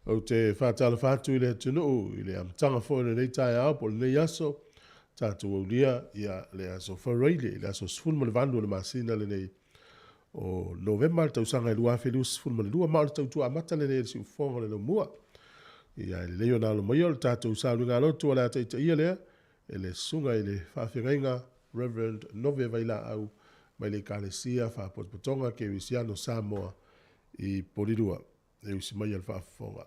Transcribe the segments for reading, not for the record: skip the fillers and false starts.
o te whātala whātu i le tunu i le amtanga fo le nei tai au po le nei aso tātou au lia ia le aso whareile i le aso sfun mo le vandu le masina le nei o November tau sanga i lua whelu sfun mo le lua mao le tau tua amata le nei le si ufonga le no mua ia le leo nalo mai o le tātou salu ngā lotu ala te ia lea e le sunga i le whawhirenga Reverend Nove Vaila au mai le kalesia whapotpotonga ke wisiano Samoa i Porirua e usi mai al whafonga.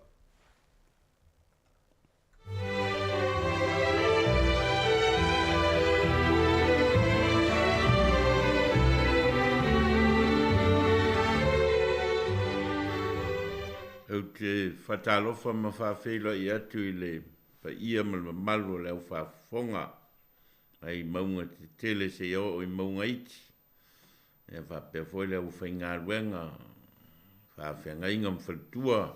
O te whatalofa ma whawhelo i atu i le pa ia malu leo whafonga ai maunga te tele se o i maunga iti e whapea foi leo whainga ruenga whawhenga inga mwhalitua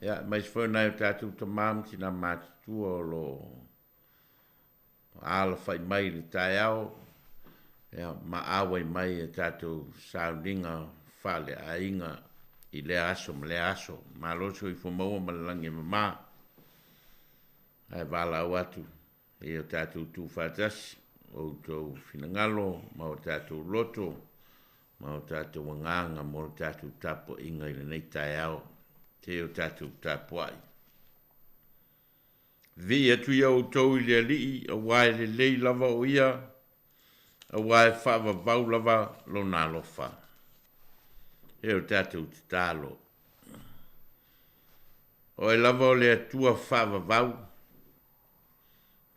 ia mai se whau nai o tātou ta maam tina mātutua o lo ala whai mai le tai au ia ma awai mai e tātou sauninga whale a inga i le aso ma loso i fumaua ma langi mama ai vala watu e o tātou tu whātasi o tau whinangalo ma o tātou loto ma o tātou wanganga ma o tātou tapo inga i le nei tai au te o tātou tapo ai vi atu ia o tau i le alii a wae le lei lava o ia a wae whaava vau lava lo nā lofa e o tātou te tālo. O e lava o le atua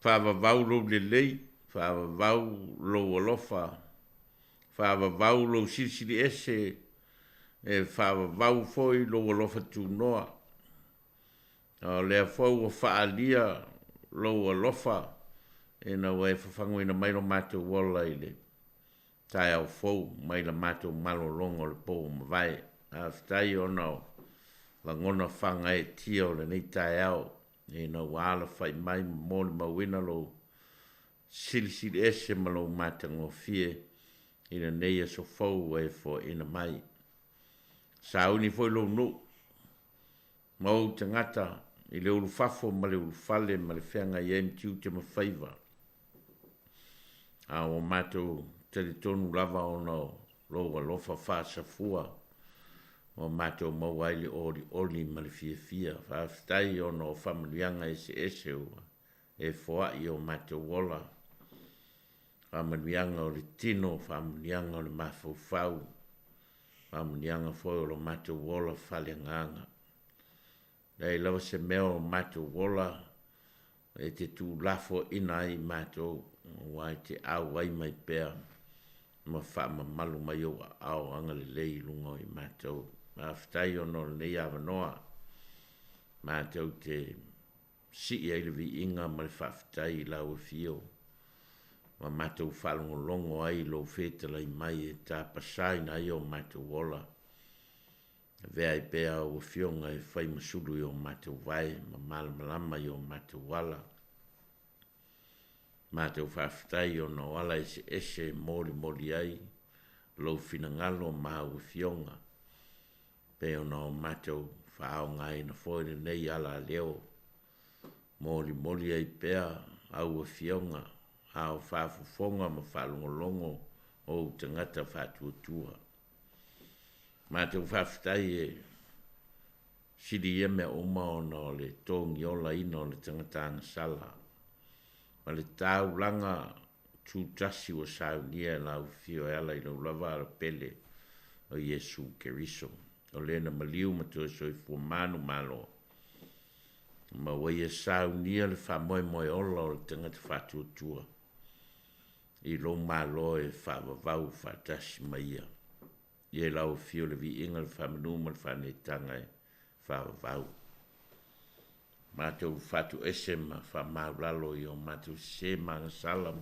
whaavavau lo le lei, whaavavau lo alofa, whaavavau lo sirisiri ese, e whaavavau foi lo alofa tu noa. O le a fau o whaalia lo alofa, e na wai whawhangu ina mairo mātou wala i le. Tai au fou mai la mato malo longo le po mavai a stai ono la ngona fanga e tio le nei tai au e na wala fai mai mo le mawina lo sili ese malo matango fie i le nei so fou e fo ina mai sa uni foi lo no mau tangata i le ulu fafo ma le ulu fale ma le whenga i emtiu te mawhaiva a o mato te tonu lava ono lo lofa fa fua o mato mo waile oli ma le fia fa stai ono familianga ese e foa i o mato wola familianga o le tino familianga o le mafufau familianga foi o lo mato wola falenganga dai lava se meo mato wola e te tu lafo ina i mato wai te au wai mai pea ma fa ma malu mai o au anga le lei lungo i matou ma ftai ono nei avanoa matou te si e le vi inga ma le faftai la o fio ma matou falungo longo ai lo fetela i mai e ta pasai na io matou wola vea i pea o fionga e fai masulu i o matou vai ma malama i o matou wala Mateu whaftai o no ala ese moli ai lo finangalo ma u fionga pe o no mateu whao ngai na fōre nei ala leo moli ai pea au fionga au whafufonga ma whalongolongo o tangata whatuatua mateu whaftai e siri eme o mao no le tongi ola ino le tangata sala ma le tau langa tu tasi o saunia la fio ela i lo lava pele o Yesu Keriso o lena maliu ma to so fu manu malo ma wa ye saunia le fa moi ola o tanga te fatu tua i lo malo e fa vau fa tasi mai ye la o fio le vi ingal fa manu ma fa ne tanga e fa vau Matou fatu esema fa maulalo yo matou sema salam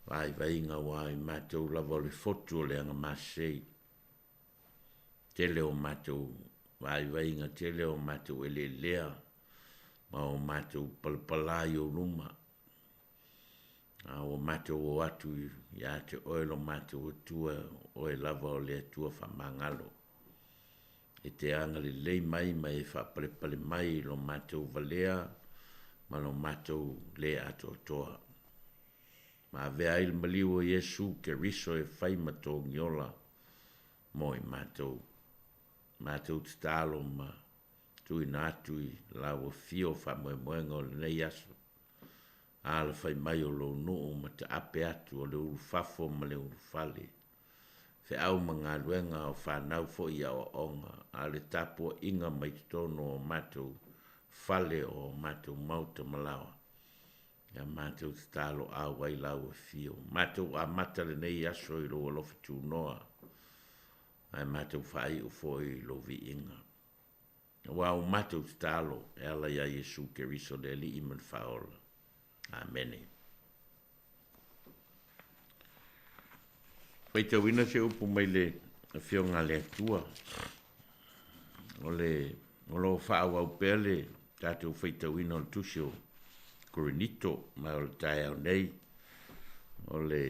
vai inga wai matou lava le foto le anga masei tele o matou vai inga tele o matou ele lea ma o matou palpala yo luma a o matou o atu ya te oilo matou tua o e lava o le tua fa mangalo e te anga le lei mai mai e whapale mai lo mātou valea, ma lo mātou le ato toa. Ma vea il maliu o Yesu ke riso e whai mato ngiola mo i mātou. Mātou te talo ma tui nātui lau fio wha moe moenga o le nei aso. Ala whai mai o lo nuu ma te ape atu o le uru fafo ma le uru fale. Fe au mga luenga o whanau fo ia o onga. Ale tapo inga mai tono o mātou fale o mātou mauta malawa. Ia mātou te talo a wai lau e fio. Mātou a mata le nei aso i lo alofi tū noa. Ai mātou whai u foi lo vi inga. Wa o mātou te talo e ala ia Yesu ke riso le li iman whaola. Amen. Pai te wina se upu mai le whionga le atua. O lo whaawa upele tātou whai te wina o tusio Corinito, ma o le tae au nei. O le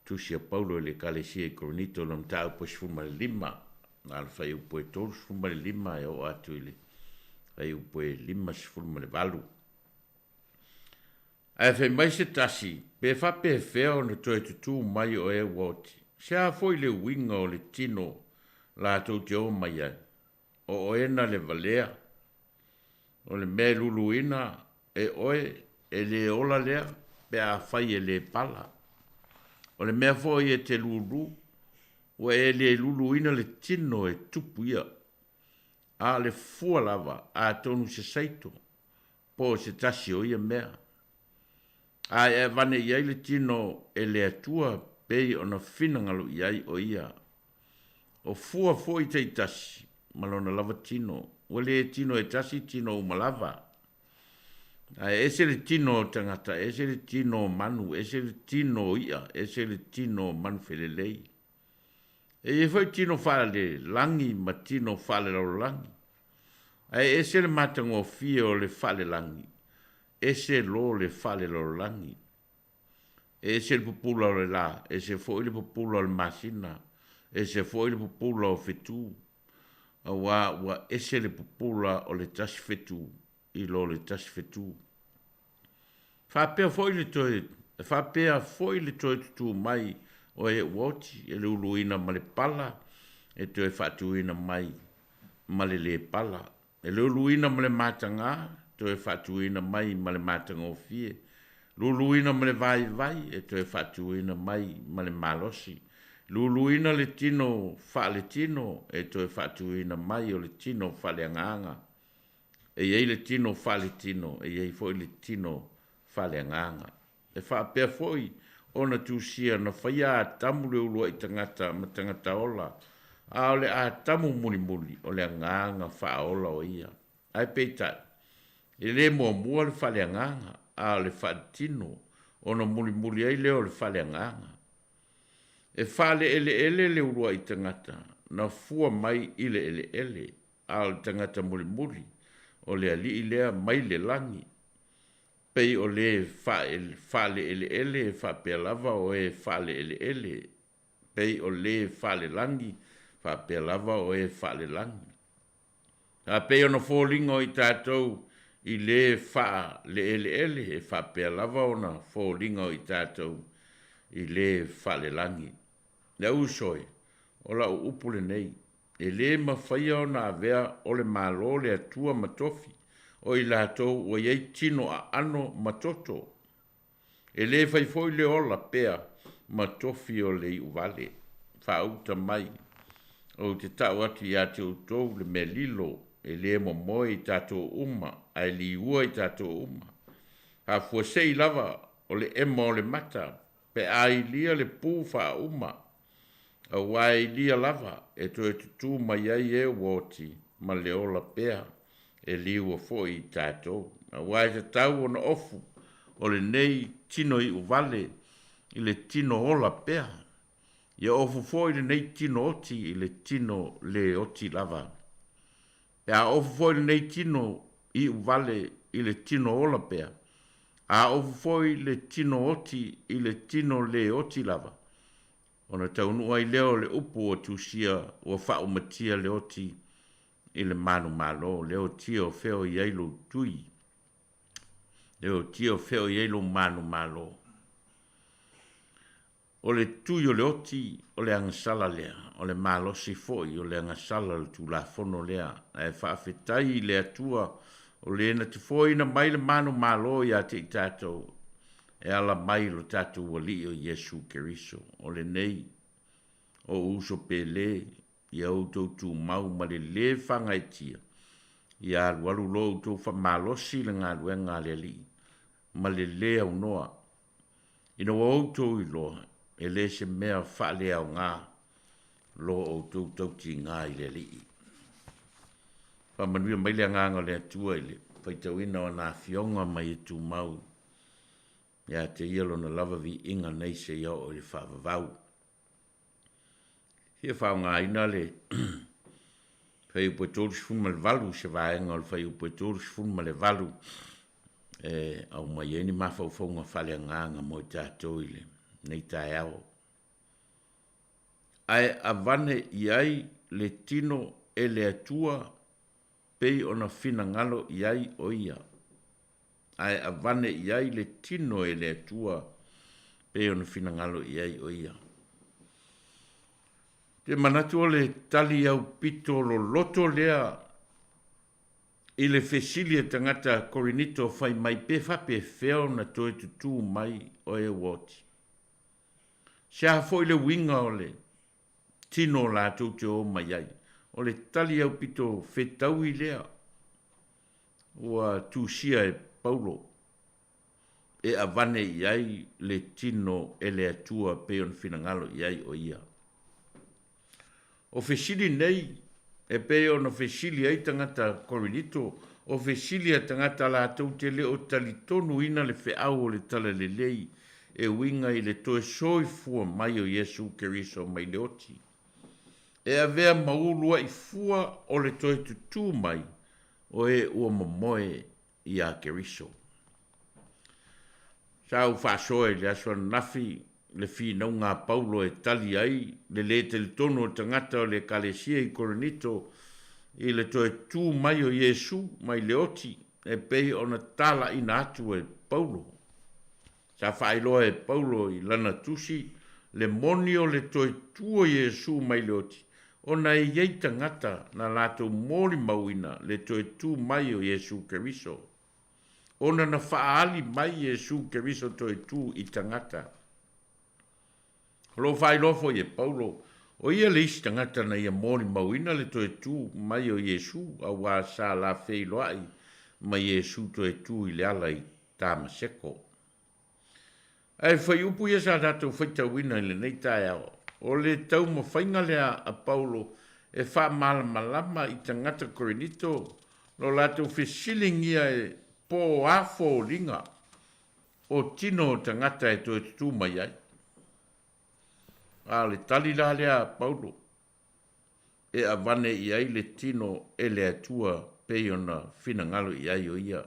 tusia Paulo le kalesia Corinito nam tau po sfuma le lima. Nga le whai upo e tolu sfuma le lima e o atu ile. Whai upo e lima sfuma le valu. Ai whai mai se tasi, pe whape e whea o na toi tutu mai o e woti. Se a foi le winga o le tino la tau te o mai ai. O ena le valea. O le me luluina e oe e le ola lea pe a whai e le pala. O le mea foi e te lulu o e le luluina le tino e tupu ia. A le fua lava a tonu se saito. Po se tasi o ia mea. A e vane iai le tino e le atua pei o na whinangalu iai o ia. O fua foi te tasi, malona lava tino. O le tino e tasi tino umalava. A ese le tino tangata, ese le tino manu, ese le tino ia, ese le tino manu felelei. E foi tino fale langi, ma tino fale lau langi. A ese le matango fio le fale langi. Ese lo le fale lo langi. Ese le pupula o le la. Ese foi le pupula o le masina. Ese foi le pupula o fetu. Wa ese le pupula o le tas fetu. I lo le tas fetu. Whapea foi le toi. Whapea foi le toi tutu mai. O e woti. E le uluina ma le pala. E toi whatuina mai. Ma le pala. E le uluina ma le matanga. To e fatuina mai ma le matanga o fie. Luluina ma le vai, e to e fatuina mai ma le malosi. Luluina le tino fa le tino, e to e fatuina mai o le tino fa le anganga. E iei le tino fa le tino, e iei foi le tino fa le anganga. E fa pea foi, ona tusia na whaia tamu le ulua i tangata, ma tangata ola. A ole a tamu muli, o le anganga fa ola o ia. Ai peitai. E le mua le fale anganga, a le fatino, o na muli ai leo le fale anganga. E fale ele le urua i tangata, na fua mai i le ele, a le tangata muli, o le ali i lea mai le langi. Pei o le fale ele, fa pea lava o e fale ele. Pei o le fale langi, fa pea lava o e fale langi. A pei o na fōlingo i tātou, I le fa le ele e fa pe lava ona fo linga I tātou I le fa le langi. Le usoi, o la upule nei, e le mawhaia ona avea o le malo le atua matofi, o I lātou o iei tino a ano matoto. E le faifoi le ola pea matofi o le uvale, fa uta mai, o te tau ati a te utou le me lilo, e le mo I tātou uma, ai li ua I tātou uma. Ha fuasei lava o le ema o le mata, pe ai lia le pū wha uma. A wai lia lava, e to e tutu mai ai e woti, ma le ola pea, e li ua fo I tātou. A wai te tau ona ofu, o le nei tino I uvale, I le tino ola pea. Ia ofu fo I le nei tino oti, I le tino le oti lava. A ofu foi nei tino I uvale I le tino ola pea. A ofu foi le tino oti I le tino le oti lava. Ona taunu ai leo le upu o tusia o whao matia le oti i le manu malo, leo tio feo i eilu tui. Leo tio feo i eilu manu malo. O le tui o le oti, o le angasala lea, o le malo si foi, o le angasala le tulafono lea, e whaafetai le atua, o le ena te foi na mai le manu malo ia te i tātou, e ala mai lo tātou wali o Yesu Keriso, o le nei, o uso pele, ia outou tu mau ma le whangaitia, ia alualu lo outou whamalosi le ngā ruenga le li, ma le lea unoa, ina outou i loa, e le se mea whaale au ngā, lo outou tauti ngā i le li. Whamanuia mai le nganga le atua i le, whaitauina o nā fionga mai e tu mau, ia te ielo na lava vi inga nei se ia o le whaavavau. Hia whao ngā ina le, whai upo tōru sifun le valu, se vaenga o le whai upo tōru sifun le valu, au mai eni mawhauwhaunga whale nganga mo i tātou i le, nei tae ao. Ai avane iai le tino e le atua, pei ona fina ngalo iai o ia. Ai avane iai le tino e le atua, pei ona fina ngalo iai o ia. Te manatu o le tali au pito lo loto lea, i le fesilia tangata Korinito fai mai pe fape feo na toe tutu mai o e woti. Sia foi le winga o le tino la te o mai ai. O le tali au pito fetau i lea. Ua tusia e Paulo. E avane iai le tino e le atua pe on finangalo iai o ia. O fesili nei e pe on fesili ai tangata Korinito. O fesili a tangata la te le o talitonu ina le feau o le tala le lei. E winga i le toe soi fua mai o Yesu Keriso mai le oti. E avea maulua i fua o le toe tutu mai o e ua mamoe i a Keriso. Sau whasoe le asua nafi le fina ngā Paulo e tali ai le teletono o tangata o le kalesia i Korinito i le toe tu mai o Yesu mai le oti e pei ona tala ina atu e Paulo. Sa whailoa e Paulo i lana tusi, le moni o le toi tuo Yesu mai le oti. O na e iei tangata na lato mori mauina le toi tu mai o Yesu Keriso. O na whaali mai Yesu Keriso toi tu i tangata. Lo whailofo e Paulo, o ia le isi tangata na ia mori mauina le toi tu mai o Yesu, a wā sa la whailoai mai Yesu toi tu i le ala i Tamaseko. Ai whai upu ia sa tātou whaitawina i le nei tae ao. O le tau ma whainga lea a Paulo e wha malama i tangata Korinito lo lātou whisilingia e pō afo ringa o tino tangata e toi tutu mai ai. A le tali la lea a Paulo e avane i ai le tino e le atua peiona fina ngalo i ai o ia.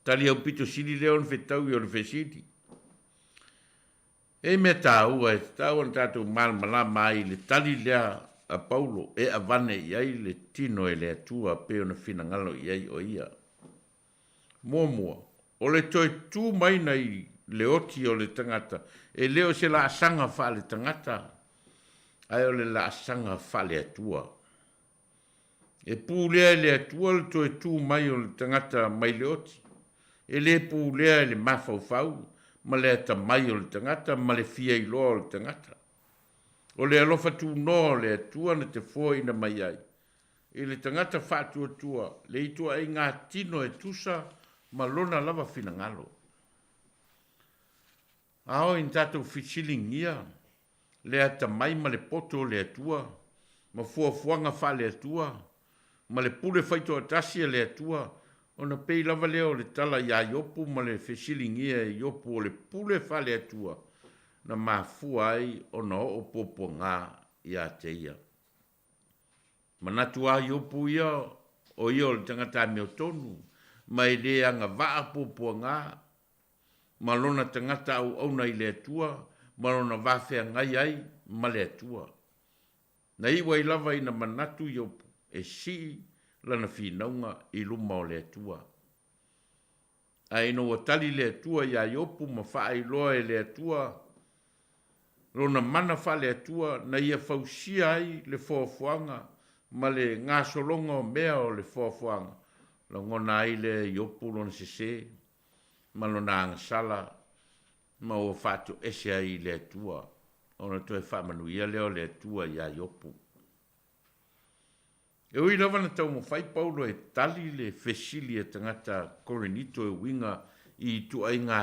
Tali au pito sili leon whetau i o le whesiti. E me tāua e tāua na tātou malama ai le tali lea a Paulo e avane i ai le tino e le atua peo na fina ngalo i ai o ia. Mua, o le toi tū mai nei le oti o le tangata, e leo se la asanga wha le tangata, ai o le la asanga wha le atua. E pūlea le atua le toi tū mai o le tangata mai le oti, e le pūlea le mawhauwhau, ma le ata mai o le tangata, ma le fia i loa o le tangata. O le alofa tu no le atua na te fua ina mai ai. E le tangata whātua tua, le itua e ngā tino e tusa, ma lona lava fina ngalo. Ao in tātou fisilingia, le ata mai ma le poto le atua, ma fuafuanga wha le atua, ma le pule whaito atasia le atua, ona pei lava leo le tala ia iopu ma le fesilingia iopu o le pule whale atua na mafua ai ona o popo ngā ia te ia. Manatu a iopu ia o ia o le tangata meo tonu ma i le anga waa popo ngā ma lona tangata au auna i le atua ma lona wafea ngai ai ma le atua. Na iwa i lava ina manatu iopu e si lana finaunga i luma o le atua. A ino wa tali le atua ia iopu ma faa i loa e le atua, lona mana fa le atua na ia fausia ai le foafuanga ma le ngā solonga o mea o le foafuanga. La ngona ai le iopu lona sese, ma lona angasala, ma o fatu ese ai le atua. Ona to e whamanuia leo le atua ia iopu. E ui lava na tau mo whai Paulo e tali le fesili e tangata Korinito e winga i tu ai ngā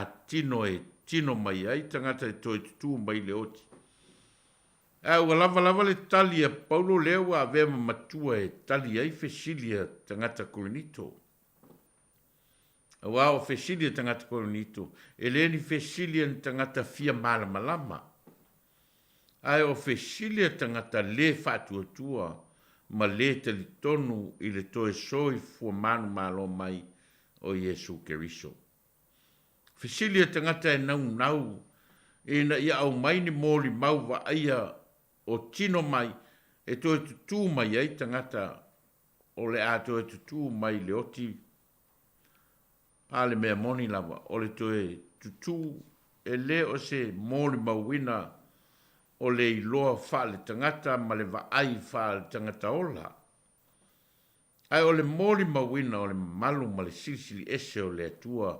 tino mai ai tangata e toi tutu mai le oti. A ua lava le tali a Paulo leo a vema matua e tali ai fesili e tangata Korinito. A wao fesili e tangata Korinito. E leni fesili e tangata fia malama. Ai o fesili e tangata le fatu atua. Ma le tali tonu i le toe soi fua manu malo mai o Yesu Keriso. Fesili e tangata e nau, e na ia au mai ni mōli mau wa aia o tino mai, e toe tutu mai ai tangata o le a toe tutu mai le oti, a le mea moni lava, o le toe tutu e le o se mōli mau wina, o le iloa wha le tangata ma le vaai wha le tangata ola. Ai o le mōli mawina o le malu ma le silisili ese o le atua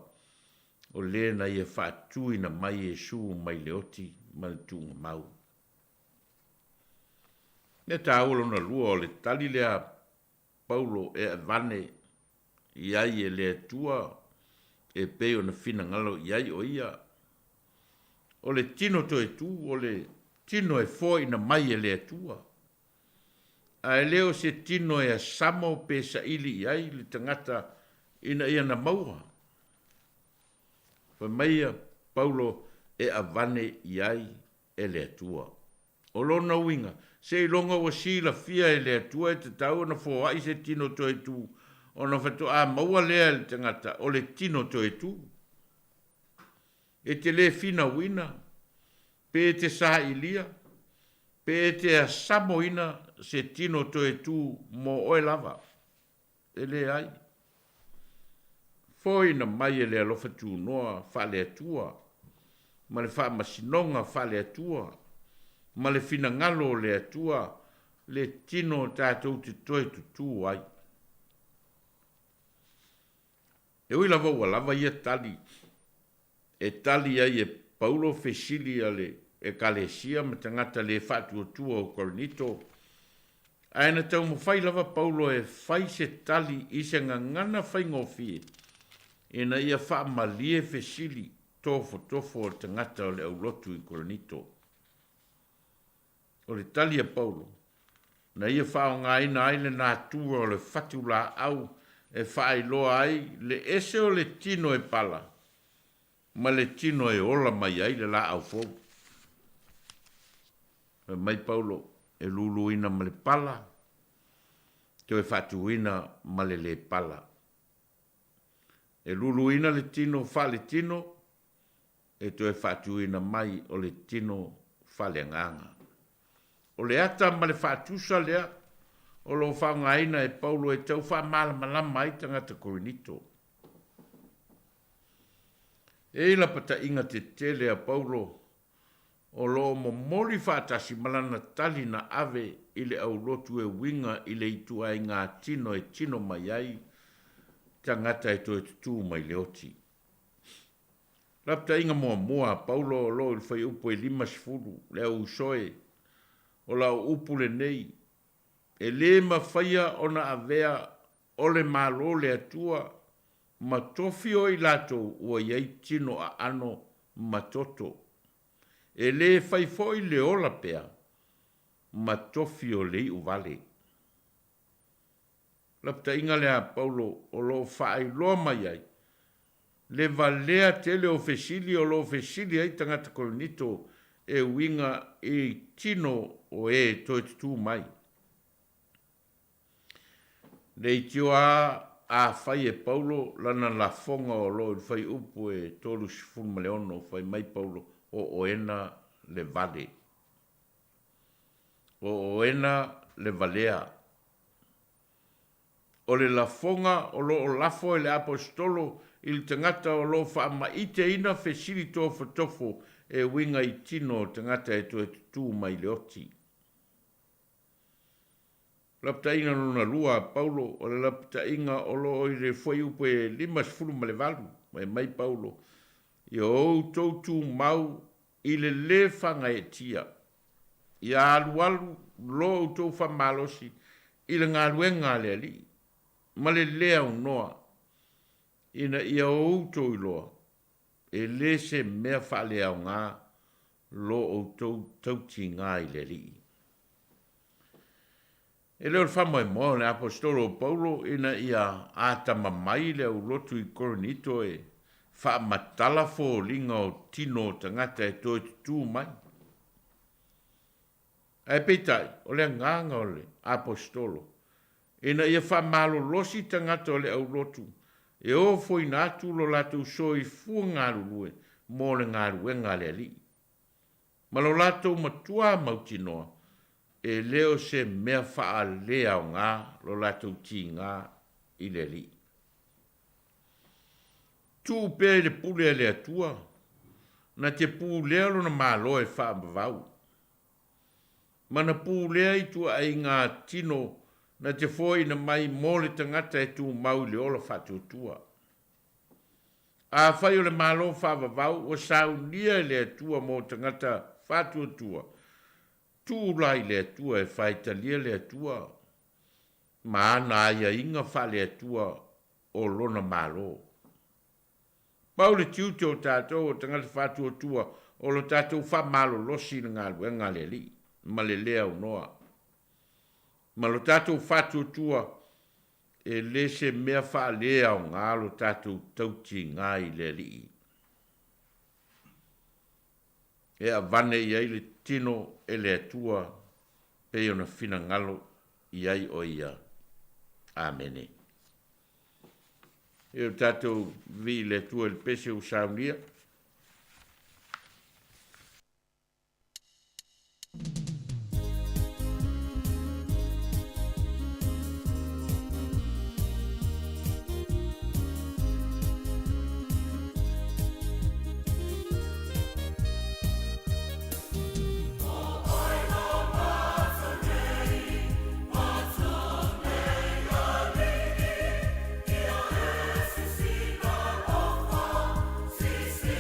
o le na ia wha tui na mai e su mai le oti ma le tunga mau. Ne ta aulo na lua o le tali lea Paulo e vane iai e le atua e peo na fina ngalo iai o ia. O le tino to e tu o le tino e foi na mai e le atua. A leo se tino e samo pe sa ili iai le tangata ina ia na maua. Pa maia Paulo e avane iai e le atua. O lona winga, se ilonga wa sila fia e le atua e te tau na fo ai se tino to e tu. O na fatu a maua lea le tangata o le tino to e tu. E te le fina wina. Pe te sa ilia, pe te asamo ina se tino to e tu mo oe lava. E le ai. Foi na mai e le alofa tu noa fa le atua, ma le fa masinonga fa le atua, ma le fina ngalo le atua, le tino tātou te toi tutu ai. E ui lava ia tali, e tali ai e Paulo fesili ale e kalesia ma tangata le fatu atua o Korinito. Aina tau mo fai lava Paulo e fai se tali i se ngangana fai ngofie. E na ia wha malie fesili tofo o tangata o le aulotu i Korinito. O le tali a Paulo. Na ia wha o ngā ina aile nā tua o le fatu la au e wha loa ai le ese o le tino e pala. Ma le tino e ola mai ai le la au fou. Mai Paulo e lulu ina ma le pala. Te e fatu ina ma le pala. E lulu ina le tino fa le tino. E te e fatu ina mai o le tino fa le nganga. O le ata ma le fatusa lea. O lo fa ngaina e Paulo e tau fa malama mai tangata Korinito. E la pata inga te tele a Paulo o lo mo moli fatasi malana tali na ave ile au lotu e winga ile itu ai ngā tino e tino mai ai tangata e to e tutu mai leoti. La pata inga mua Paulo o lo il fai upo e lima sifuru le au soe o la upu le nei e le mawhaia o na avea o le malo le atua ma tofi o i lato ua iei tino a ano matoto. E le fai foi le ola pea ma tofi o le uvale. Lapta inga lea Paulo o lo fai loa mai ai. Le valea tele o fesili o lo fesili ai tangata Korinito e winga e tino o e toitutu mai. Le itioa a fai e Paulo lana la fonga o lo il fai upu e tolu sifun maleono fai mai Paulo o oena le vale. O oena le valea. o le lafonga o lo o lafo e le apostolo i le tangata o lo wha ma i te ina fesiri tō whatofo e winga i tino tangata e tū mai le oti. Lapta inga nuna lua Paulo o le lapta inga o lo o i le foi upe limas fulu ma le valu mai Paulo i o tō mau i le whanga e tia. I alu lo o tō whamalosi i le ngā luenga le ali. Ma le lea unoa, ina ia outou i loa, e le se mea whale au ngā, lo outou tauti ngā i le li. E leo whamoe moa le apostolo Paulo, ina ia ātama mai le au lotu i koronito e, wha matala fo linga o tino tangata e toi tū mai. E peitai, o le nganga o le apostolo, ina ia whamalo losi tangata o le au lotu, e o foi nātu lo latu soi fua ngā rurue, mō le ngā ruenga le li. Ma lo latu matua mautinoa, e leo se mea wha lea o ngā, lo latu ti ngā i le li. Tū pe le pule le atua, na te pū lea lo na mālo e wha mbavau. Mana pū lea i tua ai ngā tino, na te foi na mai mole tangata e tū mau le ola whatu tua. A whai o le malo whavavau o sau nia le atua mō tangata whatu tua. Tū lai le atua e whai talia le atua. Ma ana ia inga wha le atua o lona malo. Pau le tiute o tātou o tangata whatu tua o lo tātou wha malo losi na ngā luenga le li. Ma le lea unoa. Ma lo tātou whatu tua e le se mea wha lea o ngā lo tātou tauti ngā i le li. E a vane i ai le tino e le atua pe ona fina ngalo i ai o ia. Amene. E o tātou vi le atua le pese o saunia. See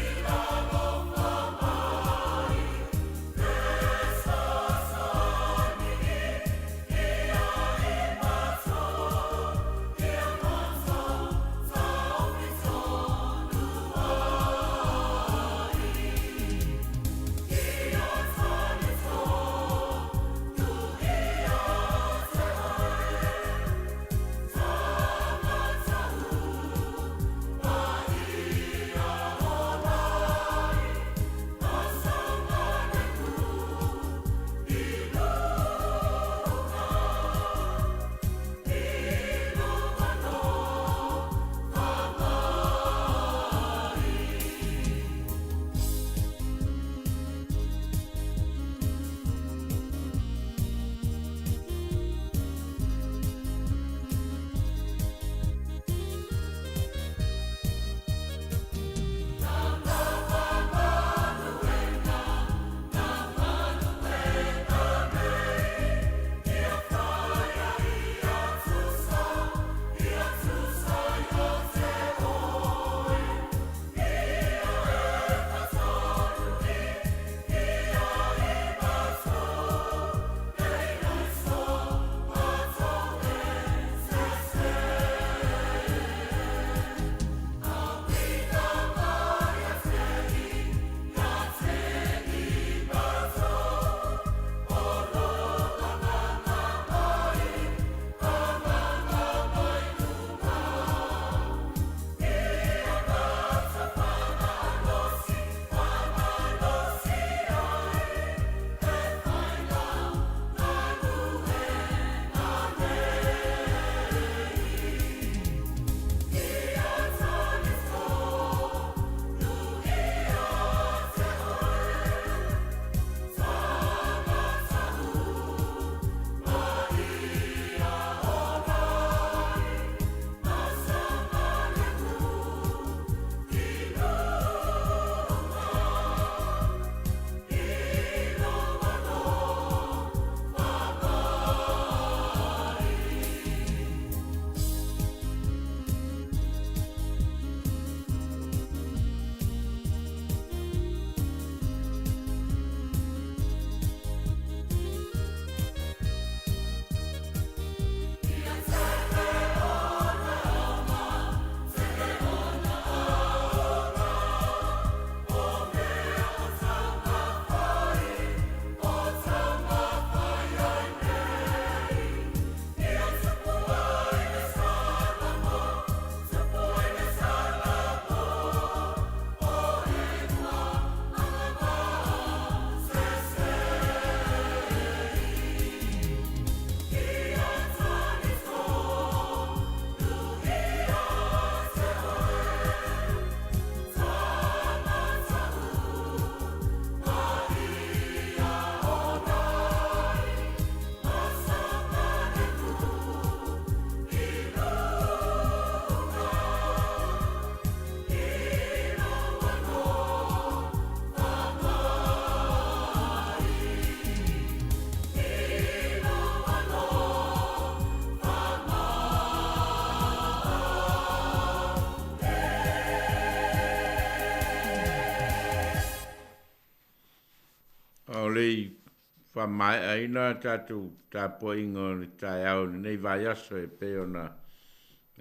mai aina tatu tapo ingo le tai au nei vai aso e pe ona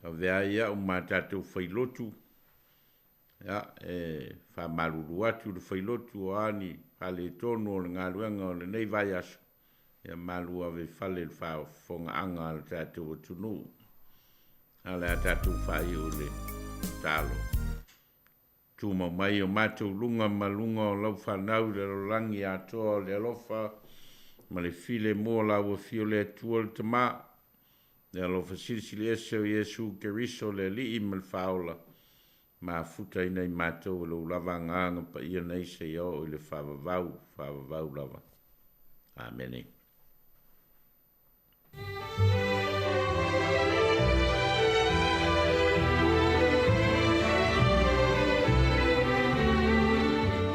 a vea ia o ma tatu whailotu ia fa maruru atu le whailotu o ani pale tonu o le ngaluenga o le nei vai aso ia malu ave fale le fa fonga anga le tatu o tunu ale a tatu whai o le talo tuma mai o matou lunga malunga o lau whanau le rolangi atoa le alofa ma le file mo la ua fio le atua le tama le alofa silisili ese o Iesu Keriso le li ma le faola ma futa ina i matou le ulava nganga pa ia nei se iao o le whavavau lava. Amen.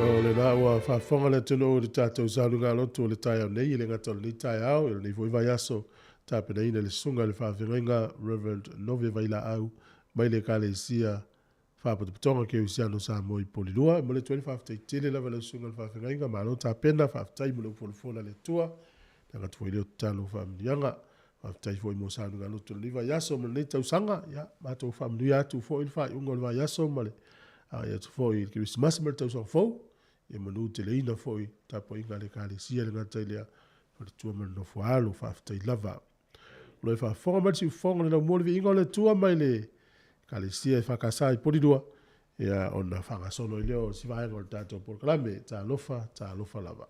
O le na ua whaafonga le tino o le tātou saununga lotu o le tai au nei, le ngata le tai au, le nei foi vai aso, tāpena ina le sunga le whaawhenga, Reverend Nove Vaila au, mai le ka le sia whaapaputonga ke usiano sa moi polilua, mo le 25 tele lava le sunga le whaawhenga, ma lo tāpena whaafutai mo le ufonofona le tua, tanga tuwai leo talo whaamnianga, whaafutai foi mo saununga lotu le vai aso, mo le nei tausanga, ya, mato whaamnuia atu foi le whaunga le vai aso, ma le, ia tu foi ke Christmas mo le tausanga fou, e manu te leina foi tapo inga le kale sia le ngata ilea o le tua manu fo alo whaafutai lava. Loi whaafonga mati ufonga le na umoli vi inga le tua mai le kale sia e whakasai poridua ea ona whangasono i leo si vaenga o le tātou porkalame ta alofa lava.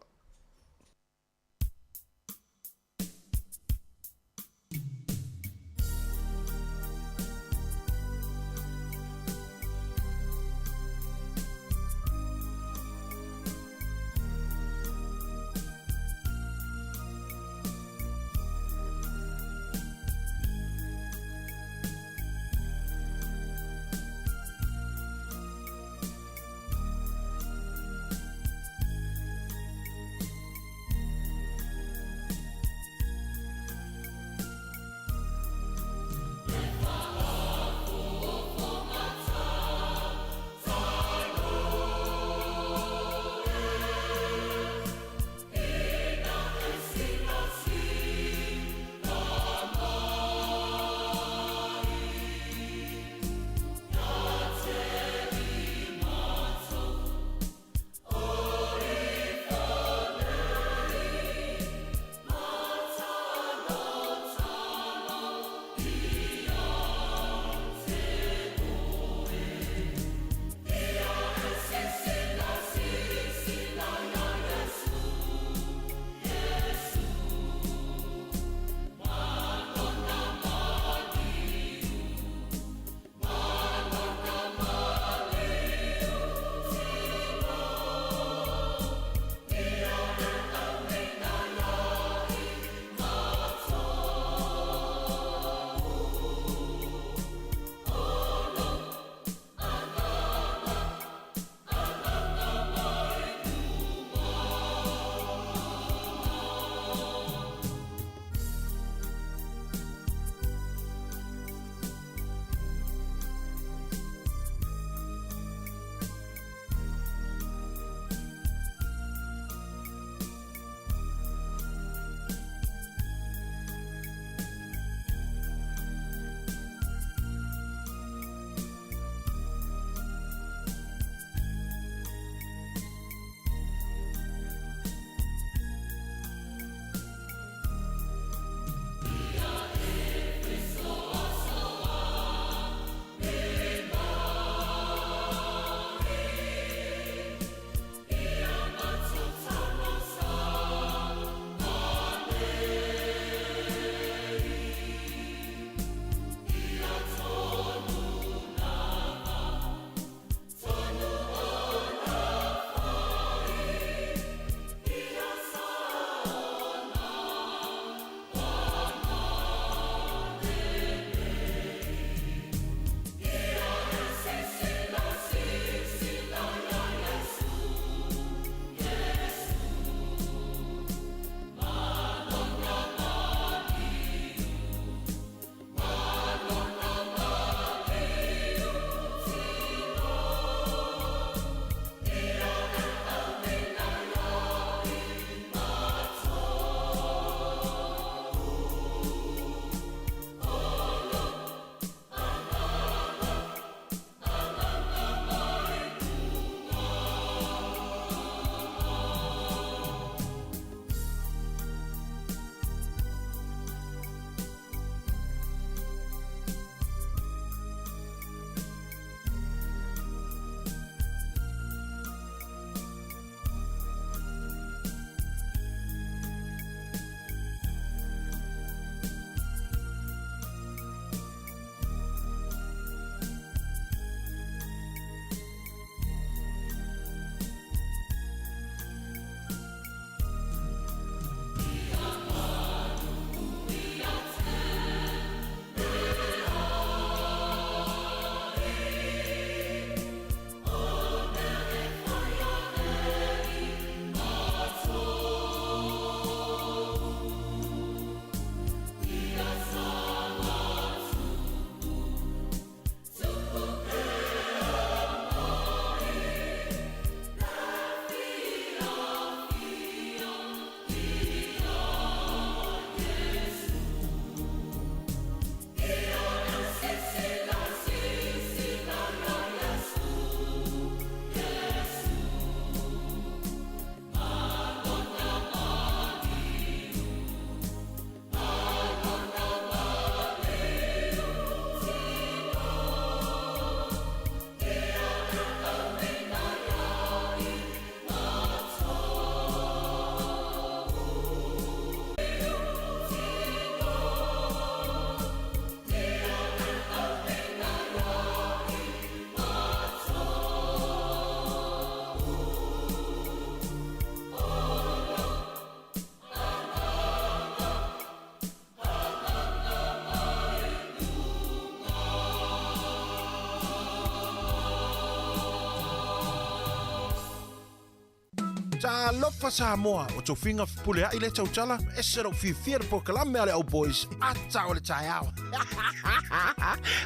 lofa Samoa o tau finga pule ai le tau tala e sero fifia po kalame ale au boys ata o le tai au.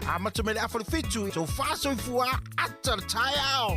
A mata mele afo le fitu so faso i fua ata le tai au.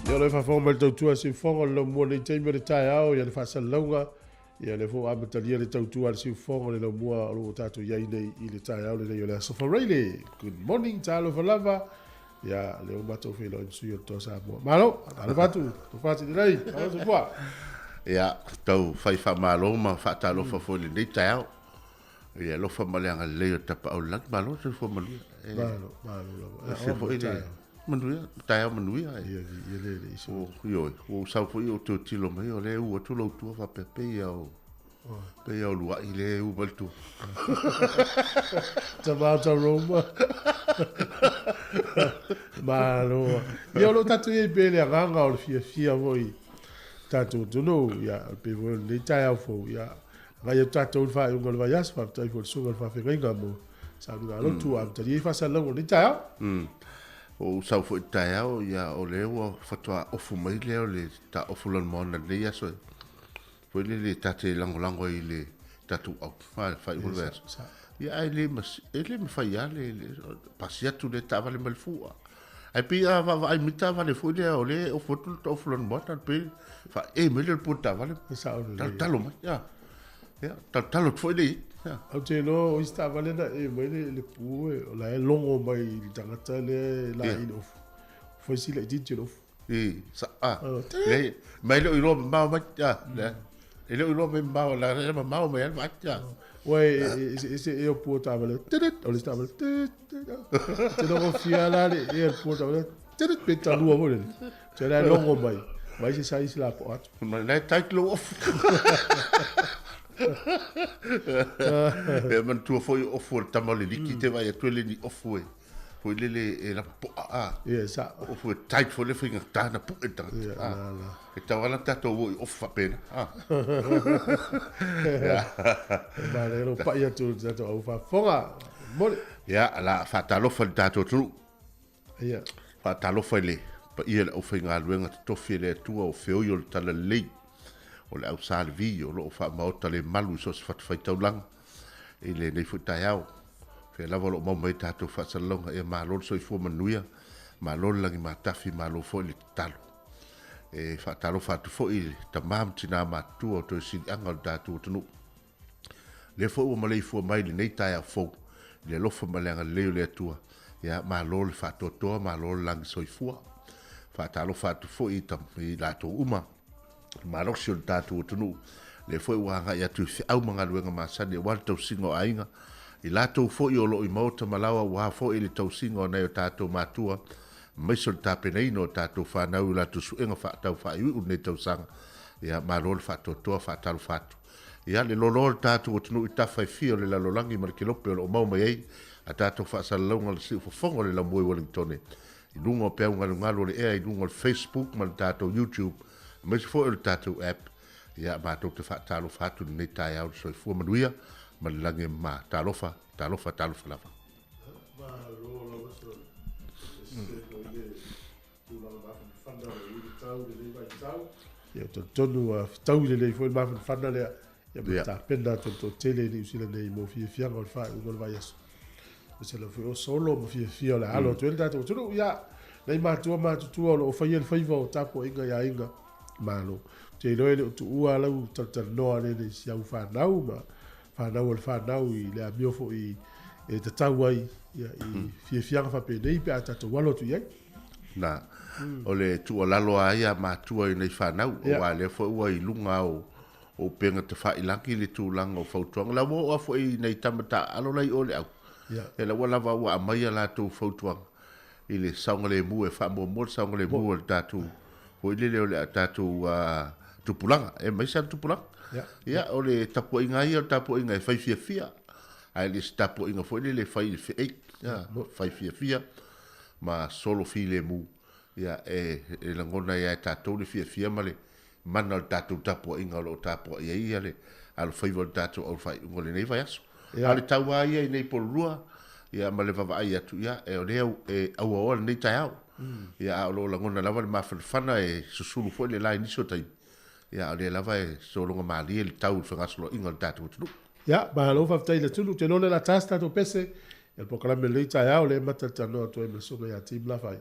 Ia le whawhonga le tautua si whonga le mua le teimi le tai au, ia le whasalaunga, ia le fo amatalia le tautua le si whonga le mua o tātou iai nei I le tai au le nei o le asofa reile. Good morning, talo whalava. Ia le o matou whilo in sui o tō sa mua. Malo, talo whatu, tō whati ni rei, talo tō wha. Ia, tau whai whamalo ma whatalo whafo le nei tai au. Ia lofa maleanga leo tapa au laki malo se fo malu. Malo. Se fo ile manuia, tai au manuia. Ia le isi. O sau fo o tō tilo mai o le ua tū lau tua wha pepe ia o. Pe ia o lua I le u maltu. Tamata Roma. Malo. Ia lo tatu e pele a nganga o le fia voi. Tatu tunu, ia pe voi le tai au fo, ia. Ngai e tatu fa i ngol vai asfa, tai fo sunga fa fe ngai mo. Sa lu lo tu am tari fa sa lo le tai au. O sau fo tai au ia o le ua fatua ofu mai leo le ta ofu lon mona le ia so. Foi le tate lango I le tatu au. Fai o le ia ele me fai ale pasia tu le tava le malfua. Ai pia va ai mita vale foi le o le o fotu to flon mona pe fa e me le puta vale Sa o le. talo mai ya. Ya, talo foi le. Ya. Au te no, o sta vale na e mai le pu o la e longo mai I tangata le la I no. Foi si le dite no. E sa le mai le iro ma ma ya. Ele iro me ma la le ma ma ya ya. Ué, esse é o puto tava ali. Olha estava ali. Te não confia lá, ele puto tava ali. Peta lua por ele. Te era longo mai. Mas se saísse lá por outro. Mas não tá que lo off. É, mas tu foi off o tamale liki te vai tu ele ni off foi. Foi ele era Esa. o foi tight foi ele foi tá na pu então. Então ela tá to off a pena. Mas eu pa ia tu já tu fa fonga. Mole. Ja, la fatalo foi tato tu. Ia. Fatalo foi le. Pa ia o foi ngaluenga to fele tu o feo yo tala lei. O le au salvi o lo fa mauta le malu so fat fai taulang. Ele nei fu taiao. Fe la volo mo mai tato fa salonga e malol so fu manuia. Malol langi matafi malo fo le talo. E fa talo fa tu fo il tamam tina matu o to si angal tato tunu. Le fo o malei fu mai le nei taia fo. Le lofa malanga leo le tua. Ya malol fa toto malol langi so fu. Fa talo fa tu fo i tam I lato uma. Malok si o tato tunu. Le fo wanga ya tu au manga luenga masani wal tau singo ainga. I lato fo I olo I mauta malawa wa fo I le tau singo na o tato matua. Maiso le tape nei no tato whanau I lato suenga fa tau fa iu ne tau sanga. Ya malol fa totoa fa talo fatu. Ia le lolo le tato o tunu I tawhai fio le lalolangi ma le kilope o mau mai ei. A tato fa salaunga le si ufafonga le lamoi Wellingtone. I lunga o pea ngalo le ea I lunga le Facebook ma le tato YouTube. Maiso fo le tato app. Ia mātou te whaatalo whātu nei tai au so I fua manuia, ma le lange mā talofa lava. Ia tonu a tau le nei foi ma fana le. Ia ta pena to tele ni usila nei mo fia ngol fa ngol vai aso. Se lo foi solo mo fia la alo to ta to ia nei ma tu o fa ia fa ivo tapo inga ya inga malo. Te roe tu ua lau tatanoa le si au whanau ma whanau al whanau I le amio fo I te tau ai I fianga whape nei pe a tato walo tu iai na o le tu lalo ai ma tu ai nei whanau o wa le fo ua I lunga o penga te whailangi le tūlanga o whautuanga la mo a fo I nei tamata alo lai o le au e la wala wa a mai la tō whautuanga I le saunga le mu e wha mo saunga le mu o le tātou o I le o le tātou tupulanga e mai sa tupulanga ia o le tapu inga I o tapu inga e whaifia ai le tapu inga fo le whaifia ma solo fi le mu ia e langona ia tātou le fia ma le mana o tātou tapu inga o tapu ia le alo whaiva o tātou au whai ungo le nei vai aso ale tau ai ai nei polurua ia ma le vavai atu ia e o leo e au aoa nei tai au ia a lo langona lava le mawhanawhana e susulu fo le lai niso tai ia o le lava e solonga maali e le tau whangasolo inga o tātou tunu ia ma lo whaftai le tunu te none la tas tātou pese e pokalame le tai au le matatano atu e mesona ia tim la fai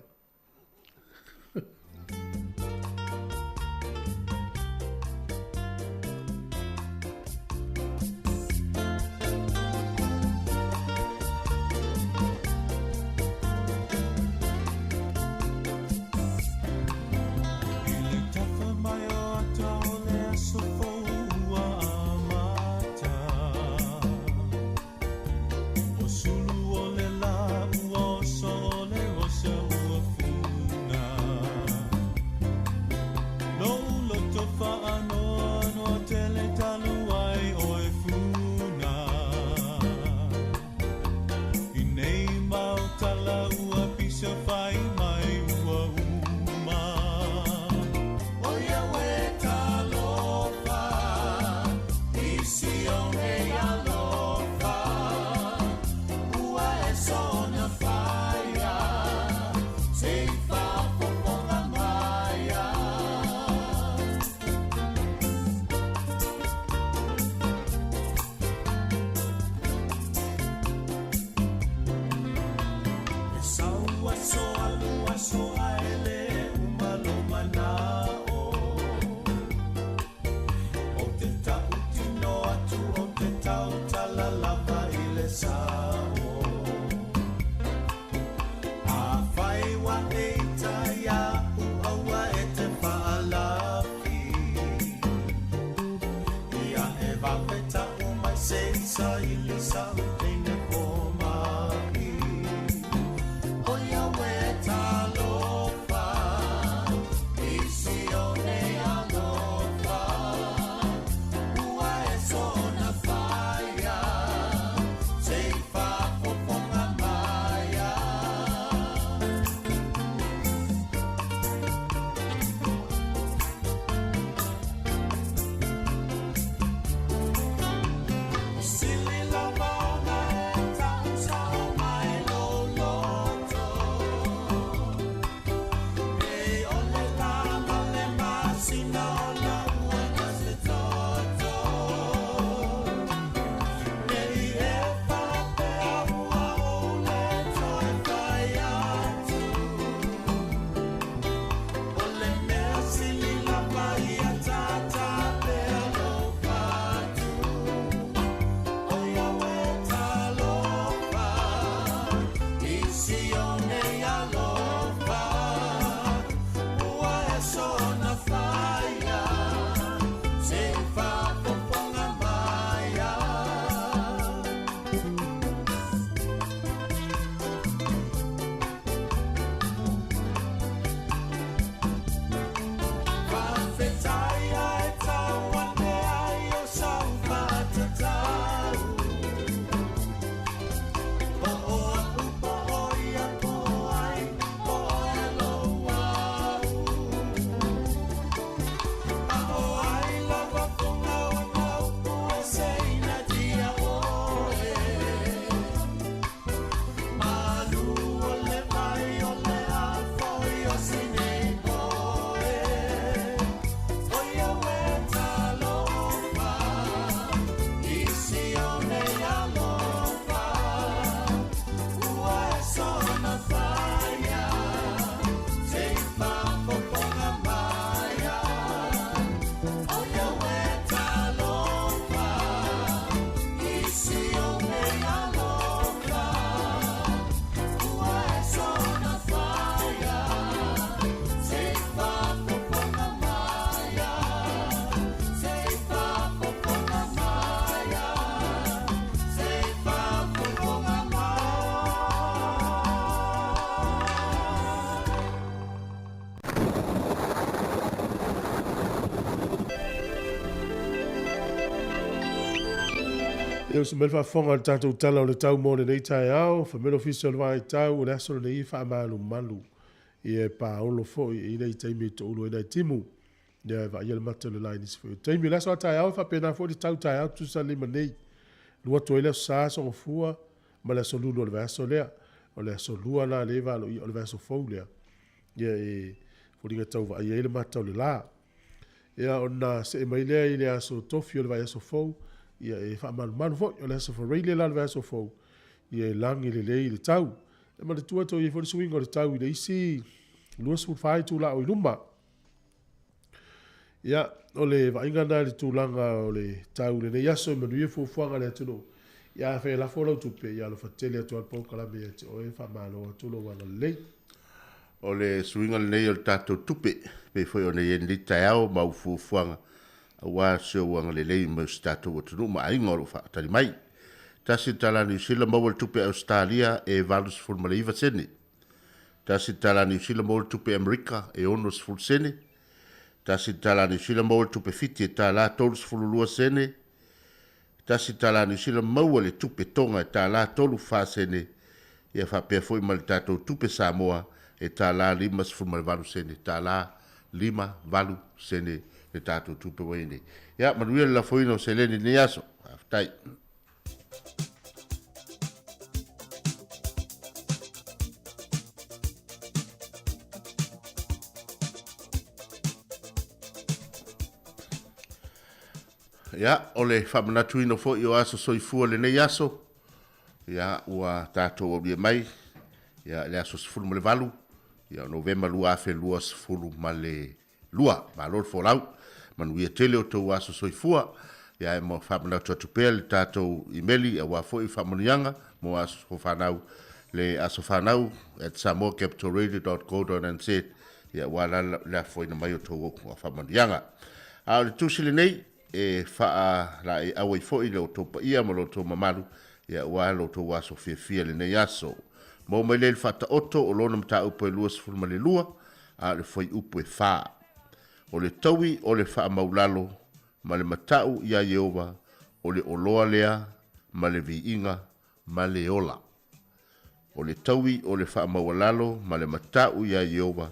Eu se melfa fonga tatou tala o le tau mo le nei tai au, fa melo fisa le vai tau o le aso le nei fa malu malu. Ia pa olo fo i nei taimi to ulo i nei timu. Ia va ia le mata le lai nisi fo. Taimi le aso tai au fa pena fo di tau tai au tu sa lima nei. Lua to ile sa so fua, ma le aso lulu le vaso lea. O le aso lua la le va lo i o le vaso fo lea. Ia e fo di tau va ia le mata le la. Ia ona se mai lea i le aso tofi o le vai aso fo. Ia e fa mal man fo o le aso fo reile la le vaso fo. Ia e langi le lei le tau. E ma le tua to i fo le swing o le tau i le isi. Lua su fai tu la o i luma. Ia o le vainga na le tūlanga o le tau le nei aso i manuia fuafuanga le atuno. Ia fe la fo lau tupe ia lo fatele atu al pau kalame ati o e fa malo atuno wanga lei. O le swinga le nei o le tatou tupe. Pe foi o nei en li taiao mau fuafuanga. Awa seo wanga le lei mo statou atu ma ingo lo fa tali mai. Tasi tala New Zealand mo le tupe Australia e valus fulmaliva sene. Tasi tala New Zealand mo le tupe Amerika e onos ful sene. Tasi tala New Zealand mo le tupe fiti e tala tolus fululua sene. Tasi tala New Zealand mo le tupe tonga e tala tolu fa sene. Ia fa pe foi mal tatou tupe Samoa e tala lima fulmalivalu sene. Tala lima valu sene e tatou tupe wene. Ia manuia la foi no seleni ni aso. Aftai. Ia, o le whamanatu ino fo i o aso soifua le nei aso. Ia, ua tātou o lia mai. Ia, le aso sifuru ma le valu. Ia, novemba lua afe lua sifuru ma le lua. Ma lor fo lau. Manuia tele o tau aso soifua. Ia, e mo whamanatu atupea le tātou imeli. Ia, ua fo i whamanianga. Mo aso fo whanau. Le aso whanau at samoacapitalradio.co.nz. Ia, ua la fo ina mai o tau o whamanianga. A le tusile nei. E faa la e awa i fo i leo topa ia ma lo to mamalu ia ua lo to waso fia le nei aso. Mo mai le fata oto o lona mta upo e lua sifurma le lua a le foi upo e faa. O le taui o le faa maulalo ma le matau ia Yehova o le oloa lea ma le viinga ma le ola. O le taui o le faa maulalo ma le matau ia Yehova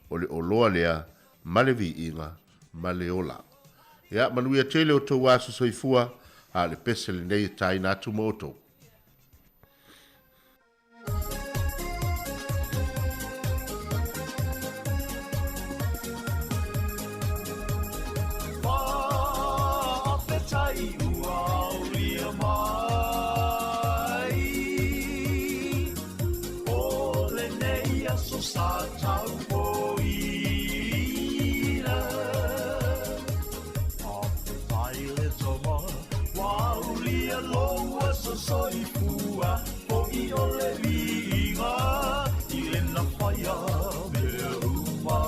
o le oloa lea ma le viinga ma le ola. Ia, manuia tele o tau aso soifua, a le pese le nei tai natu moto. Soifua, o i o le viinga, i le na whaia me uma.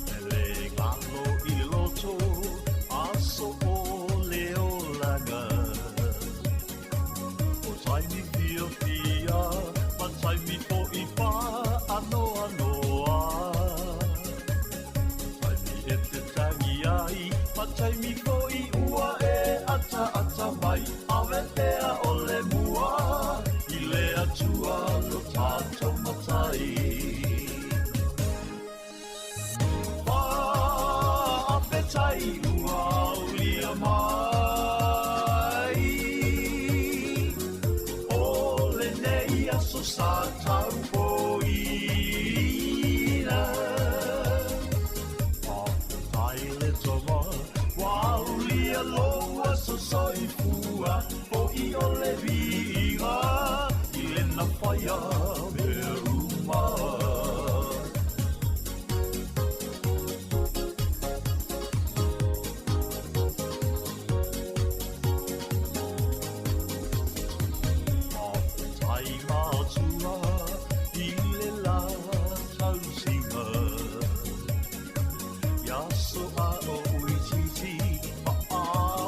E le ngalo i loto, aso o le olanga. O taimi fia fia, ma taimi po i pa, ano anoa. Taimi e te tangi ai, ma taimi po i ua ata mai, awe tea o le mua, i le atua lo tato matai. Whaapetai ua ulia mai, o le nei aso sa tau poina. Whaapetai le toma, wa ulia loa so soifua, o i o le viinga, i le na whaia me uma. Tai mātua, i le la tausinga, ia so a o uititi,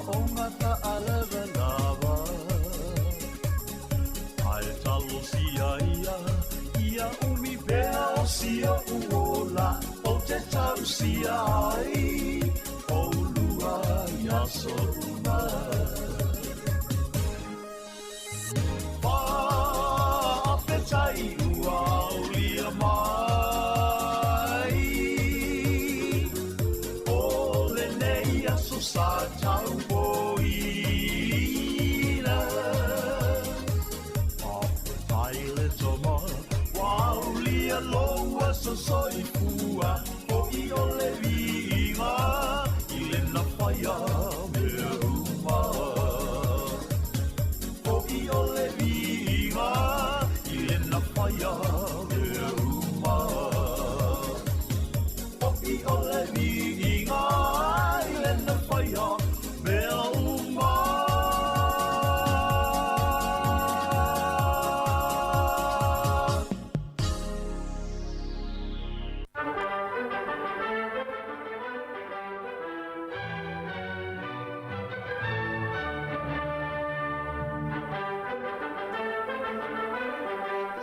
o ngata alaga lava. Ai talo sia ia umi bea o sia uola, o te tau sia ai, o lua ia so aso sa tau poina. Papatai le toma, waulia loa so soifua, o I o le viinga, I le na whaia mea uma. O I o le viinga, I le na whaia mea uma. O I o le viinga, I le na whaia mea uma.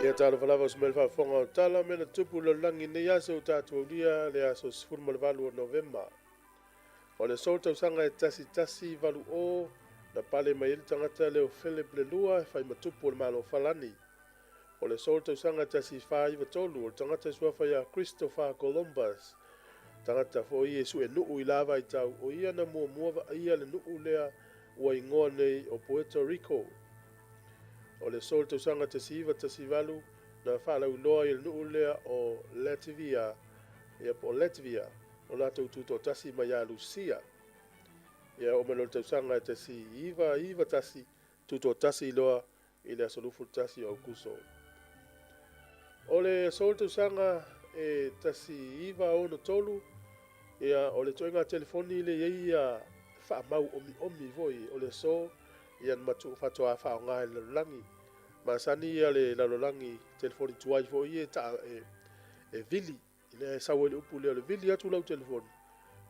Ia tāna whalawa o smel whaafonga o tala mena tupu le langi nei ase o tātua ulia le aso sifuru ma le walu o Novemba. O le sol tausanga e tasi walu o na pale mai ili tangata leo Philip le lua e whai matupu o le malo falani. O le sol tausanga e tasi whai watolu o le tangata sua whai a Christopher Columbus. Tangata fo i e su e nuu I lava I tau o ia na mua wa ia le nuu lea ua ingoa nei o Puerto Rico. O le sol tausanga tasi walu na whala uloa I le nuu lea o Latvia. Ia po Latvia. O la tau tuto tasi mai a Lucia. Ia o melo tausanga tasi iwa tasi tuto tasi loa I le asolufu tasi o kuso. O le sol tausanga e tasi iwa o no tolu. Ia o le toinga telefoni le ia wha mau omi voi o le so. Ia matu whatoa wha o ngai le langi. Masani ia le lalolangi telefoni tuai fo ia ta e vili. Ina sa wele upu le vili atu lau telefoni.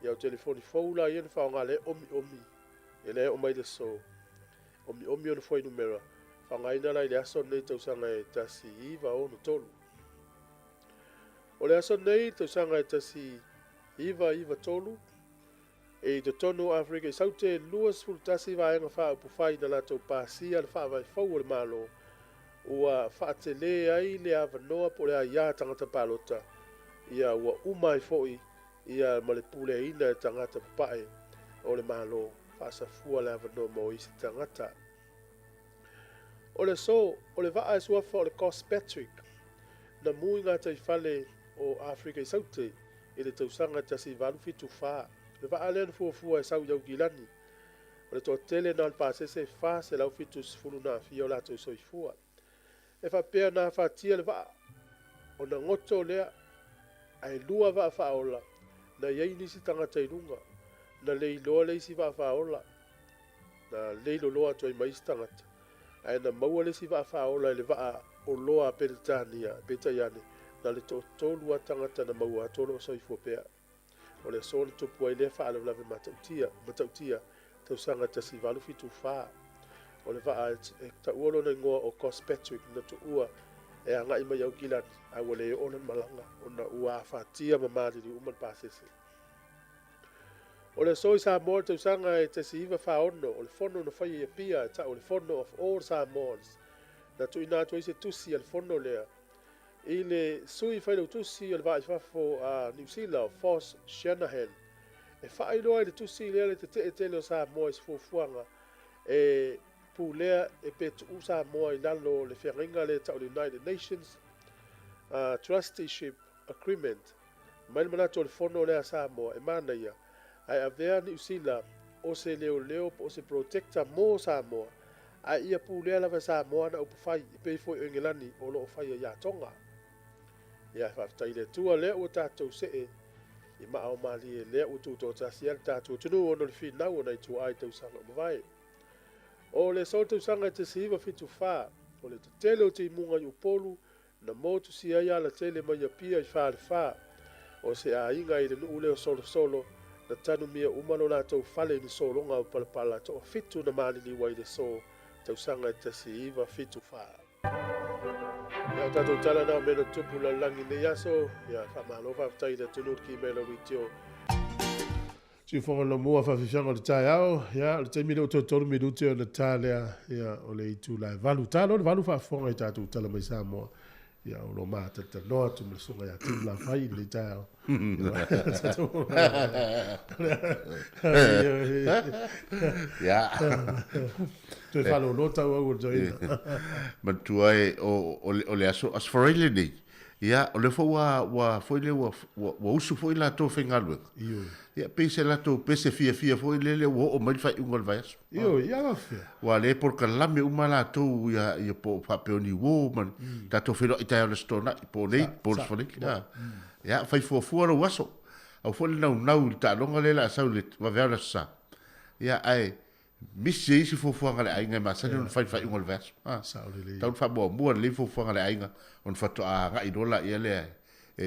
Ia o telefoni faula ia wha o ngai le omi. Ele o mai le so. Omi o le foi numera. Wha ngai na lai le aso nei tausanga e tasi iwa o no tolu. O le aso nei tausanga e tasi iwa tolu. E te tono Afrika I saute luas fultasi vaenga wha upu whai na lato pāsia le wha vai fau o le malo. Ua wha te le ai le awa noa po le a ia tangata palota. Ia ua umai foi ia ma le pule ina tangata papae o le malo. Wha sa fua le awa noa mo isi tangata. O le so, o le vaa e suafa o le Cospatrick. Na mui ngā tai whale o Afrika I saute. I le tausanga tasi valu fitu wha. Le vaa lea fua e sau iau gilani. O le toa tele na alpasese wha se lau fitu sifunu na fia o lato soifua. E wha pēr na whatia le vaa. O na ngoto lea ai lua vaa whaola. Na iei nisi tangata I runga. Na leiloa leisi vaa whaola. Na leilo loa toi maisi tangata. Ai na maua leisi vaa whaola le vaa o loa peritania, petaiane. Na le tolua tangata na maua atolo soifua pēr. O le sona tupu ai lea whaala vlave matautia tausanga tasi valu fitu wha. O le vaa e tauolo na ingoa o Cospatrick na tu ua e anga ima iau gilani a wale e ona malanga o na ua a whatia mamari ni uman pasese. O le soi Samoa tausanga e tasi iwa whaono o le fono na whai e pia e ta o le fono of all Samoans na tu inatua ise tusi al fono lea. I le sui whailau tusi o le vaa I whafo a New Zealand, Foss Shanahan. E whailoa I le tusi lea le te tele o Samoa I sfufuanga. E pūlea e petu u Samoa I lalo le whianginga le tau le United Nations Trusteeship Agreement. Maile manato le fono lea Samoa e mana ia. Ai a vea New Zealand o se leo o se protecta mo Samoa. Ai ia pūlea lava Samoa na upu whai I pei foi o Engilani o loo whai a Tonga. Ia whaftai le tua lea ua tātou se I maa o mali e lea ua tūtou tasi al tātou tunu ono le whinau o nei tua ai tausanga o mawai. O le sol tausanga te siwa fitu wha, o le tele o te imunga I upolu, na motu si aia la tele mai a pia I wha le wha, o se a inga I le nuu leo solo, na tanu mia umano la tau whale ni solonga o palapala, toa fitu na mali ni wai le so, tausanga te siwa fitu wha. Ia tātou tala nā mena tupu la langi ne yaso, ia whamalo whaftai le tunu ki mena witio. Si fonga no mua whawhiwhanga le tai au, ia, le teimile o tōtoru minuti o na tālea, ia, o le itu lai valu tālo, le valu whafonga I tātou tala mai Samoa. ia o lo matata noa tu me sunga ia tim la fai le tau ya tu fa lo nota o joina ma tu ai o le aso as forile ni ya o le fo wa foi le wa usu foi la to fingalu ya pese la to pese fia foi le o mai fai ungol vai io ia la fe wa le por kalame umala to ya po fa pe ni wo man ta to filo ita le stona po nei por fo ya fai fo ro waso au fo le nau ta longa le la sa le va vera sa ya ai misi si fo ngale ainga ma sa no fai ungol vai sa o le tau fa mo le fo ngale ainga on fa to a ga idola ia le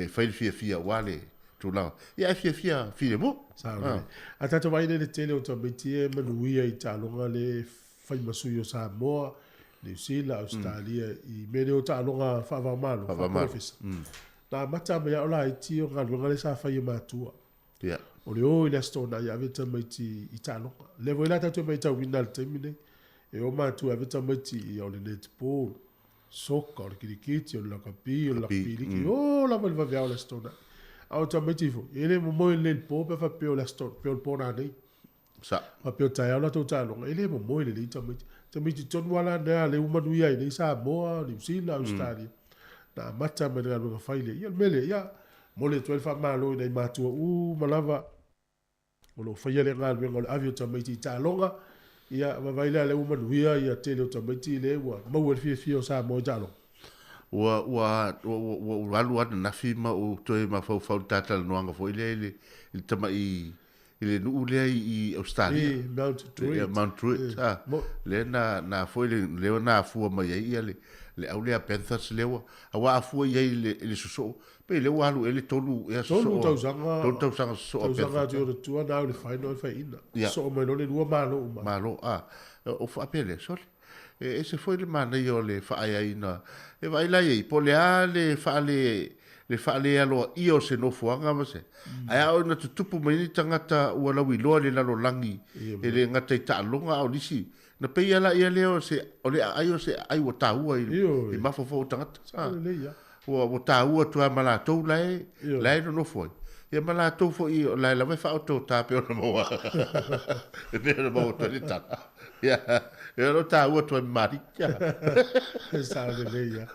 fai fia wale tu la ia fia mo sa o le a tata vai le tele o tabiti e manuia i talonga le fai masuio sa moa New Zealand Australia i mele o talonga fa va malo na mata me ola i tio ngale sa fai matua ya o le o le stona ia veta mai ti i talonga le voila tatu mai ta winal temine e o matua veta mai ti o le netball soccer kirikiti o la kapi o la piliki o la va via la stona automativo ele mo le po pe fa pe la stona pe po na nei sa a pe ta la to ta lo ele mo le tamiti ton wala na le uma du ia nei sa mo ni sila Australia na mata me na lo faile ia mele ia mo le 12 fa malo nei matua malava o lo fa ile ngal ngol avio tamiti ta longa ia va vai le uma du ia tele tamiti le wa mo le fio sa mo ta lo wa lalu ana na fima o toe ma fau tata no anga foi le tama i le nu le i Australia Mount Druitt le na foi le na fu ma ia le au le Panthers le wa fu ia le so pe le wa lu ele tolu e so tau sanga so tau sanga tu na le final fa ina so me no le lua malo o fa pele so e se foi le mana io le fa ai ina e vai la i po le ale fa le alo io se no fuanga ma se ai au na tupu mai ni tangata ua la wilo le lalo langi e le ngata i talonga o lisi na pe ia ia leo se o le ai o se ai o taua i mafofo tangata o taua tu amala to lai no foi ia mala to fo i lai la fa auto ta pe o mo e pe o mo to ni ta ya ero ta o to mari ya sa le ya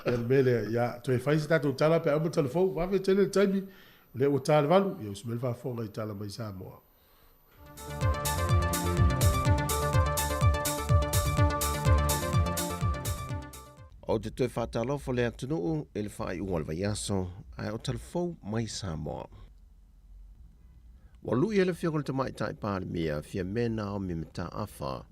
el mele ya to fai sta to tala pe o telefon va ve tele tani le o tal valu io smel va fo ngai tala mai sa mo o te toi whātalo fo le atunuu e le whai ungal vai aso ai o telefon mai Samoa. Wa lui ele whiongol te mai tai pāle mea fia mena o mi mta awha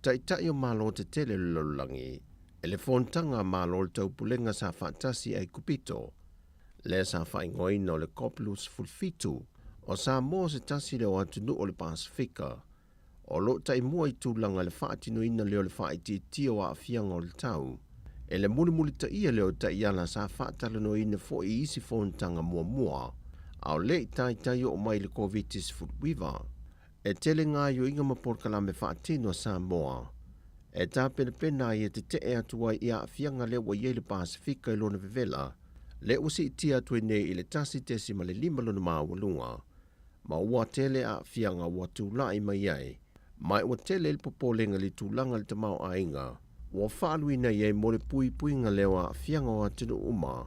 tai o malo te tele lololangi e le fontanga malo le tau pulenga sa whaatasi ai kupito le sa whai ngoina o le Kopulus fulfitu o Samoa se tasi le o atunuu o le Pasifika o lo tai mua i tūlanga le whaatino ina leo le whaiti tio a whianga o le tau e le muli ta ia leo ta iala sa whaatala no ina fo i isi fontanga mua au le tai o mai le COVID-19 futwiva e tele ngā yo inga maporkala me whaatino Samoa e tā pena i te te atua i a whianga le wa iei le Pasifika i lona vevela le usi i tia tue nei i le tasi tesi ma le 5 lona mawalunga ma ua tele a whianga ua tūlai mai ai mai ua tele il popolenga li tūlanga le tamau ainga wa whaaluina iei mo le pui nga lewa whianga o atunu uma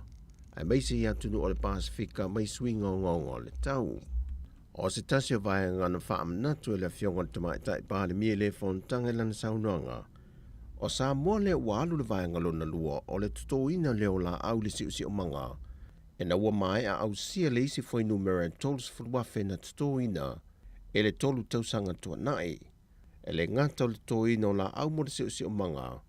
ai meise i atunu o le Pasifika mai swinga o ngongo le tau. O se tasio vai ngana whaamnatu e le whionga le tamaitai pāle mie le fontanga e lana saunoanga. O Samoa le walu le vai ngalona lua o le tutoina leo la au le si o manga. E na ua mai a au sia le isi foi numera tolus fulwafe na tutoina e le tolu tausanga tua nai. E le ngata o le tutoina o la au mo le si o manga.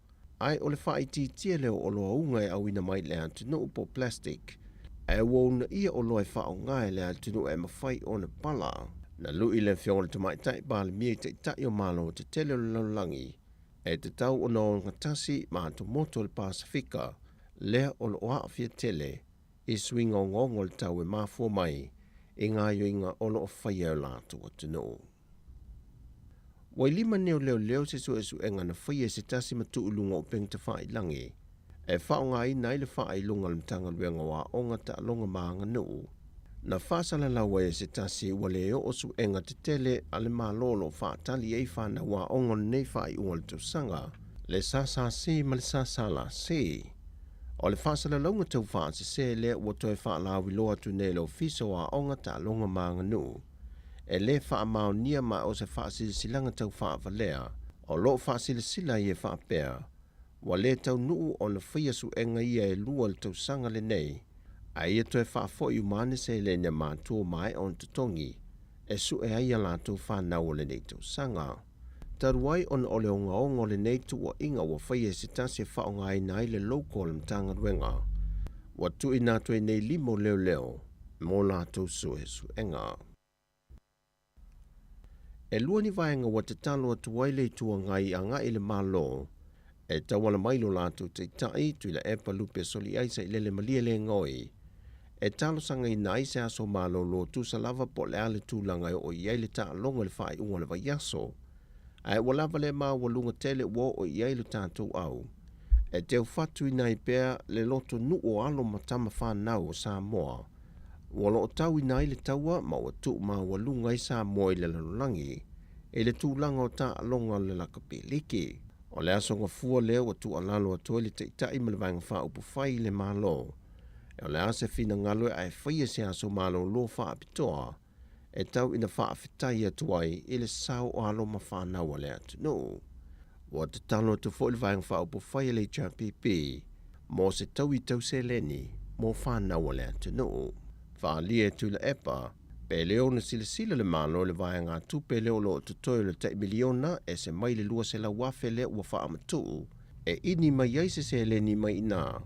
Ai o le whaititia leo o loa unga e au ina mai le antunu upo plastic. E wona ia o loa e whao ngai le antunu e mawhai o na pala. Na lui le whionga le tamaitai pāle mie te itai o malo te tele o laulangi. E te tau o no ngatasi ma to moto le Pasifika. Lea o lo oa fia tele. I swinga o ngongo le tau e mafua mai. E ngā yo inga o lo o whaia o lātu o tunu. Wai lima neo leo se su enga na whaia se tasi matu ulunga o peng te whai langi. e whaonga i nai le wha i lunga le mtanga luenga wa onga ta longa maanga nuu. Na whasala lawa e se tasi ua leo o su enga te tele ale malolo wha tali e whana wa onga nei wha i unga le tausanga, le sasa se ma le sasa la se. O le whasala launga tau wha se le ua toi wha lawi loa tu nei lo fiso wa onga ta longa maanga nuu. E le wha mao nia ma o se wha silanga tau wha valea, o lo wha sila i e wha pēr. Wa le tau nuu o na whia su enga ia e lua le tausanga le nei, a ia toi wha fo i umane se le ne mātua mai on tutongi, e su e aia lātou whanau o le nei tausanga. Taruai on o le onga le nei tu o inga wa whaia se tasi e whaonga ai nai le loko le mtanga ruenga. Wa tu i nātua nei limo leo, mō lātou su e su enga. E lua ni vaenga wa te talo atu waile tua ngai a ngai le malo, e tawala mailo lātou te tai tu ila epa lupe soli aisa i lele malia le ngoi. E talo sanga i nai se aso malo lo tu sa lava po le ale tu langa o iai le ta longa le whai unga le vaiaso. Ai walava le maa walunga tele wo o iai le tātou au. E teo fatu i nai pēr le loto nu o alo matama whanau sa moa. Walo o tau i nai le taua ma o tu ma walunga i sa moa i le lalulangi. E le tu langa o ta longa le lakapeliki. O le asonga fua leo o tu alalo a toi le te itai ma le vanga wha upu whai le malo. E o le ase fina ngalo e ai whaia se aso malo lo wha apitoa. E tau ina wha awhitai atuai i le sao o alo ma whanau a le atu no. Wa te talo tu fo i le vanga wha upu whai le HRPP. Mo se tau i tau se leni, mo whanau a le atu no. Wha lia tu le epa. Pe leo na sila le malo le vai ngā tupe leo lo tu toi le te miliona e se mai le lua se la wafe le ua wha amatu. E ini mai aise se le ni mai ina.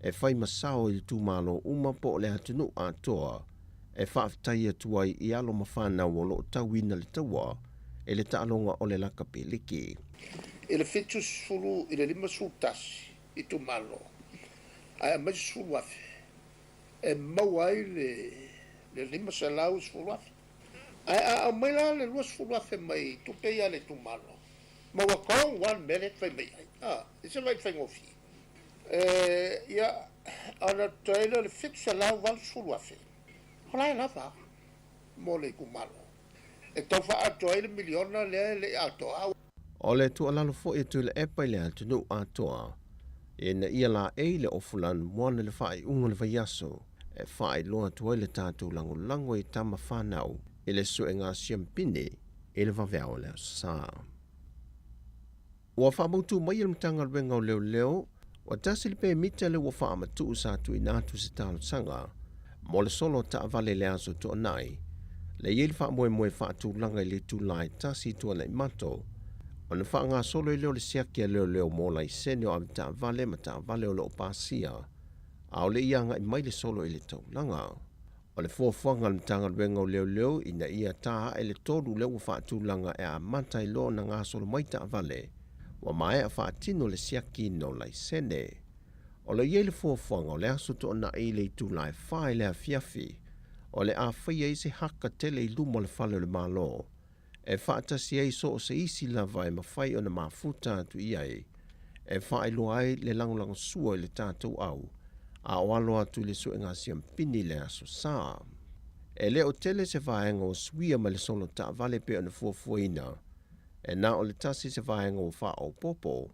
E whai masao i tu malo uma po le atunu a toa. E whaafitai atuai i alo mawhana o lo tauina le taua. E le taalonga o le laka peliki. E le fitu sulu i le lima sultasi i tu malo. Ai a mai sulu wafe. E mawai le lima se lau sfuluafe. A mai la le lua sfuluafe mai tupe ia le tumalo. Ma wakong 1 minute fai mai ai. Isa vai fai ngofi. Ia, ana taila le fix se lau val sfuluafe. Hola e lava. Mo le kumalo. E tau fa atoa le miliona le atoa. O le tu alalo fo e tu le epa i le atunu atoa. E na ia la e le ofulan moana le fai unga le vaiaso. E whae loa tuai le tātou lango i tama whanau i le su e ngā siampine i le wawea o leo sā. Ua whamautu mai il mtanga ruenga o leo, wa tasi le pe mita le ua whaamatu usatu i nātu se tālu sanga, mo le solo ta avale le aso tu anai, le iel whaamoe whaatu langa i le tu lai tasi tu anai mato, o na wha ngā solo i leo le siakia leo mo lai sene o avita avale ma ta avale o leo pāsia, a o le ianga i mai le solo i le tau langa. O le fuafuanga le mtanga ruenga o leo ina ia taha e le tolu leo whaatu langa e a mata i lo na ngā solo mai ta avale, wa mai a whaatino le siaki no lai sene. O le iei le fuafuanga o le aso to na i le tu lai whae le a fiafi, o le a whaia i se haka tele i lumo le whale le malo, e whaatasi ei so o se isi lava e mawhai o na mafuta atu iai, e whae lo ai le langolango sua i le tātou au, a o alo atu le su e ngā siampini le aso sā. E le o tele se vaenga o suia ma le solo ta vale pe o na fuafuina, e na o le tasi se vaenga o wha o popo,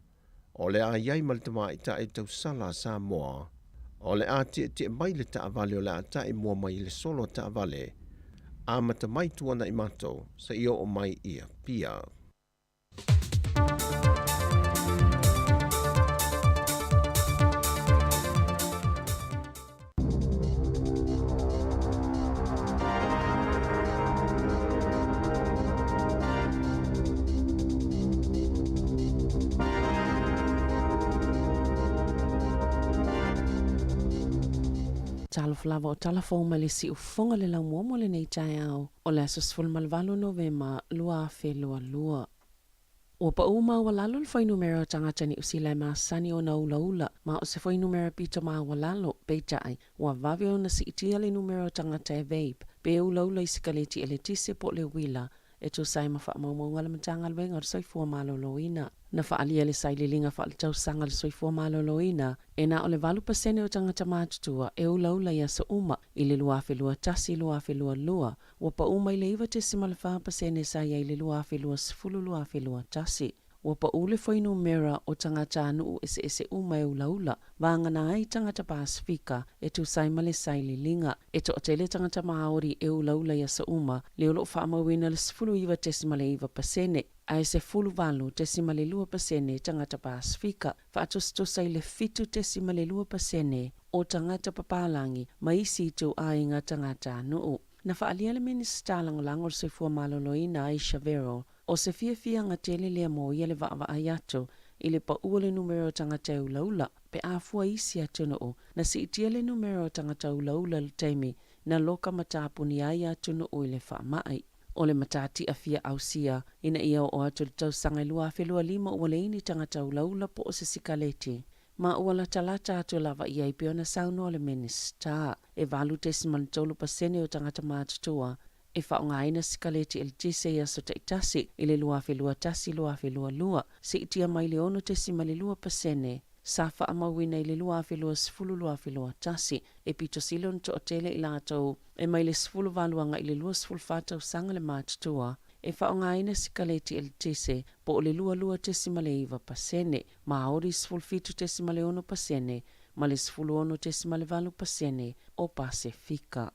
o le a iai ma le tama i ta e tau sala sa moa, o le a te mai le ta vale o le a ta i mua mai le solo ta vale, a mata mai tuana i mato sa io o mai ia pia. Talaflava o talafo ma le si ufonga le lau mo le nei tai au o le asosful malvalo Novema lua fe lua. O pa uma walalo le foi numero tangata ni usila ma sani o na ula ma o se foi numero pita ma walalo pe tai wa vavio na si itia le numero tangata e vape pe ula i sikaleti e le tise po le wila e tu sai ma whaamaumau ngala matanga luenga o soifua maloloina. Na whaalia le saililinga whaaletau sanga le soifua maloloina, e na o le 8% o tangata mātutua e ulaula ia sa uma i le luafe lua tasi luafe lua lua, wa pa uma i le iwa te simale 4% sa ia i le luafe lua sifulu luafe lua tasi. Wa pa ule foi numera o tangata anu ese uma e ulaula, vangana ai tangata Pasifika e tu saimale saililinga, e to tele tangata Maori e ulaula ia sa uma, le olo whaamawina le sifulu iwa te simale iwa pasene, ai se fulu valu te simale lua pasene tangata Pasifika, whaatostosa i le fitu te simale lua pasene o tangata papalangi, maisi tu ainga tangata anu. Na whaalia le minista langolango se fua maloloina Aisha Vero, o se fia ngā tele lea mo ia le vaa ai ato, i le pa ua le numero tangata ulaula, pe a fua isi atuna o, na si itia le numero tangata ulaula le teimi, na loka matapuni ai atuna o i le wha mai. O le matati a fia ausia, ina ia o atu le tau sanga lua whelua 5 ua le ini tangata ulaula po o se sikaleti. Ma ua la talata atu lava ia i peona sauno o le minista, e valu te simanitolu pasene o tangata mātutua, e whaongaina sikaleti el tise ia so taitasi i le lua whelua tasi lua whelua lua, se itia mai le ono te simale lua pasene, sa whaamawina i le lua whelua sifulu lua whelua tasi, e pito silon to o tele i lātou, e mai le sifulu valuanga i le lua sifulu whātau sanga le mātutua, e whaongaina sikaleti el tise, po o le lua te simale iwa pasene, Maori sifulu fitu te simale ono pasene, ma le sifulu ono te simale valu pasene o Pasifika.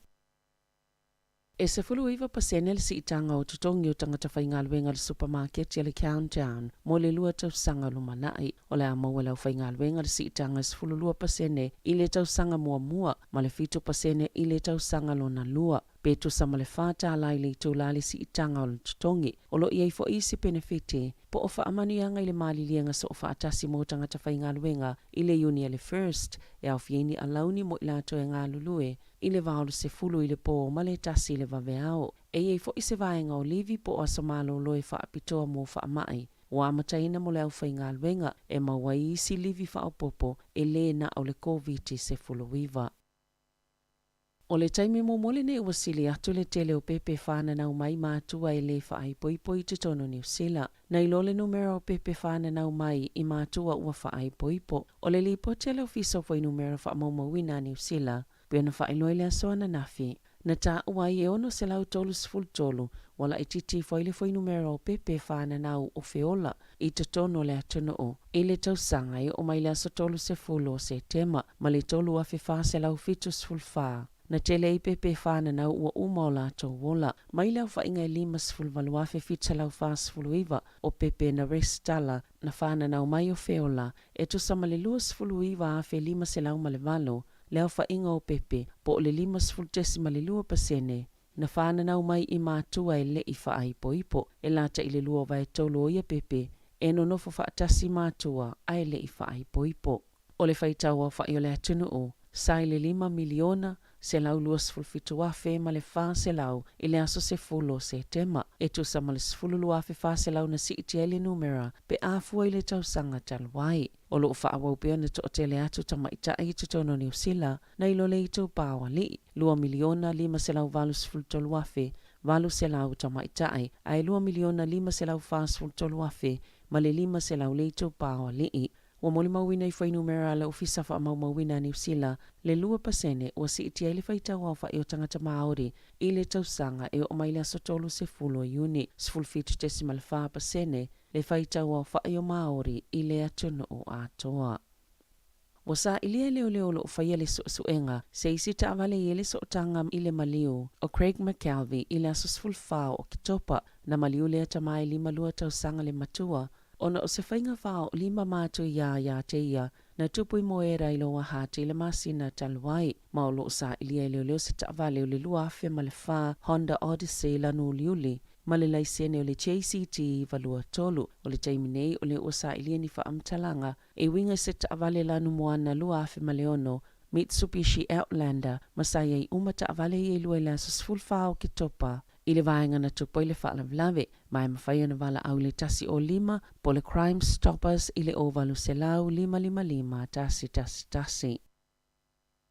E se fulu iwa pasene le si itanga o tutongi o tangata whaingaluenga le supermarket ya le countdown, mo le lua tau sanga lumanai, o le amaua lau whaingaluenga le si itanga se fulu lua pasene, i le tau sanga mua, ma le fitu pasene i le tau sanga lona lua, petu sa ma le whāta alai le tau lali si itanga o le tutongi, o lo iei fo isi benefite, po o whaamanianga i le mali lianga so o whaatasi mo tangata whaingaluenga, i le uni le first, e au fieni alauni mo ilato e ngā lulue, i le vaolu se fulu i le po ma le tasi le vaveao. E iei fo ise vaenga o livi po o asamalo loe whaapitoa mo whaamai. Wa mataina mo le au whaingaluenga e mawai isi livi whaapopo e le na o le COVID se fulu wiva. O le taimi mo mole ne wasili atu le tele o pepe whana nau mai mātua e le whaai poipoi te tono New Zealand. Nei lo le numero o pepe whana nau mai i mātua ua whaai poipo. O le lipo tele o fiso fwai numero wha maumawina New Zealand. Pia na whaeloi le asoa na nafi. Na ta uai e ono se lau tolu siful tolu, wala i titi fwaile fwai numero o pepe whana nau o feola i te tono le atuna o. I le tau sangai o mai le aso tolu se fulo se tema, ma le tolu a whiwha se lau fitu siful wha. Na tele i pepe whana nau ua uma o lato wola, mai lau whainga i 5 siful waluafe fita lau wha sifulu iwa o pepe na restala na whana nau mai o feola, e tu sama le 2 sifulu iwa a fe 5 se lau male valo, leo whainga o pepe, po le 5 sifulu tesima le 2%, na whana nau mai i mātua e le i whaai poipo, e lata i le lua vai tolo ia pepe, e no nofo whaatasi mātua ai le i whaai poipo. O le whaitaua whai o le atunu o, sai le 5 miliona, se lau luas fulfitu wafe ma le wha se lau i le aso se fulo se tema. E tu sa ma le sfulu luafe wha se lau na si iti ele numera pe afua i le tau sanga talwai. O lo wha awau pia na to o tele atu tama ita i tu tono New Zealand na ilo le ito pawa li. 2 miliona 5 se lau valu sfulu tolu wafe, valu se lau tama ita ai 2 miliona 5 se lau wha sfulu tolu wafe, ma le 5 se lau le ito pawa li. Wa moli mawina i whai numera le ofisa wha mawina New Zealand le 2% o si iti ele whaitau au whai o tangata Māori i le tausanga e o maile aso tolu se fulo uni, sful fitu tesimal 5% le whaitau au whai o Māori i le atunu o atoa. Wa sa ilia leo lo whai ele suenga se isi ta avale ele so tangam i le maliu o Craig McKelvey i le aso sful whao o kitopa na maliu le atamai 5 lua tausanga le matua. Ona o se whainga whao 5 mātu ia te ia na tupui moera i loa hati le masina talwai. Maulo sa ilia leo se taavale o le lua afe ma le wha Honda Odyssey lanu liuli. Ma le laisene o le JCT valua tolu. O le taiminei o le osa ilia ni wha amtalanga e winga se taavale lanu moana lua afe ma leono Mitsubishi Outlander masaya i taavale i lua ila sasful whao ki topa. I le vaenga na tupo i le whaalavlave, mai mawhai na wala au le tasi o 5, po le Crime Stoppers i le ovalu se lau 555 tasi.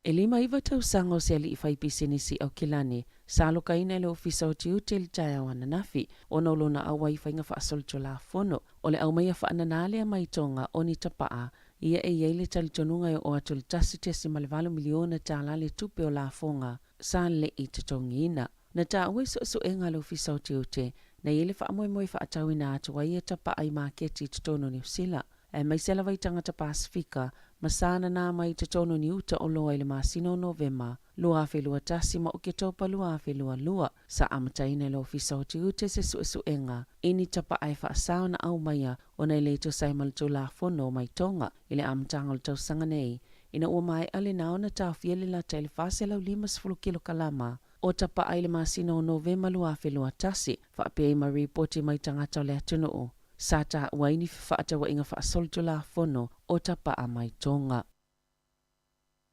E 5 iwa tausaga o se alii faipisinisi au kilani, sa alokaina i le ofisa o tiute i le taeao ananafi, ona o lona aua i faiga faasolotolafono, o le aumaia faananā lea maitonga o ni tapaa, ia e iai le talitonuga e o atu le tasi 10 miliona tālā le tupe o lafoga, sa leʻi totogiina. Na tāua i soʻesoʻega le ofisa o tiute, na ia le faamoemoe faatauina atu ai e tapaa i maketi i totono Niusila. E mai se lava i tangata Pasifika, masana nā mai totono ni uta o loa i le masino Novema, lua awhelua tasi ma o ke topa lua awhelua lua, sa amataina le ofisa o tiute se suesuenga, ini tapa ai whaasao na au maia o nei leito sai malto la fono mai tonga, ile amatanga o tau sanga nei, ina ua mai ale nao na tau fiele la taile fase lau 5 kilo kalama, o tapa ai le masino o Novema lua awhelua tasi, whaapea ma reporti mai tangata o le atunoo. Sa ta waini whaata wa inga whaasolto la fono o tapa a mai tonga.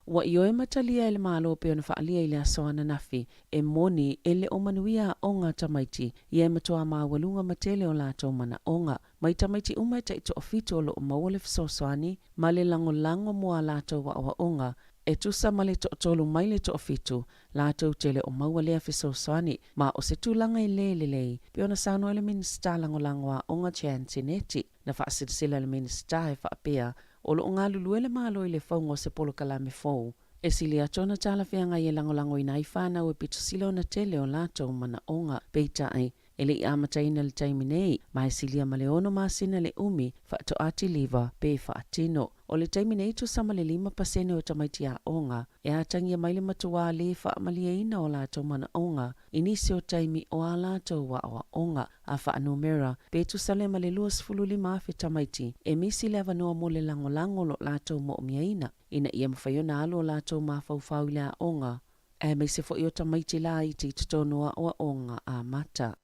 Wa ioe matalia ele malo pe ona whaalia ile asoana nafi, e moni ele o manuia onga tamaiti, ia matua mawalunga matele o lato mana onga, mai tamaiti umai ta ito ofito lo o mawale fisosoani, male lango mua lato wa onga, e tusa male to tolu mai le to ofito, lato tele o mawalea fisosoani, ma o se tūlanga i lelelei, pe ona sano ele minsta lango a onga chance neti, na whaasidisila ele minsta e whaapea, o lo ngā luluele malo i le whaungo se polo kalame fau. E sili atona tala whianga i e lango i nai whanau e pito sila o na tele o lato mana onga peita ai, ele i amataina le taimi nei, mai silia maleono masina le umi, whaato ati liva, pe whaatino. O le taimi nei tu sama le 5% o tamaiti a onga, e atangia mai le matua le whaamalia ina o lato mana onga, inisi o taimi o a lato wa o onga, a whaanumera, pe tu salema le 25 afe tamaiti, e misi le avanoa mo le lango lo lato mo omia ina ia mawhaiona alo lato mawhauwhau le a onga, e me se fo i o tamaiti la i te tutonua o a onga a mata.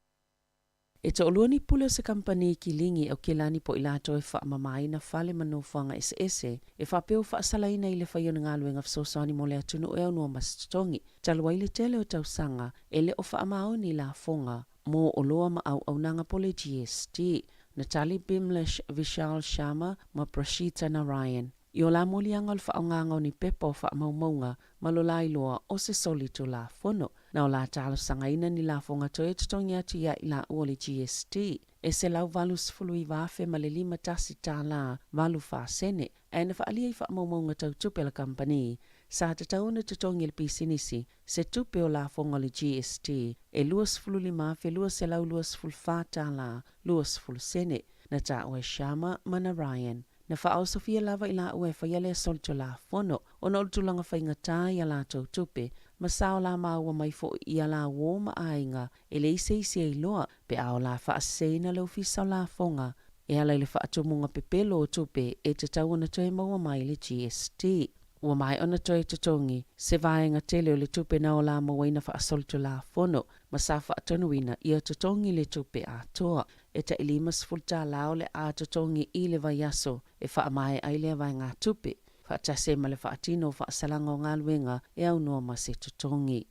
E to oluani pule o se kampani ki lingi o ke lani po i lato e whaamamai na whale manofanga ese, e whapeo whaasalaina i le whaiona ngā luenga fsosani mo le atunu o eunua masitotongi, talua i le tele o tausanga, e le o whaamao ni la fonga, mo o loa ma au nanga pole GST, Natalie Bimlish, Vishal Sharma, ma Prashita Narayan. I o la molianga o le whaonganga o ni pepa o whaamaumaunga, ma lo la iloa o se solito la fono, na o la talo sangaina ni la fonga to e tutongi atu ia i la uole GST, e se lau valu sifulu i wafe ma le 5 tasi tā la valu whaasene, e na whaalia i whaamaumaunga tau tupe la kampani, sa te tauna tutongi le pisinisi, se tupe o la fonga le GST, e 25 fe lua se lau 25 tā la, 25 na ta o e Shama mana Ryan. Na whaau Sofia lava i la ue whaiale solto la fono, o na ultulanga whainga tā i a la tau tupe, ma sao la maua mai fo i a la woma ainga, e le ise i loa, pe ao la whaaseina le ufisa la fonga, e ala i le whaatumunga pepelo o tupe, e te tau na toi maua mai le GST. Ua mai ona toi tutongi, se vaenga tele o le tupe na o la mawaina whaasolto la fono, ma sa whaatonuina i a tutongi le tupe a toa, e ta ilimas fulta lao le a tutongi i le vaiaso, e whaamai ai le vaenga tupe, whaatase ma le whaatino whaasalanga o ngā luenga e au noa ma se tutongi.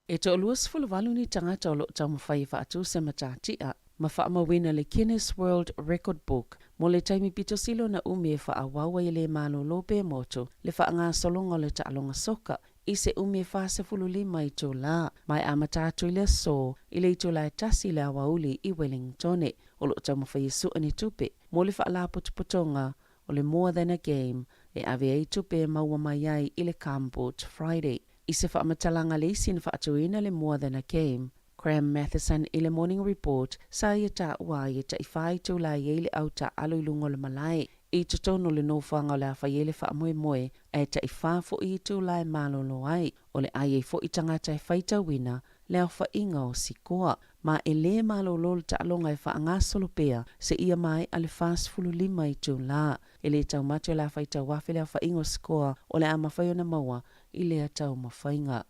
E to oluas fulwalu ni tangata o lo taumawhai whaatu se matatia, ma whaamawina le Guinness World Record Book, mo le taimi pito silo na umi e whaawawa i le malo lope moto, le whaanga solonga le taalonga soka, i se umi e whaase fululima i tō la, mai amatatu i le so, i le ito la e tasi le awauli i Wellington, o lo taumawhai su ani tupe, mo le whaala putuputonga, o le More Than a Game, e ave ei tupe e maua mai ai i le Camboot Friday. I se whaamatalanga le isin whaatuina le More Than a Game, Graham Matheson i le Morning Report sa ia ta ua ia ta i whai tū la i le au ta alo i lungo le malai. I tutono le nofanga o le awha i le wha moe moe e ta i wha fo i tū la i malolo ai o le ai e fo i tangata i whaita wina le au wha inga o sikoa. Ma e le malolo le ta alonga i wha ngā solopea se ia mai a le fast fulu 5 i tū la. E le tau mate o le whaita wafe le au wha inga o sikoa o le ama whaiona maua i le tau mawhainga.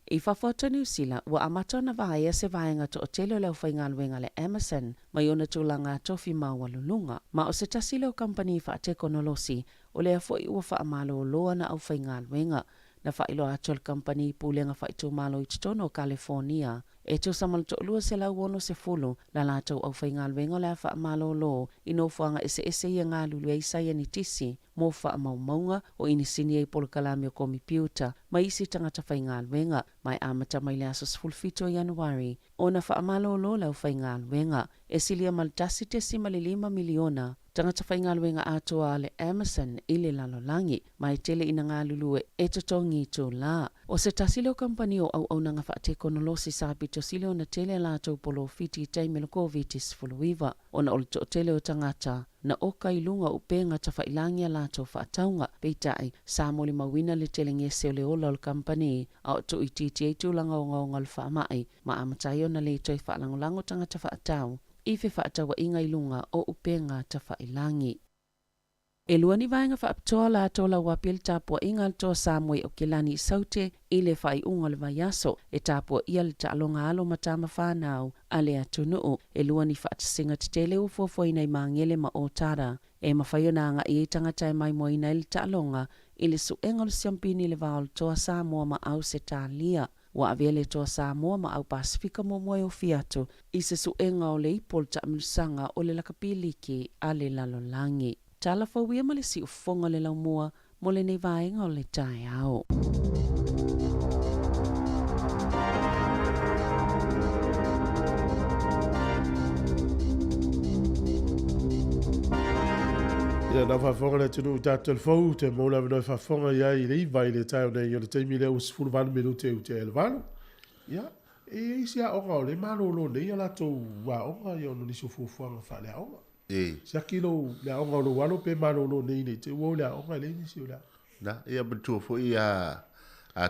I whawhata New Zealand, wa amatona vaia se vaenga to o tele o leo whainga luenga le Amazon, mai ona tūlanga tofi mawalulunga. Ma o se tasile o company whaateko nolosi, o lea fwoi ua whaamalo o loa na au whainga luenga. Na whailo atol company pūlenga whaitu malo i tutono o California, E tau samalto lua se lau wono se fulu, la la tau au whai ngā luenga le a wha amalo lo, i no whanga ese ia ngā lulu e isai ni tisi, mō wha amaumaunga o ini sini e polo kalami o kompiuta, mai isi tangata whai ngā luenga, mai amata mai le aso sfulfito Januari, o na wha amalo lo lau whai ngā luenga, e silia maltasi te si mali 5 miliona, tangata whai ngā luenga atoa le Amazon i le lalolangi, mai tele ina ngā lulu e totongi tō la. O se tasilo kampani o au nanga wha te konolosi sapi to silo na tele la tau polo fiti taime lo COVID-19 fuluiva, o na olo to tele o tangata, na oka ilunga upenga ta whailangia la tau whaataunga, peitai, sa moli mawina le tele ngese o le ola o kampani, au to i titi e tūlanga o ngaunga le whaamai, ma amatai o na le toi whaalangolango tangata whaatau, ife whaatawa inga ilunga o upenga ta whailangi. E lua ni vaenga whaaptoa la tola wapil tapua inga to Samuel o Kilani Saute i le whai unga le vaiaso e tapua ia le taalonga alo matama whanau a le atunuu e lua ni whaatasinga te tele u fofo inai maangele ma o tara e mawhaiona nga i tangata e mai moina i le taalonga i le suenga le siampini le vaol toa Samoa ma au se talia. Wa avele toa Samoa ma au Pasifika mo moe o fiato i se suenga o le ipol ta amilusanga o le lakapiliki a le lalolangi. Tala whauia ma le si ufonga le lau mua mo le nei vaenga o le tae ao. Ia na whafonga le tunu tātou whau te mōna wino whafonga ia i le iwai le tae o nei o le teimi leo sifuru vanu minute u te elevanu. Ia, e isi a onga o le mano lo nei a latou wa onga i ono niso fufuanga whale a onga. Sia kilo le onga lo walo pe mano lo nei nei te uo le onga le nisi o le. Na, ia matua fo i a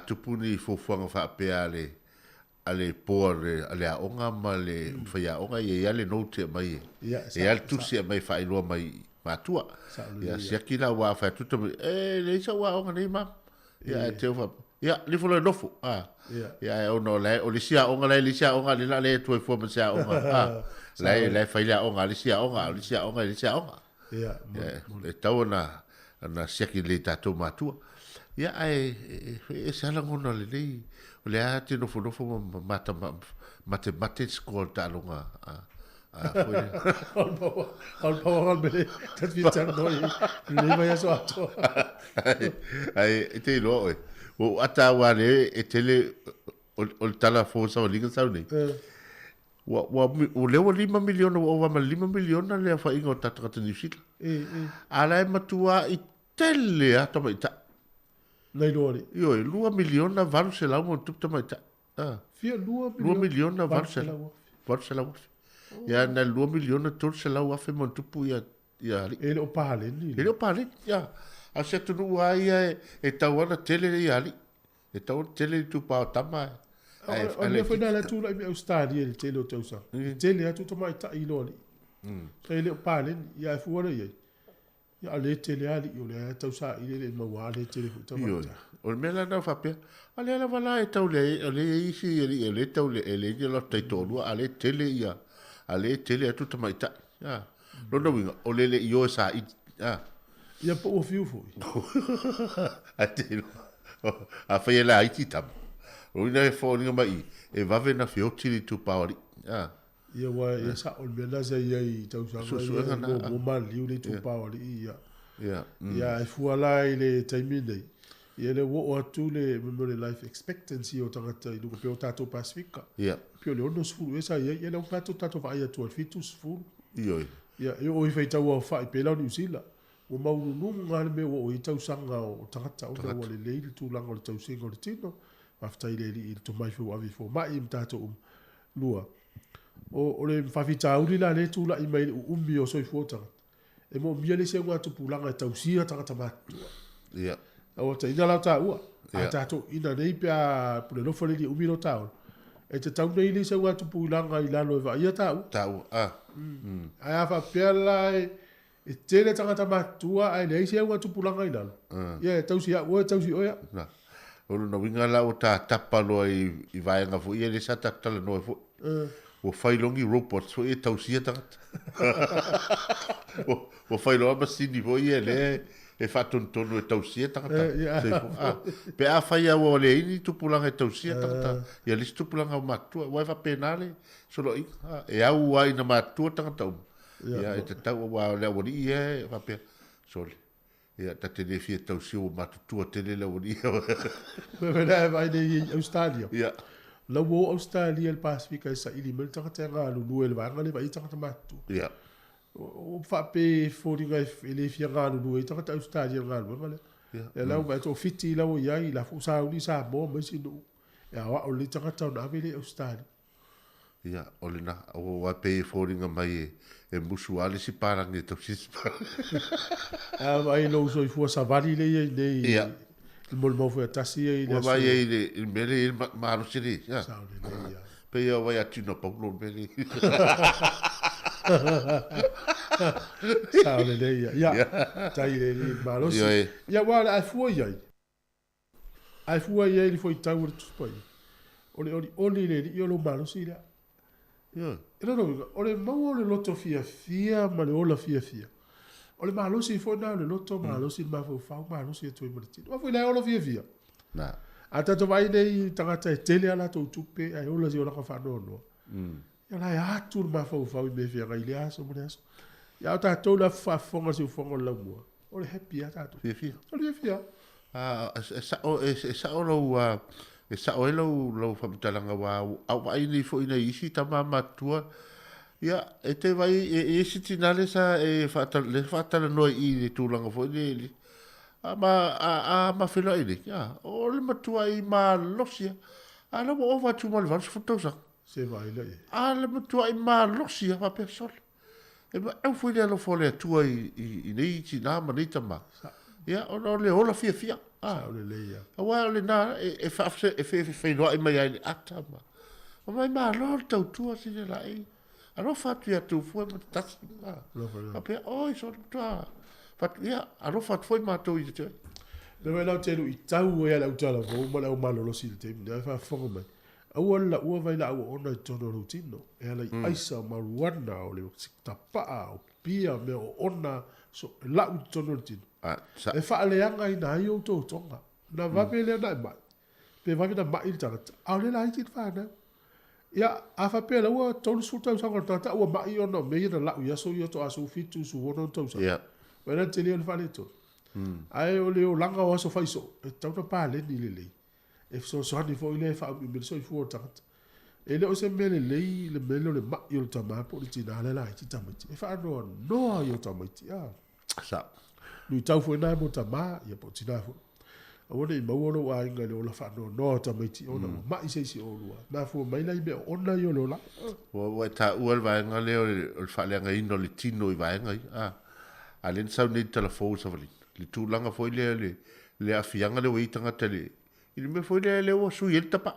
tupuni fufuanga whapea ale poa ale a onga ma le whai a onga i ale note mai. E ale tusi mai whailua mai matua. Ia sia kila wa whai tuta mai, le isa wa onga nei ma. Ia te ufa, ia li folo e nofo. Ia e ono le, o li sia onga le, li sia onga li na le tuai fua ma sia onga. Le whaile a onga, li sia onga, li sia onga, li sia onga. Ia, e tau na siaki le tātou matua. Ia e salangona le nei, o le a te nofo mate skoal tālonga. Al pawa mele, tat vitan noi, le mai aso ato. E te ilo e, o ata wale e tele o tala fo sa o linga sau nei. O lewa 5 miliona, o wama 5 miliona lea wha inga o tatakata New Zealand. Ala e matua i tele a tama i ta. Nei loari. Io, 2 miliona varu se lau mo tup tama i ta. Fia 2 miliona varu se lau. Ia na 2 miliona tol se lau afe mo tupu ia. Ele o pāleni. Ele o pāleni, ia. A se tunu a ia e tauana tele i ali. E tauana tele i tupa o tama e. Ole foi na tu la mi Australia il tele o tausa. Tele atu to mai ta i lori. Ele o pāleni ia fu ora ia. Ia le tele ali o le tausa i le maua le tele o tama. O mela na fape. Ale ala wala e tau le isi ele tau le ele lo tai tolua ale tele ia. Ale tele atu to mai ta. Ya. Rono winga o le io sa i. Ya. Ia po o fiu foi. A te. A foi ela ai titam. O ina e fōringa mai, e vave na whiotiri tu paori. Ia wa, ia sa o mea nasa ia i tausanga, ia mo maliu le tu paori, ia. Ia e fuala i le taimine. Ia le wo atu le memory life expectancy o tangata i nuka peo tato Pasifika. Pio le ono sfuru, esa ia le umpato tato va ia tua fitu sfuru. Ia, ia o i whai tau au whai pela New Zealand. O maunu nungu ngāne me o i tausanga o tangata o te wale leili tūlanga o le tausinga o le tino. Aftai le i to mai fu avi fo mai im tato lua o le fafita uli la le tu la i mai umbi o soi fota e mo mia le se wa tu pulanga tausia tanga tamatu ia o te ina la ta ua a tato ina nei pia pule no fole di umbi no tau e te tau nei le se wa tu pulanga i la no va ia tau a fa pela e tele tanga tamatu ai le se wa tu pulanga i la ia tausia o tausia na o no winga la o ta tapa lo i vaenga fu ia le sa ta tala no fu o failongi robots fo e tausia ta o failo ama sini vo ia le e whātontonu e tausia tangata. Pe a whai au o le ini tupulanga e tausia tangata. Ia lisi tupulanga o matua. Wai whapenale. Solo i. E au ai na matua tangata um. Ia e te tau o wā lea wani i e whapea. Sole. Ia ta tene fia tausia o matutua tene lea wani i e. Mena e vai nei Australia. Ia. Lau o Australia le Pasifika e sa ili mele tangata ngā lulu e le vanga le vai tangata matua. Ia. O whape fōringa e le fia ngā lulu e tangata Australia ngā lulu ngale. E lau mai tō fiti lau iai la fu sauni sa mō mai sinu. E awa o le tangata o nāwe le Australia. Ia, o le na, o wape e fōringa mai e musu ale si parangi e tau sispa. A mai lo so i fua savali le iai nei. Ia. Il mol mo fua tasi e Ua mai e il mele il maro siri. Ia. Sauni le ia. Pe ia wai atino paulo mele. Sauni le ia. Ia. Tai le malosi. Ia wala ai fua iai. Ai fua iai li foi tau le tuspai. Ole le i olo malosi le. Ia. Ina no, ole mau ole loto fia ma le ola fia. Ole malosi foi na le loto malosi ma fau malosi e toi martino. Ma foi le ola fia. Na. Ata to vai nei tangata e tele ala to tupe ai ola si ola ka fa no. Ia lai atu ma fau me fia ga ile aso mo aso. Ia ta to la fa fonga si fonga la mo. Ole happy ata to. Fia. Ole fia. Sa o lo e sa o lo whamutalanga wā au ai ni fo ina isi tama matua ia e te vai e siti nale sa e whatala noi i ni tūlanga fo ina ma whila ini ia o le matua i ma losia a la mo ova tu mal vans fotosa se vai le a le matua i ma losia ma persol e ma au fo ina lo fo le tua i nei ti na manita ma ia o le ola fia ole le ia. Awa le na e fafse e fe no ai mai ai atama. O mai ma lo tau tua si la ai. A lo fatu ya tu foi ma tas. A pe oi so tua. Fat ia a lo fat foi ma tu i te. Le vai lau telu i tau e la utala vo ma la malo lo si te me fa fonga mai. Awa la ua vai la ua ona tono rutino. E ala i aisa ma ruana o le tapa o pia me o ona so la tono rutino. E whaaleanga i nā i o tō tonga. Nā wape lea nai mai. Pe wape na mai i tangata. Au le lai tit whānau. Ia, a whape la ua tōnu sūtau sanga tata ua mai o no mei na lau ia so i o tō asu fitu su wono tau sa. Ia. Wena te leo le whale tō. Ai o leo langa o aso whaiso. E tauna pā leni le lei. E so sohani fo i le wha umi mele so i fua tangata. E leo se mele lei le mele le mai o le tamapo le tina le lai ti tamaiti. E whaanoa noa i o tamaiti. Sa. Lui tau foi nai mo tama ia po tina fo. Awone i mauolo wa inga le ola whanua no tamaiti ona mai seisi o lua. Nā fua mai lai mea ona i o lola. Wa ta ual vaenga leo le whaaleanga ino le tino i vaenga i. A len sau nei telefou sa wali. Le tūlanga foi le afianga le waitanga tele. Ili me foi le o sui el tapa.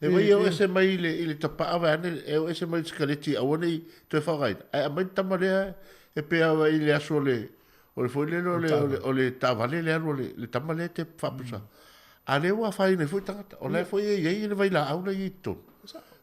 E wai eo ese mai le tapa awa ane, eo ese mai skaleti awone i te whakaina. Ai a mai tama lea e pea wa i le aso le o le foi o le tavale le aro le tamale te whapusa. A le ua whaine foi tangata. O le foi e iei le vai la auna i tonu.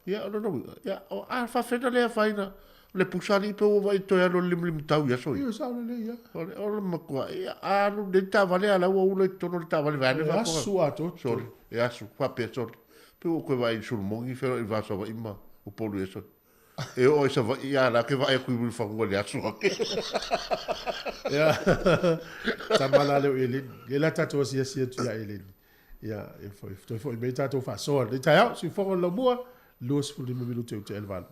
Ia, o no, ia, o a whawhena le a whaina. Le pusani pe o vai toi alo lim tau ia soi. Ia, saune le ia. O le makua, ia, a no le tavale ala ua ula i tonu le tavale vane. E asu ato. Sori, e asu, whapea sori. Pe o koe vai sulumongi whera i vaso wa ima o polu e sori. E o isa vai ia la ke vai ku wil whangua le asu ake. Ia, tamala leo elin. E la tato si tu ia elin. Ia, e foi mei tato fa soa. Le tai au, si fonga la mua, luas fuli me minuto te elvan.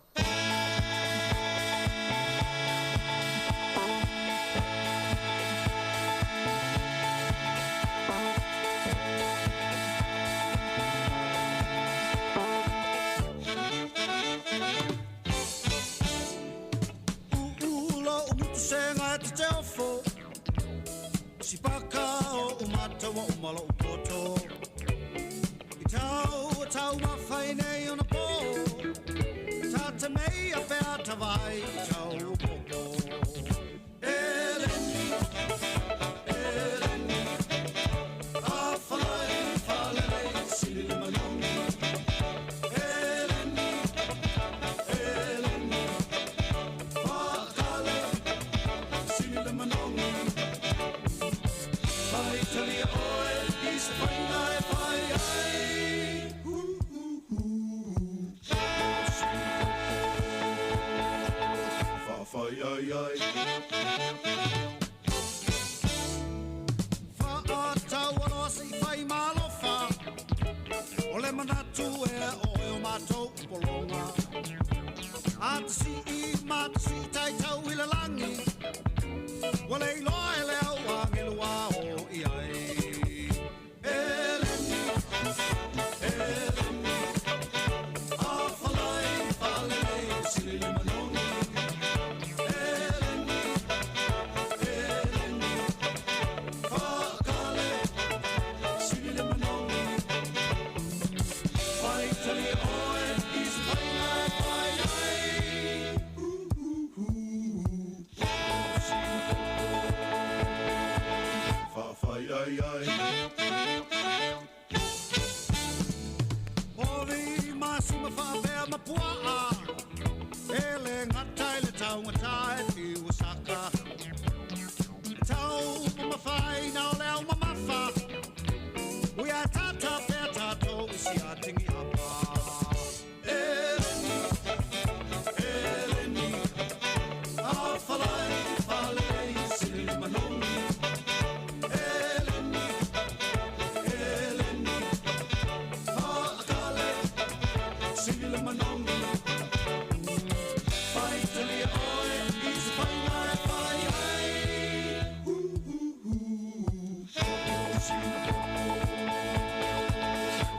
ai ai. Whaatau alo si whai malofa, o le manatu e o mātou polonga. Atasi I matasi tai tau I le langi, wale I loa e leo a ngelua o I ai. Eleni, Eleni, a whalai whalei sili le manongi. Eleni, Eleni, whakale sili le manongi. Whai tali oe is whaingai whai ai. Whawhai ai ai. Ori masima whawhea mapua. Ele ngatai le tau ngatai I Osaka. Tau mamawhai nao leo mamafa. Ui a tata pea tato isi a tingi apa. Eleni, Eleni, a whalai whalei sili manongi. Eleni, Eleni, whaakale sili le manongi. Whaitali oe is whaingai whai ai.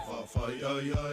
Whawhai ai ai.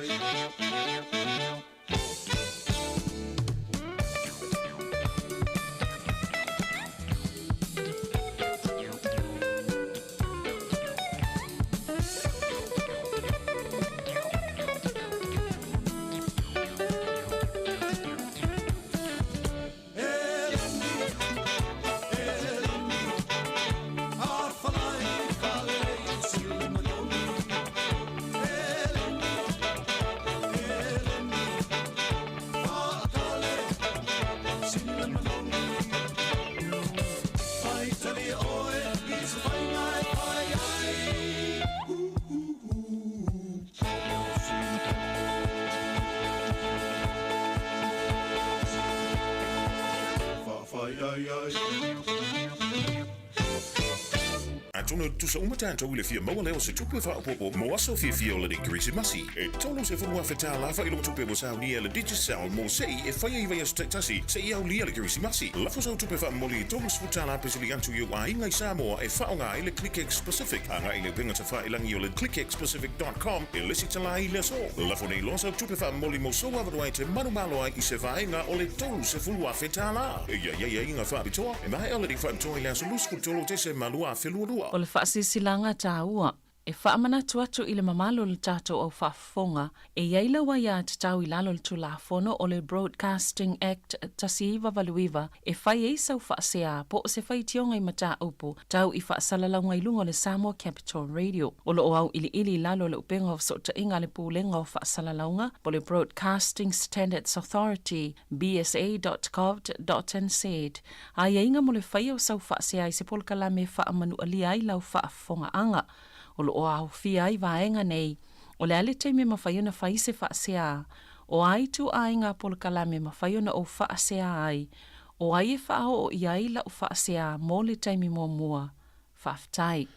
Tono tusa umata to le fia mo leo se tupe fa popo mo aso fia le Krisimasi e tono se fo feta la fa ilo tupe mo sa ni le digital mo sei e fa ia ia stasi se ia uli le Krisimasi la fo so tupe fa mo li tono sfutala pesili antu yo ai ngai Samoa e fa nga ile ClickX Pacific anga ile pinga te fa ilangi le clickxpacific.com e le sitala ile so la fo nei lo so tupe fa mo li mo so wa vai te manu malo ai se fa nga o le tono se fu feta la ia inga fa bitoa e mai ole di fa to ile so lus fu tolo te se malua felua O le whaasilanga tāua, e whaamana tuatu I le mamalo le tātou au whaafonga, e iaila wa ia te tau I lalo le tulafono o le Broadcasting Act tasiiva valuiva, e whai e sau whaasea po se whai tionga I mata upo, tau I whaasalalanga I lunga le Samoa Capital Radio. O lo au ili lalo le upenga o sota inga le pūlenga o whaasalalanga, po le Broadcasting Standards Authority, bsa.gov.nz. A ia inga mo le whai o sau whaasea I se polkalame whaamanu ali ai lau whaafonga anga. O lo au fia I vaenga nei, o le ale teime mawhaiona whai se whaasea, o ai tu ainga polkalame mawhaiona o whaasea ai, o ai e whao o iai la o whaasea mō le teime mō mua, whaftai.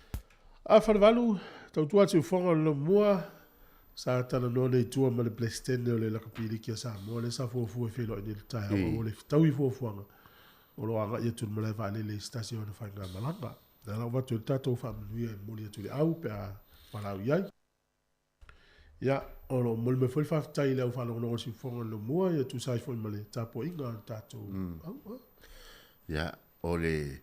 A whanwalu, tau tuatu whonga lo mua, sa tana no nei tua ma le plestene o le lakapiri kia sa mua, le sa fuafu e whelo ni le tai o le tau I fuafuanga, o lo anga ia tun malai vane le stasi o na whainga malanga. Na la watu tatou whaamanuia e mori atu le au pe a whanau iai. Ia, o lo moli me whai whaftai leo whanau si whonga lo mua, ia tu sai whai male tapo inga tatou. Ia, o le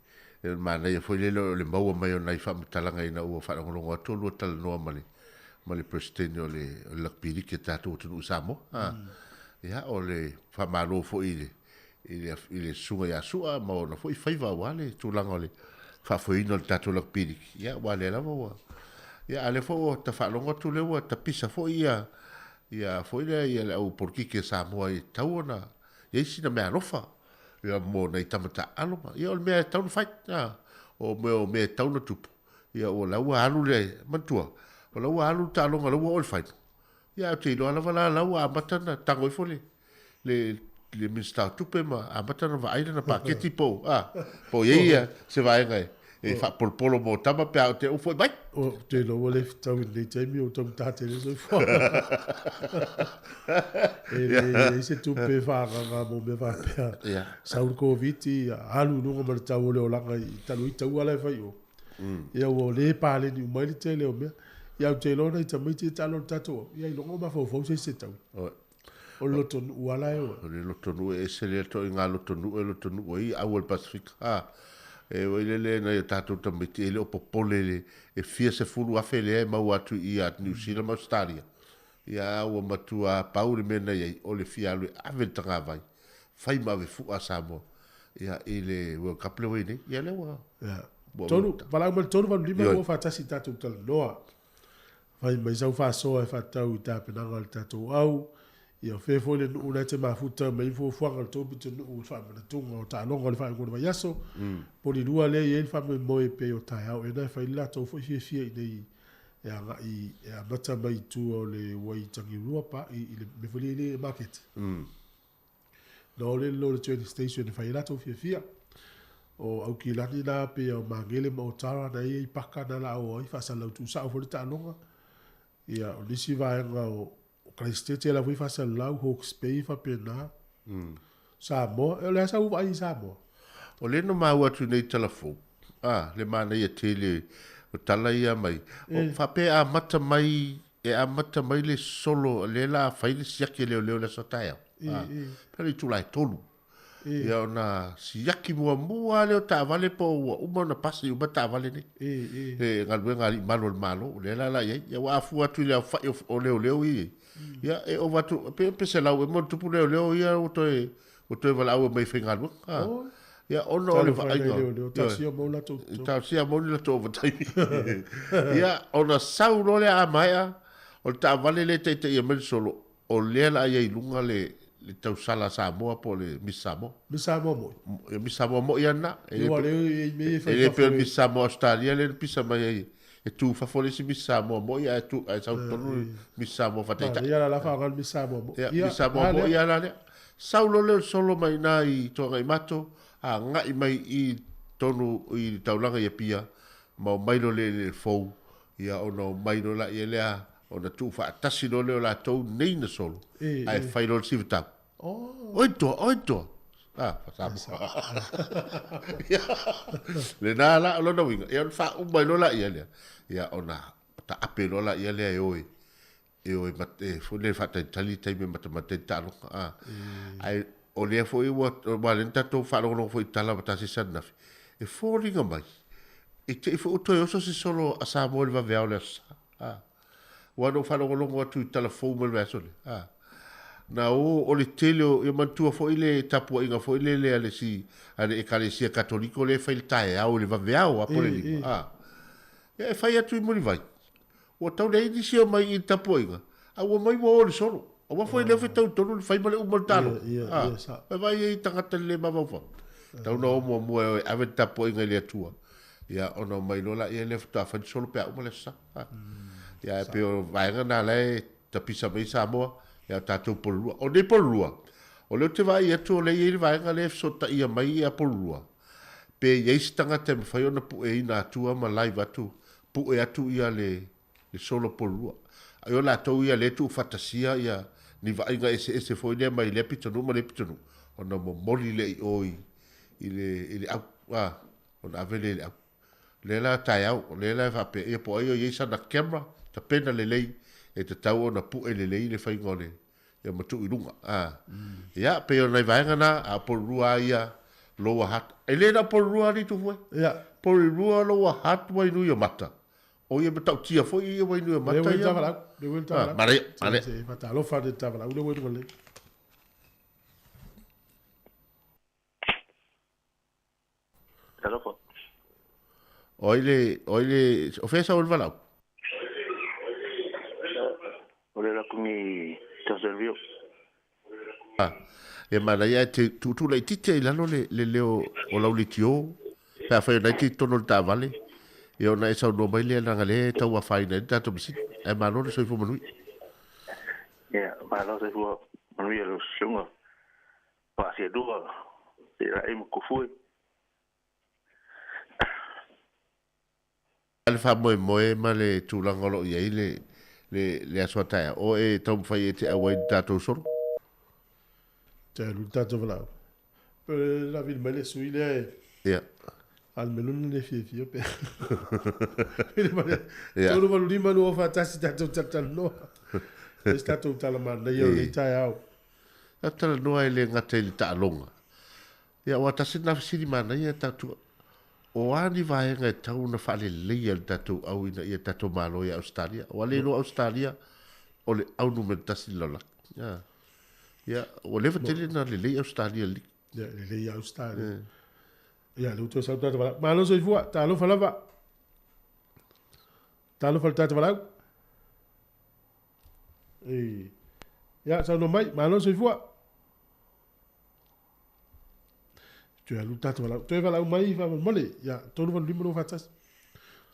mana ia whai lelo le maua mai o nai whamatalanga ina ua whanau tolu o tala noa male presidente o le lakpiri ke tatou tunu usamo. Ia, o le whamalo fo i le sunga ia sua, ma o na fo I whaiva wale, tūlanga o le whafoino le tatou lakpiri. Ia, wale lava wa. Ia, ale fo ta whalonga tu lewa, ta pisa fo ia fo ia le au porkike Samoa I tauana. Ia isi na mea rofa. Ia mo nei tamata aloma. Ia o le mea tauna whait. O mea tauna tupu. Ia o laua alu le mantua. O laua alu ta alonga laua o le whait. Ia o te ilo ala wala laua amatana tango I fo le le minsta tupe ma a mata na vai na paketi po po ia se vai ngai e fa polo mo tama pe te o foi vai o te lo le tau le temi o tau tate le so fo e se tupe fa ga mo me va pe sa un covid alu no mo tau le o langa i talu i tau ala fai o ia o le pa le ni mai le tele o me ia te lo na tami te talo tato ia i lo ma fo se tau o lo ton uala e o le lo ton e se le to nga lo ton i awal Pacific e o le na tato tamiti le o popole e fia se fulu a fele ma watu i at New Zealand ma Australia ia o matua paure mena ia o le fia le aventanga vai fai ma ve fu a Samoa ia ile o kaple we ni ia le wa ia tonu pala ma tonu van lima o fa tasi tato tal noa vai mai sau fa so e fa tau ta penanga le tato au ia fe fo le una te mafuta mai fo fuanga to bitu o fa na tunga o ta longa le fa ko vai yaso poli lua le e fa me mo e pe o ta au e na fa la to fo fie nei e a mata mai tu o le wai tangi lua pa i le me fo le market no le lo train station fa la to fie o au ki lani na pe o mangele mo tara na i paka na la o i fa sa la tu sa fo le ta longa ia o lisi vai nga o Christete la vui fa lau Hawke's Bay fa pena. Samoa, le sa uva ai Samoa. O le no mau atu nei telefon. Le mana ia tele o tala ia mai. O fa pe a mata mai le solo le la fai le siaki leo le sotaia. Peri tu lai tolu. Ia ona siaki mua leo ta vale po uma na pasi uma ta vale ni. Ngalwe ngali malo le la ia wa fu atu le fa o leo i. Ia e o watu pe se lau e mo tupu leo ia o toe wala au mai whenga lu. Ia ono o le whainga. Tausia mo la to wataimi. Ia ona sau lo le a maia o ta vale le te ia mel solo o le la ia ilunga le tau sala Samoa po le Misamo. Misamo mo ia na. E pe Misamo Australia le pisa mai e tu fa fole si Misamo mo ia tu ai sa tonu Misamo fa teta ia la fa gal Misamo mo ia Misamo mo ia la saulo le solo mai na i to ngai mato a ngai mai i tonu i taulanga ia pia ma mai lo le fo ia ono mai lo la ia lea ona tu fa tasi lo le la to nei na solo ai fai lo si vita oito le na la lo no winga ia fa un mai lo la ia ona ta apelo la ia le e oi mate fo le fa tali tai me mate talo ai o le fo i wa le tato fa lo fo tala mata se sana e fo ringa mai e te fo to yo so se solo a sa mo le va vea wa no fa lo tu tala fo mo le so na o le tele e mantua fo ile tapu inga fo ile le ale si ale ekalesia katoliko le fa il tai a o le va vea o a po le e fai atu i muri vai. O tau nei di sia mai i tapoinga. A ua mai mo le solo. A ua foi lewe tau tonu le fai male umartano. E vai e i tangata le mawawha. Tau na omo mua e awe tapoinga le atua. Ia ono mai lola i e lewe ta fai solo pe a umale sa. Ia e peo vaenga na le tapisa mai Samoa. Ia tatou polua. O ne polua. O leo te vai atu o le i vaenga le sota ia mai i a polua. Pe yeisi tangata me fai ona pu e ina atua ma live atu. Pu e atu ia le solo polua. Ai o la tau ia le tu fatasia ia ni vainga ese foi le mai le pitonu ma le pitonu. Ona mo moli le i oi i le au ona avele le au. Le la tai au, le la va pe e po ai o yeisa na camera ta pena le lei e te tau ona pu e le lei le fai ngone. Ia matu i lunga. Ia pe ona vainga na a polua ia loa hat. E le na polua ni tu foi? Ia. Polua loa hat wai nu ia mata. O ia matau tia foi ia wai nu ia mata. Le wil tavalau. Mare. Se fatalo fa de tavalau le wil wale. Hello. Oile, o fesa o valau. Ole la kumi taservio. E mana ia tu lai tite lano le leo o laulitio. Pa fa na ti tono ta vale. E ona e sau no mai le na ngale tau a faina ta to bisi. E mana le soi fo manui. Yeah, ma lo se fu manui lo sunga. se dua e ra e ko foi Ale fa moe ma le tūlangolo i ei le aswataia. O e tau fai e te awai tātou soro? Te alu tātou walau. Pero la vil mai le sui le e. Ia. Al melun le fie pe. Tōru malu ni manu o whatasi tātou tātou noa. E tātou tala mana i au le tai au. Tātou noa e le ngata i le tālonga. Ia, o atasi na fisiri mana i e tātou. O ani vaenga e tau na whale leia le tātou au ina i e tātou malo i Australia. O ale no Australia o le au numentasi lola. Ia. Ia, o lewa tele na le leia Australia li. Ia, le leia Australia. Ia, le uto sa tātou walau. Malo so i fua, tālo whalava. Tālo whal tātou walau. Ia, sa no mai, malo so i fua. Tu alu tātou walau. Tu e walau mai wha mole. Ia, tonu walu lima no whatas.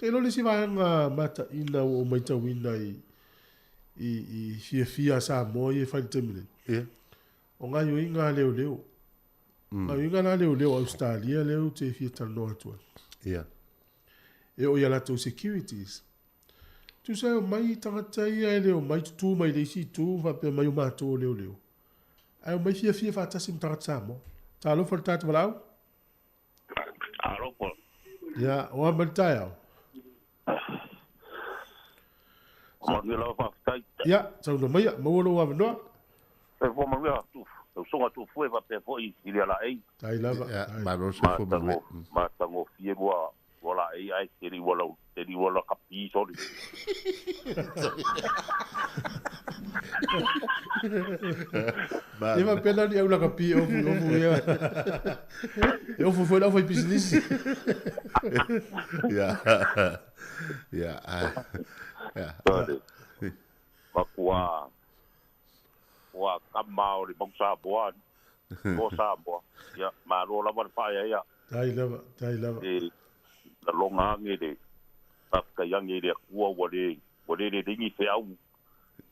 Te lo le si wahanga mata ina o mai tau ina i fia sa mo i e whai temile. Ia. O ngā yu inga leo. Ngā yu inga na leo Australia leo te fia tano atua. Ia. E o ia lato securities. Tu sa o mai tangatai ai leo, mai tutu mai leisi tu, whapea mai o mātou leo. Ai o mai fia whatasi m tangata mo. Tā lo whal tātou walau? aro po Ia, o a maritai au. ma ni la fa tai Ia, tau na maia, mauolo wa wanoa. e fo ma ya tu songa tu foi va pe foi il y a la ei Tai lava. Ia, maro se fo mwe. ma tango fie wa wala ei ai teri wala kapi sorry Ia ma pena ni au la kapi o fu ia. Eu foi lá foi business. Ia. Ia. Ia. ma wa kamao le bong sa boan ko sa bo ya ma ro la wa pa ya Tai lava. e la longa nge de ta ka yang e de ku wa de dingi fe au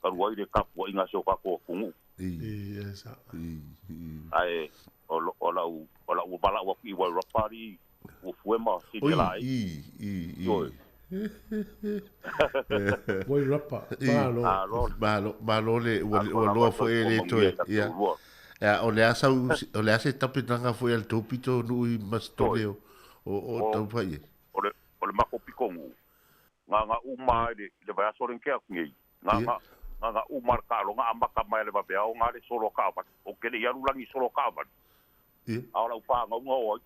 ka wa de ka wa inga so ka ko kungu Ia sa. ai ola u bala wa ki wa rapari u fuema si de lai Voi rapa. Malo le o loa fo e le toe. Ia. Ia, o le asa tapitanga fo e le topito nui mastore o tau pai. o le mako pikongu nga uma le va soren ke ngi nga uma ka lo nga amba ka mai le va be o nga le solo ka ba o ke le yaru langi solo ka ba ala upa nga ngo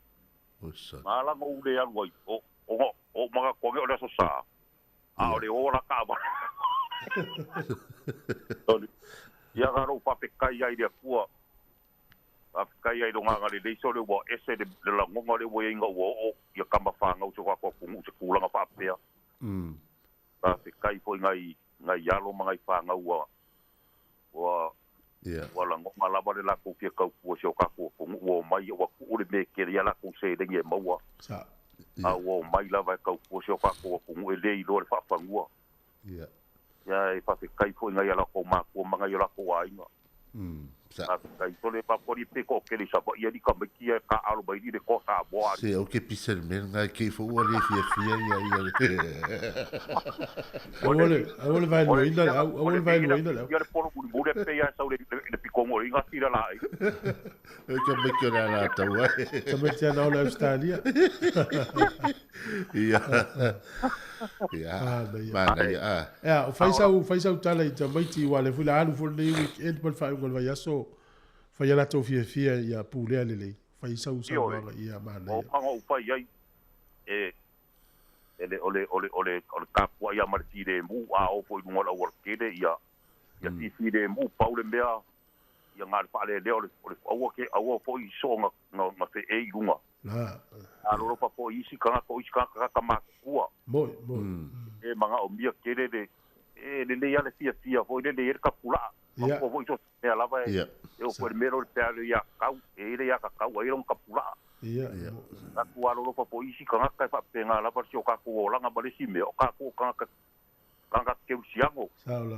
nga la ngo le yaru o mga ko nge o le so sa a o le ora ka ba ya ga ro pa pe kai ai de pu a kai ai do nga le solo wo ese de la ngo le wo inga wo ya kama fa nga uso ko ku se kula nga pa pe a pe kai po ngai yalo mga fa nga wa wala ngo mala ba la ku ke ka ku so ka ku wo mai wa ku le me ke ya la ku se de nge mo wa Sa. a wo mai la va ka ku so ka ku le i lo fa fa ngua ya e pa pe kai po ngai la ko ma ku mga yo la ko ai no a kai to le pa po di pe ko ke li sa ba ya di ka me ki ka alo ba di de ko sa bo a Se o ke pisel men ngai ke fo o le fia ia. Awole vai no inda, awole vai no inda. ya le po ku bu de pe ya sa le piko mo ringa tira la ai E ke me ke la tau ai. Também tinha na Australia. Ia. Ia. Mana ia. É, o faz au tala i também ti wale fula alu ful nei weekend pal fa ngol vai aso. Fa ya la to fia ya pule alele. Faz au sa nga ia mana. o pango upa ai ole ka po ya marti de mu a o po no la work de ya fi de mu pa le mea ya ngal pa le ole o po i so nga fe e gunga a ro pa po i si ka ma ku Moi. e manga o mia kere de le ya le fia foi le ka pula o voi so e la vai e o por mero te ya ka e ya ka wa i ka pula Ia. ka kua ro pa po isi ka ka pa penga la pa sio ka ko la nga ba le si me o ka ko ka ke siango Saula.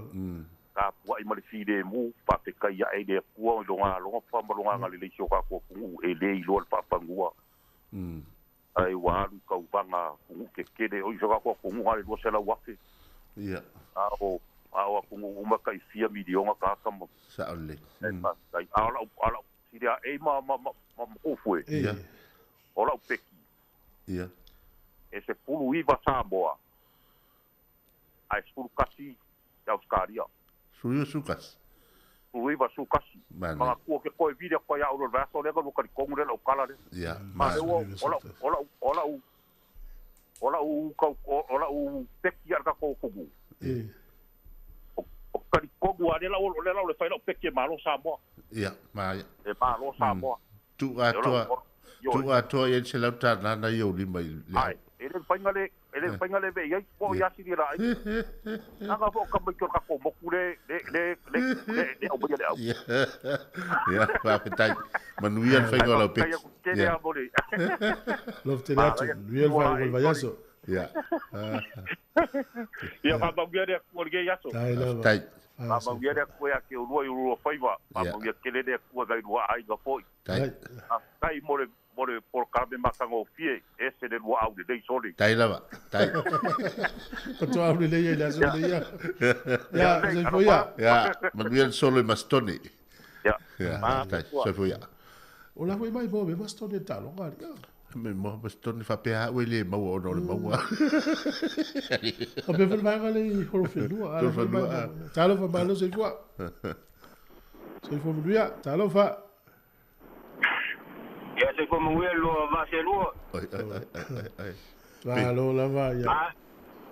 ka pua i mali fide mu pa te kai ya e de kua longa pa malonga le sio ka ko pu e le i lo pa pangua ai wa lu ka upanga pu ke de o joga ko pu ha le do sela wa ke ia ao pu uma kai fia milionga ka mo sa ole ai ala siria e ma o foi ia ola peki ia e se pulu iva Samoa ai pulu kasi ya Australia suyo sukas pulu iva su kasi Mana. ma ko ke ko video ko ya o va so le ko ka ko le o kala le ia ma ola u peki ar ka ko kugu o ka ko gu ale la o le fa no peki ma lo Samoa ia ma e ma lo Samoa tu atua e se lauta na yo lima ai ele pangale be ia ko ya si dira ai anga fo ka mo ka ko mo kule le o bia le au ia va petai manuia fa ngola pe ia boli lo te lato lui el va el vayaso ia ia va ba bia ko ge yaso tai ma bia ko ya ke ulo fa iva ma bia ke le ko ga iwa ai ga foi tai more por carbe makango fie ese de lua au de soli tai lava tai ko to abre le ia so le ia ya se foi ya manuel solo e mastoni ya tai se foi o la foi mai bo me mastoni talo ngari me mo mastoni fa pe a o le mau no le mau o pe vai le horo fe lua talo fa malo se foi luia talo fa ya se como lo va se lo va lo la va ya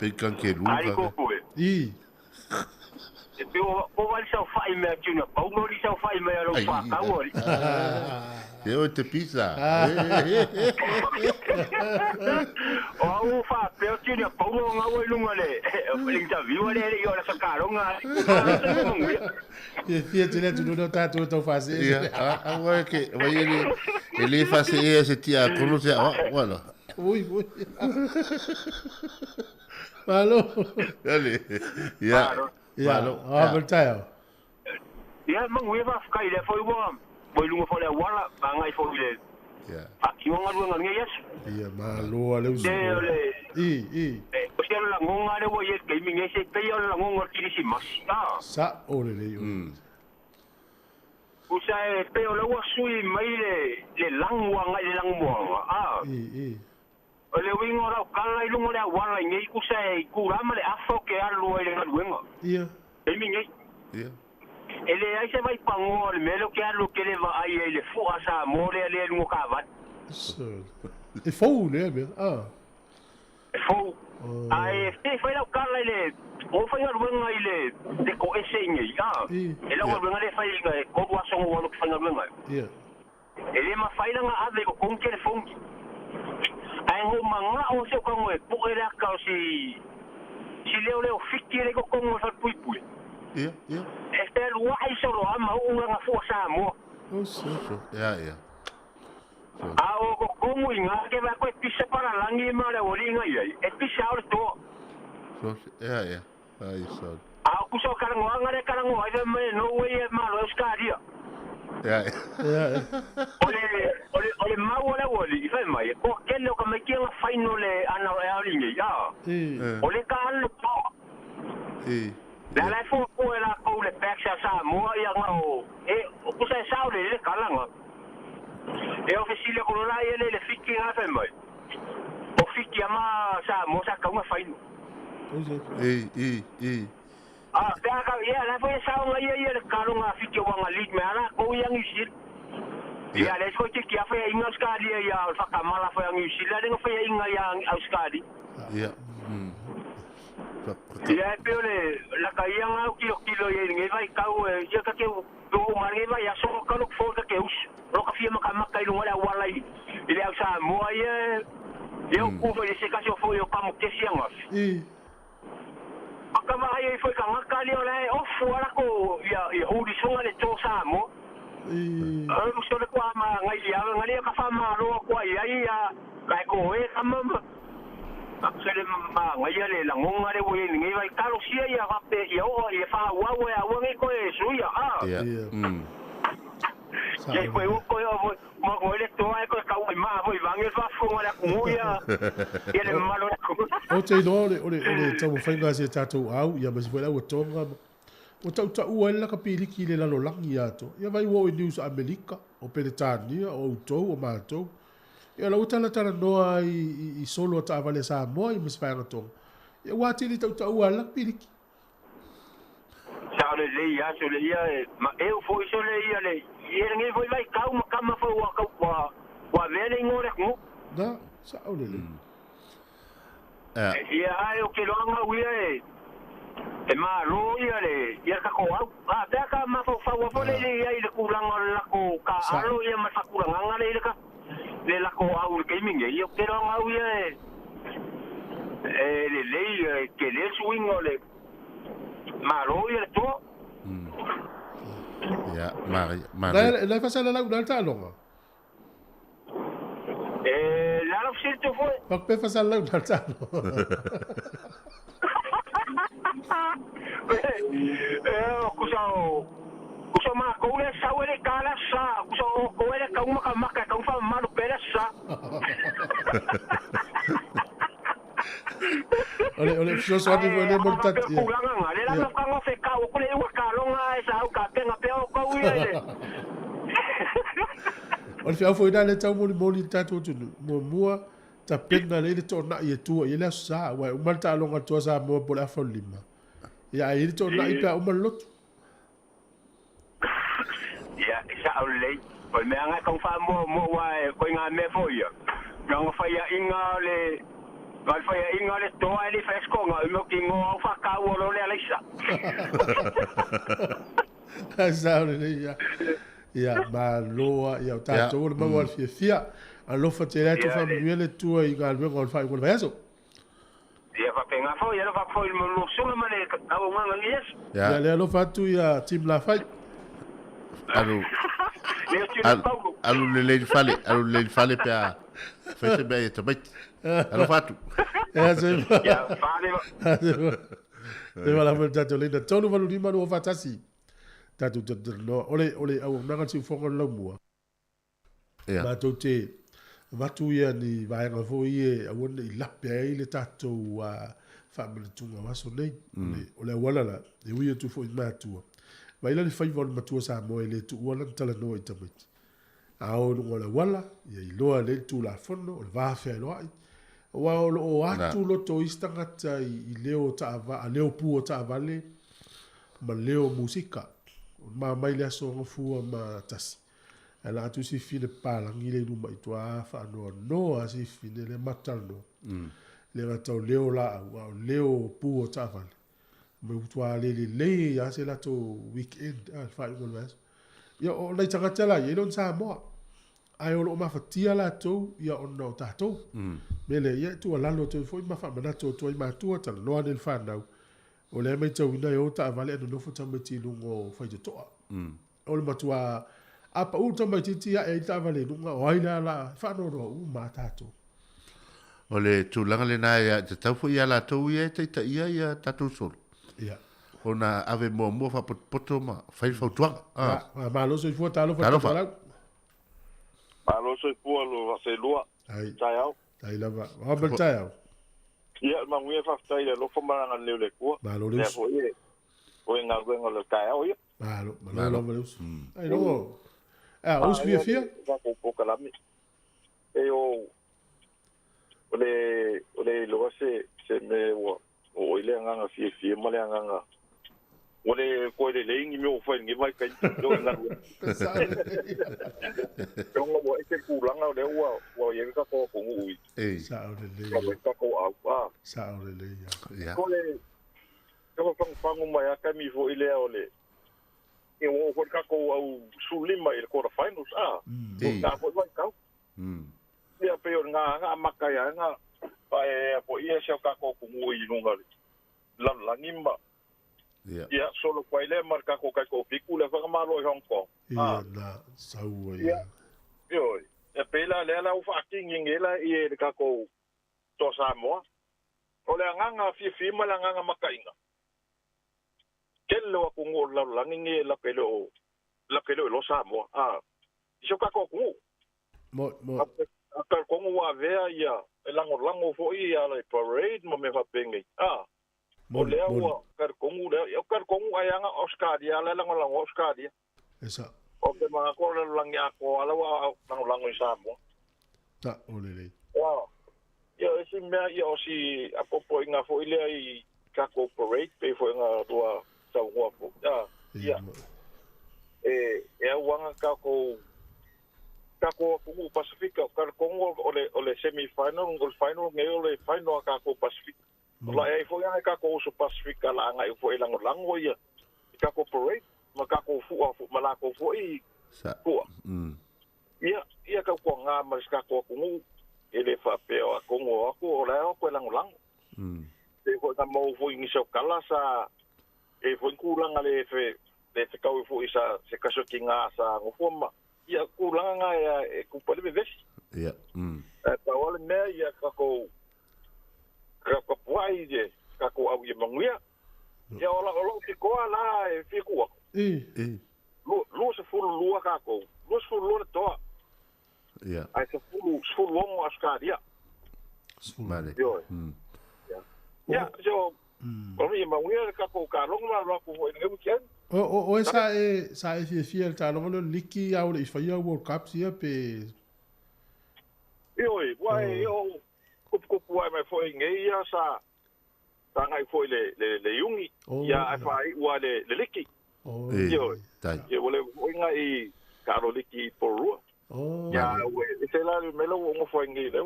pe kan ke lu ai ko ko i e pe o va sa fai me tuna pa o li sa fai me lo fa ka o eu te pizza o fa pe o tuna pa o nga o lunga le le ta viu le yo la sa caronga e fiat le tu no tato to fase agora que vai ele faz esse tia conoce voilà ui malo dale ya malo abertaio ya mangue va kai le foi bo lunga fo le wala bangai fo le ya aki nga lu nga yes ia malo ale usi i o se la ngonga le wo ye ke mi ngese pe yo la ngonga kirisi mas sa ole le yo usa pe o le wo sui mai le langwa ngai le langwa i o le wingo ra kala i lunga le wala ngai kusa ku rama le afo ke alu le ngaluenga ia e mi ngai ia ele ai se vai pango le melo ke alu ke le va ai le fu asa mo le lunga ka va e fou le be fou ai te foi la kala le o foi a luenga ile de ko ese ngai e la luenga le fai ko wa so wo no fai luenga ia ele ma fai nga ave ko kon ke le fongi ai ho manga o se ko mo po era ka si leo fiki le ko kon fa pui pui ia este lua ai so lo ama o nga fo sa mo ia o ko como inga ke va ko pisa para langi ma le olinga ia e pisa o to ia ai so ku so karango anga le karango ai me no way ma lo skaria ia ole ma wala wali fa mai ko kelo ka me kianga final ana olinga ia ole ka al to la fo ko la ko le pexa sa mo ia ngo ku sa sa le kalanga e ofisile ko la ele le fiki ha fa mai o fiki ama sa mo sa ka uma faino ka ia la foi sa nga ia le kalunga fiki wa nga lit me ala ko yang isil ia le ko ki fa inga skadi ia fa kamala fa yang isil la nga fa inga yang auskadi ia ia peole la caía nga kilo ye ngai vai kau ia ka ke do mari vai aso ka lo fo ka ke us lo ka fia maka i lunga la wala i ile sa mo ia eu ku foi se ka se foi o kamo ke sianga akama ai foi ka nga kali ola o fuara ko ia o di songa le to sa mo mo so le kwa ma ngai ia ngai ka fa ma ro ko ia ia kai ko e kama sele ma ngai le la ngonga le we ngai vai kalo sia ia rape ia o ia fa wa we a we ko e suia Ye koe uko yo ma ko le toa ko ka ui ma voi vange fa funga la kumuia ye le malo ku o te no ole tau whainga se tātou au ia masi wela o tonga o tau ta ua la ka piliki le lalo langi ato ia vai wo i News America o Peretania o utou o mātou ia la utala tala noa i solo ta avale sa moa i masi whainga tonga ia wati li tau ta ua la piliki sa le ia so le ia ma eu foi so le ia le ia ngai foi vai kau ma kama foi wa kau wa vele ngore ku da sa ole le ia ai o ke longa uia e ma ro ia le ia ka ko au ta ka ma fa wa le ia ile kulanga la ko ka alo ia ma fa kulanga le ka le la ko au ke minge ia ke longa uia le ke le swing ole ma ro ia to ya ma la fa la una ta longa la lo sento foi pa pe fa la una ta kusa ma ko le sa we kala sa kusa ko le ka uma ka maka ka fa ma no pera sa ole fio so di vole morta ya le la ka ngo fe ka o le wa ka longa sa ka tenga pe o ko wi le ole fio foi dale tau moli tatu tu mo mua ta pena le to na ye tu ye la sa wa o malta longa to sa mo pola fa lima ya ye to na ipa o malot ya sa ole o me anga ka fa mo wa ko nga me foi nga fa ya inga le Vai foi inga le toa ele fresco nga mo ki ngo fa ka wo lo le alisa. Sa le ya ma loa ya ta to mo wa fia a lo fa te to fa mi le tua i ga lo fa ko va eso. Ya fa penga fo ya fa fo mo lo so ma le ka o nga ngies. Ya le lo fa tu ya tim la fa. Alu le fale pa fese be to bet alo fatu ya fale de wala mo tato le da tonu valu lima no fatasi tato no ole au nanga si fonga lo mua ma to te vatu ya ni vai nga fo ye a wona i lape ai le tato wa family tunga waso nei ole wala la e wi tu fo ma tu vai la le fai vol ma tu sa mo ele tu wala tala no i tamit ao wala wala ia i loa le tu la fono o va fe lo ai wa o atu lo to istangata i leo ta va leo pu ta vale ma leo musika ma mai le so fu ma tas ala tu si file pala ngile du mai to fa no asi file le matalo le vato leo la wa leo pu ta vale me to le ya se la to weekend fa ko vas ia o le tagata la ia don sa mo ai o ma fatia la to ia o no ta to mele ia tu la lo to foi ma fa mana to ma tu ta lo del fa na o le me to ina o ta vale no fo ta me ti lungo fa to o le matua apa u ta me ti ia e ta vale lunga o ai la fa no u ma ta to o le tu langa le na ia te tau foi ia la to ia te ta ia ta to sol ia ona ave mo fa poto ma fa fa tua ma lo so fu ta lo fa Alo so pu lo se lua. Ai. Taiao. Ai lava. O bel taiao. Ia ma ngue fa tai lo fo manga le le ku. Ma lo le. O nga go le taiao ia. Ma lo le. Ai lo. O sfia fia. Va po kalami. E o lo se me o ile nga fia ma le nga Ole ko le lengi me o fa ngi mai kai do nga. Donga wo e ku langa le wa ye ka ko ui. Sa o le. Ka ko a. Sa o le ya. Ko le ko fangu mai ka mi fo ile ole. E wo ko ka ko au sulima ile ko finals a. Ka ko vai ka. Ya pe nga maka ya nga pa e po ia se ka ko ui nunga. La ngimba. Ya solo kwa ile marka ko kai ko piku le fa malo i Hong Kong. Ia na sau ia. Yo, e pela le la u fa king ngela i e ka ko to Samoa. o le anganga fi ma le anganga makainga kelo ko ngol la langi nge la pelo lo Samoa iso ka ko mo ka ko wa vea ia lango fo ia le parade mo me fa pengi mo le wa ka ko ayanga Australia la lango Australia esa o ke mga ko la langi ako ala wa lango Samoa ta ole ia esi mea ia o si apopo inga fo ile ai ka cooperate pe fo inga tua sa ua fo ia wanga ka ko Pacifica ka Kongo ole semi final ngol final nge ole final ka ko Pacifica la ai fo ia ka ko so Pacifica la nga fo lango ia ka cooperate ma ka ko fu ma ko fo i sa ia ka ko nga ma ska ko ngu ele fa peo a Kongo ako la ko lango te ko ta mo fo ingi so kala sa e fo kulanga le fe ka fo isa se ka so kinga sa ngofoma ia kulanga ya e ku pale be vesi ia ta wala me ia ka ko puai je ka ko au ye manguia ia ola ki ko ala e fi ku lu se fu lu ka ko lu se fu lu to ia ai se fu mo askaria male ya so Kami memang dia kako kalong lah aku buat ini weekend. Sa fi ta lo liki au le fa World Cup sia pe. Wai kup mai foi ngai ya sa ngai foi le yungi ya fa wa le liki. Tai. Ye boleh foi ngai karo liki por. Ya we sela melo ngo foi ngai le.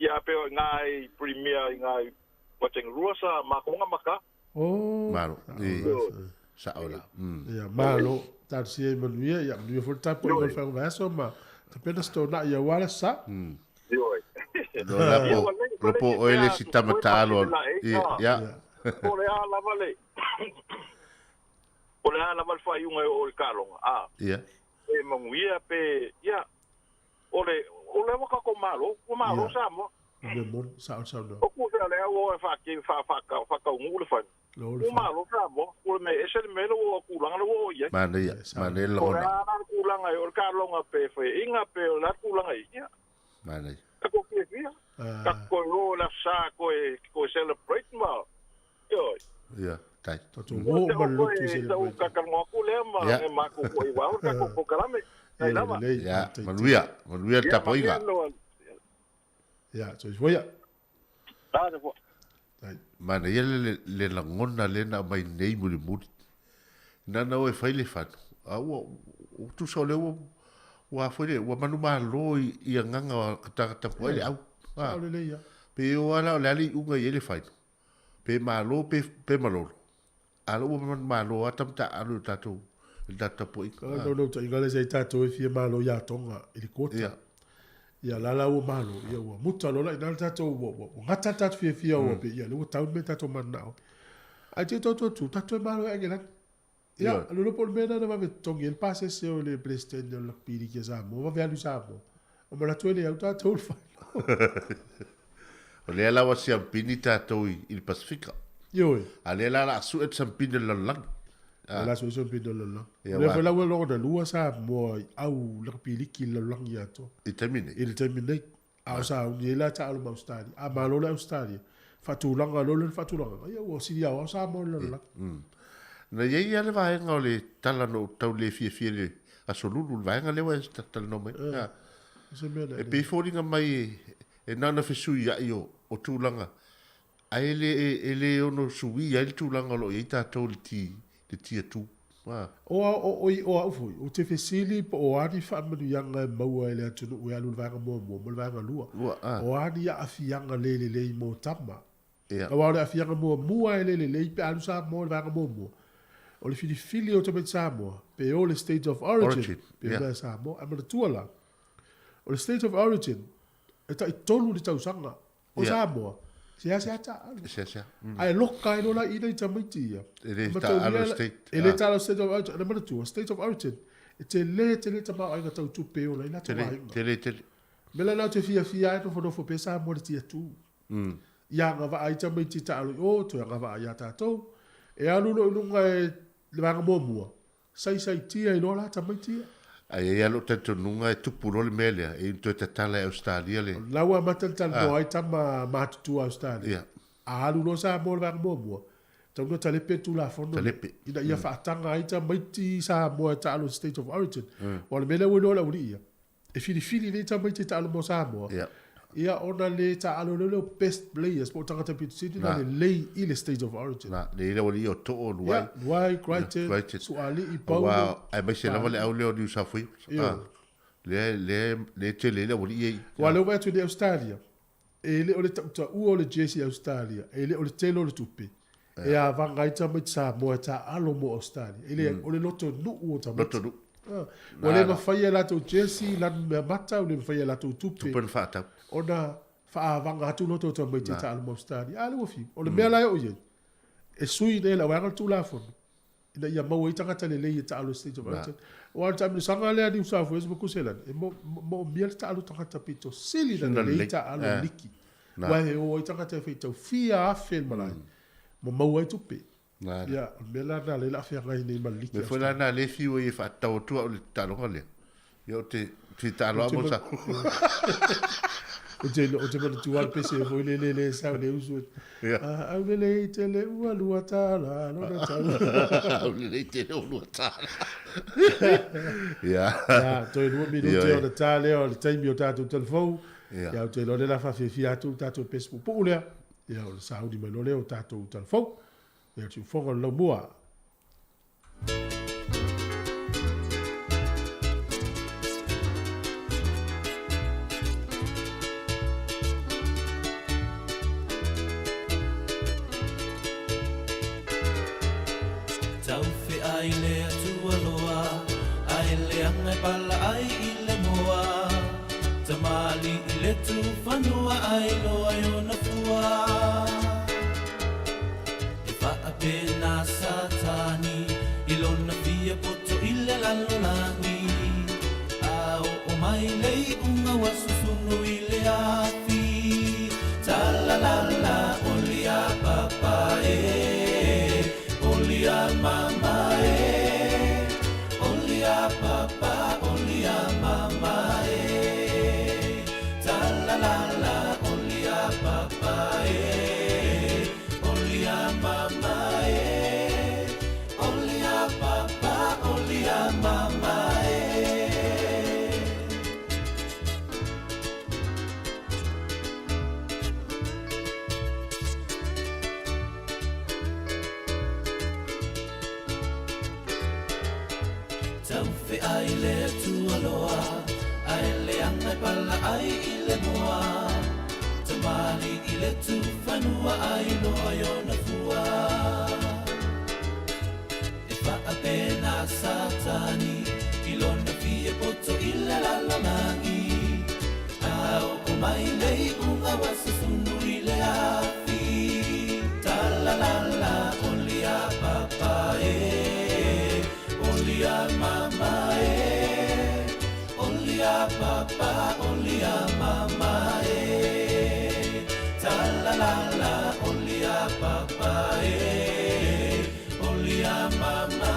Ya pe ngai premier ngai watching ruasa makonga maka malo sa ola ya malo tar si manuia ya du for tap por fa vaso ma tapena sto na ya wala sa do la po oile si tamatalo ya ole ala vale fa yunga o kalonga ya e manguia pe ya ole waka ko malo sa mo le mon sa do o ku le o fa ka ngule fa o malo sa mo o me ese me lo ku langa lo ye mane lo na ku langa o ka longa pe inga pe la ku langa ya mane ko ke fia ka ko la sa ko celebrate ma yo ya tai to mo lo tu se o ka ka mo ku le ma ku ko wa ka ko kalame ya manuia tapoinga ya so voy a mana ia le lagona lena mai nei mulimuli nana o e fai le fanu o tusa o le ua foi le ua manu malo ia gaga katagatapu ai le au pe o ala o le ali uga ia le fainu pe malo pe malolo ala ua manu malo a tamataalu le tatou tapuiga no taiga le sei tatou e fia malo ia tonga i le kota ia lala o malo ia o muta lola ina tatou o ngata tatu fia o pe ia le tau me tatou manao a te tu tatou malo e ngela ia lo por mena na va tongi el passe se o le president de la piri que sa mo va ver sa mo o me la tu le auto tatou fa o le ala wa sia pini tatou il Pacifica yo ale la su et sampine la lang la solution pe do la le fa la wo de lua sa mo au la pili ki la lang ya to il termine a sa ni la ta al Australia a malo la Australia fatu langa lo fatu langa ya wo si ya o sa mo la na ye ya le vai ngole tala no tau le fie le a solulu vai ngale wa tal no me e pe foringa mai e nana fisu ya yo o tulanga ele ono suwi ya tulanga lo ita tol ti de tia tu o foi o te fesili o ani fa manu yanga mau ele atu o ya lu vanga mo vanga lua o ani ya afianga le mo tama o wa afianga mo ele pe alu sa mo vanga mo o le fili o te Samoa pe o le state of origin pe o Samoa a mara tuala o le state of origin e ta tolu le tausanga o Samoa sia ai loka e lola ina i tamaiti ia ele ta state of origin na mara tu state of origin e te le tama ai ngata tu pe o ina tama tele mela na te fia e to fo pe Samoa le tia tu ia nga va ai tamai ti ta alu o to nga va ia tatou e alu no lunga e le vanga mua sai tia i no la tamai tia ai ia lo te nunga e tupu lo le mele e to te tala e Australia le laua matal no ai tama matu Australia a alu no sa mo le vanga mua tau no talepe tu la fono ina ia faatanga ai tamai ti sa mo ta alu state of origin o le mele wo la uri ia e fili le tamai ti ta alu mo sa mo ia ona le ta alo le best players po tangata Pit City na le i le state of origin na le wali o to o why Crichton suali i pau wow ai ba se la le au le o New South Wales le tele le wali i wala wa to the Australia e le o le ta o le JC Australia e le o le telo le tupi e a vanga ita mai sa mo ta alo mo Australia e le o le loto nu o ta loto nu wale ma fai la to JC la me mata o le fai la to tupi tupi fata ona fa vanga atu no to mai te ta mo stadi ale wo fi o le mea lai o ye e sui de la wanga tu la fon ina ia mo i tanga tele le ta alo stage of origin o al time sanga le di sa fo es ko selan e mo miel ta alo tanga tapito sili da le ta alo liki wa he o i tanga te fe to fia afel malai mo ai tu pe ya mela na le la fe ngai ni mal liki me foi la na le fi o e fa ta o tu o le ta lo le yo te ta lo mo sa o te mana tual pese e foi le sa le usu au le te le ua lua tala no na tala au le te le lua tala toi lua minuti o na tale o le taimi o tātou telefou ia o te lone la whawhiwhi atu tātou pese po ulea ia o le saudi mai lone o tātou telefou ia tu whonga lau mua Tu fanua ai lo ai ona fua e fa appena satani ilona via poto ile la lolani au o mai lei unga wasusunu ile afi tala la la olia papa olia mama olia papa olia mama tu fanua ai lo ayona fua e fa appena satani ilona fie poto illa la langi au o mai lei unga wasusunu ile afi tala la la olia papa olia mama olia papa olia mama la la la olia papa olia mama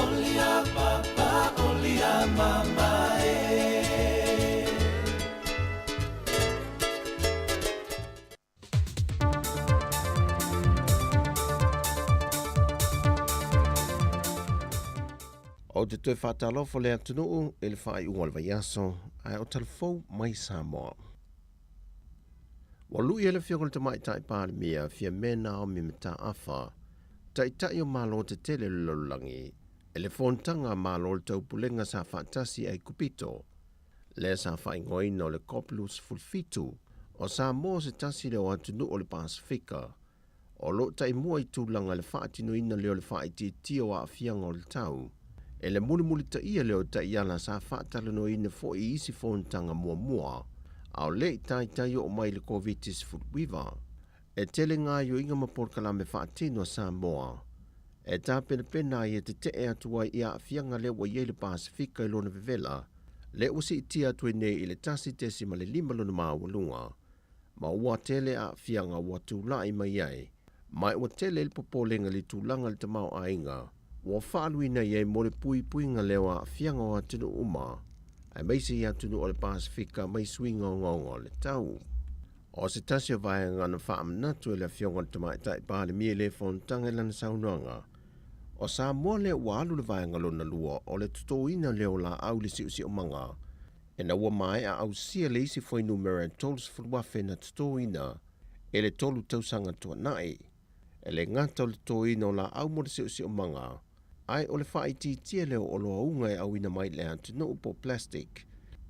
olia papa olia mama o te toi whatalofo le atunuu e le whai unga le vaiaso ai o talafou mai Samoa. Wa lui ele fia kole te mai tai pāle mea fia mena o mi mta awha, tai tai o malo te tele lololangi, ele fontanga malo le tau pulenga sa whaatasi ai kupito, le sa whaingoi no le Kopulus fulfitu, o sa mō se tasi le o atunu o le Pasifika, o lo tai mua i tūlanga le whaatinu ina leo le whaiti tio a fianga o le tau, ele muli ta ia leo ta iala sa whaatalano ina fo i isi fontanga mua, au le tai o mai le COVID-19 futwiva, e tele ngā yo inga maporkala me whaatino sa moa, e tā pena i te te atua i a fianga le wa iei le Pasifika i lona vevela, le usi i tia tue nei i le tasi tesi ma le 5 lona maawalunga, ma ua tele a fianga ua tūlai mai ai, mai ua tele il popolenga li tūlanga li tamau ainga, ua whaaluina iei mo le pui puinga lewa a fianga o atunu uma, ai meisi i atunu o le Pasifika mai swinga o ngongo le tau. O se tasi o vai ngana whaamnatu e le fionga le tamai tai pāle mie le fontanga lana saunuanga. O sa mua le ua alu le vai ngalona lua o le tutoina leo la au le siusi o manga. E na ua mai a au sia le isi foi numera tolus fulwafe na tutoina e le tolu tausanga tua nai. E le ngata o le tutoina o la au mo le siusi o manga. Ai o le whaiti tia leo o loa unga e au ina mai le antunu upo plastic.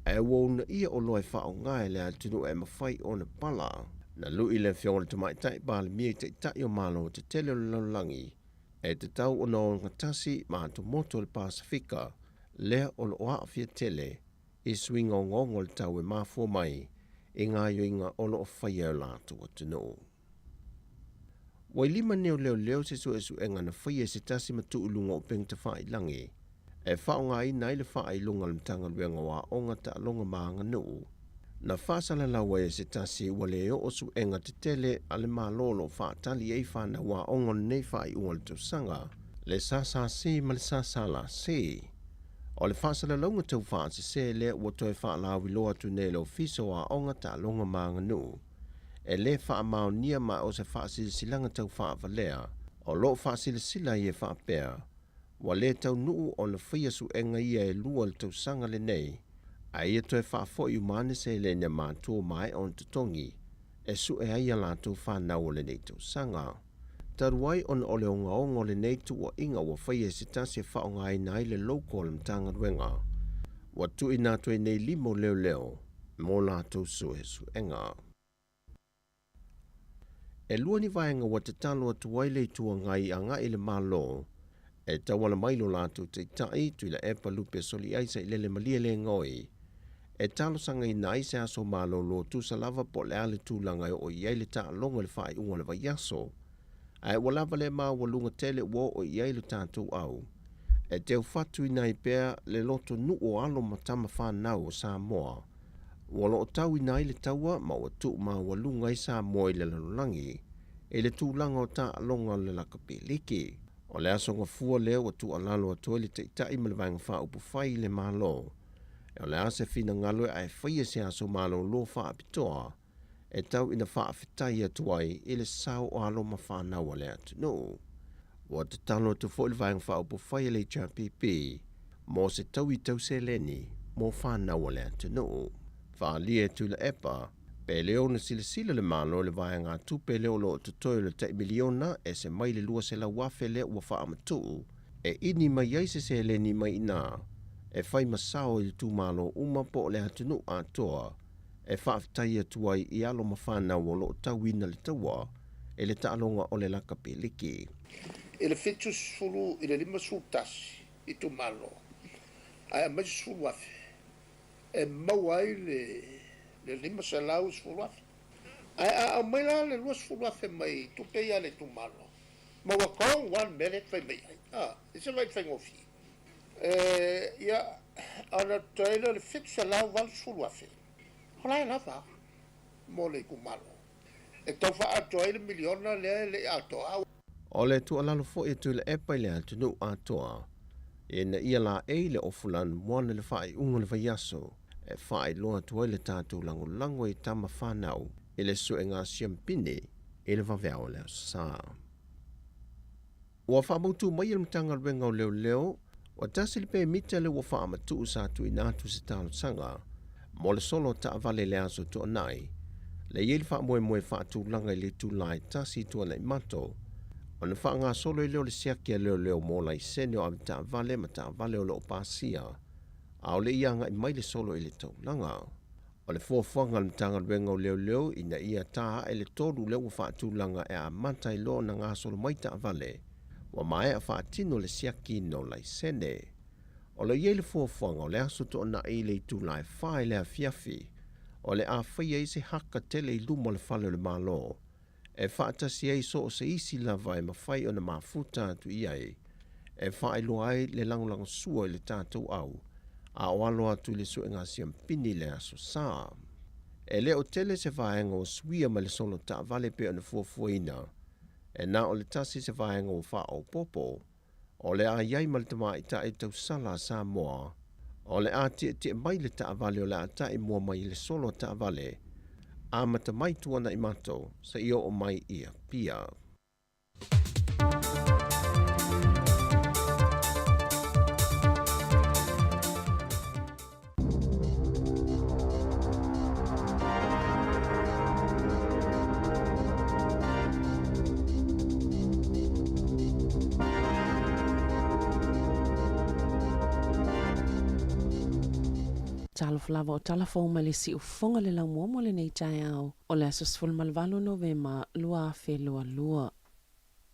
E wona ia o loa e whao ngai le antunu e mawhai o na pala. Na lui le fionga le tamai tai pāle mie te tai o malo te tele o le laulangi. E te tau o no ngatasi ma to moto le Pasifika, lea o lo oa fia tele, i swinga o ngongo le tau e mafua mai, i ngā yoinga o lo o whaia la tu atunu. Wai lima neo leo se su esu enga na whaia se tasi matu ulunga o peng te whai langi, e whao ngai nai le whai lunga le mtanga luenga wa onga ta alonga maanga nuu, na whasala lawa e se tasi wale o su enga te tele ale malolo whaatali e whana wa ongo nei whai unga le tausanga, le sasa se ma le sasa la se. O le whasala launga tau whaase se le ua toi whaalawi loa tu nei lo fiso wa onga ta alonga maanga nuu. E le wha mao nia ma o se whaasili silanga tau whaavalea, o lo whaasili sila i e whaapea, wa le tau nuu o na whia su enga ia e lua le tausanga le nei, a ia toi whaafo i umane se le ne mātua mai on tutongi, e su e aia lātou whanau o le nei tausanga. Taruai on ole o ngaongo le nei tu o inga wa whaia se tasi e whao ngai nai le loko le mtanga ruenga, wa tu i nātua nei limo leo, mō lātou su e su enga. E lua ni vaenga wa te talo atu waile tua ngai a ngai le malo, e tawala mailo lātou te tai tu ila epa lupe soli aisa i lele malia le ngoi, e talo sanga i nai se aso malo lo tu sa lava po le ale tu langa o iai le ta longa le whai unga le vaiaso, ai walava le maa walunga tele wo o iai le tātou au, e teo fatu i nai pēr le loto nu o alo matama whanau o Samoa, walo o tau i nai le taua ma o tu ma walunga i Samoa i le lalulangi, e le tūlanga o ta alonga le lakapeliki. O le aso ngafua leo o tu alalo a toi le te itai ma le vanga wha upu whai le malo. E o le ase fina ngalo e ai whaia se aso malo lo wha apitoa, e tau ina wha awhitai atuai i le sao o alo ma whanau le atu no. Wa te talo tu fo le vanga wha upu whai le HRPP, mo se tau i tau se leni, mo whanau le atu no. Wha lia tu le epa, pe leo na sila le malo le vai ngā tupe leo lo te toi le te miliona e se mai le lua se la wafe le ua wha amatu, e ini mai aise se le ni mai ina, e whai masao i tu malo uma po le atunu atoa, e whaafitai atuai i alo mawhana o lo tau ina le taua, e le taalonga o le laka peliki. E le fitu sulu i le lima sultasi i tu malo, ai a mai sulu wafe, e mawai le lima se lau sfuluafe. Ai mai la le lua sfuluafe mai tupe ia le tumalo. Ma wakong 1 minute fai mai. Isa vai fai ngofi. Ia ana taila le fitu se lau val sfuluafe. Hola la fa. Mo le kumalo. E tau fa atoa le miliona le atoa. O le tu alalo fo e tu le epa le atunu atoa. E na ia la e le ofulan moana le fai unga le vaiaso. E whae loa tuai le tātou lango i tama whanau i le su e ngā siampine i le wawea o leo sā. Ua whamautu mai il mtanga ruenga o leo, wa tasi le pe mita le ua whaamatu usatu i nātu se tālo sanga, mo le solo ta avale le aso tu anai, le yel wha moe whaatu langa i le tu lai tasi tu anai mato, o na wha ngā solo i leo le siakia leo mo lai sene o avita avale ma ta avale o leo pāsia, a o le ianga i mai le solo i le tau langa. O le fuafuanga le tanga ruenga o leo ina ia taha e le toru leo wa whaatu langa e a mata i lo na ngā solo mai ta avale, wa mai a whaatino le siaki no lai sene. O le iei le fuafuanga o le aso to na i le tu lai whae le a fiafi, o le a whaia i se haka tele i lumo le whale o le malo, e whaatasi ei so o se isi lava e mawhai o na mafuta atu iai, e whae lo ai le langulang sua i le tātou au, a o alo atu le su e ngā siampini le aso sā. E le o tele se vaenga o suia ma le solo ta vale pe ana fuafuaina. E na o le tasi se vaenga o wha o popo. O le a iai ma le tama i ta e tau sala sa moa. O le a te mai le ta vale o le a ta e mua mai le solo ta vale. A mata mai tuana i mato sa io o mai ia pia. Taloflava o talafou ma le si ufonga le lau mo le nei tai au o le asosful malvalo Novema lua fe lua lua.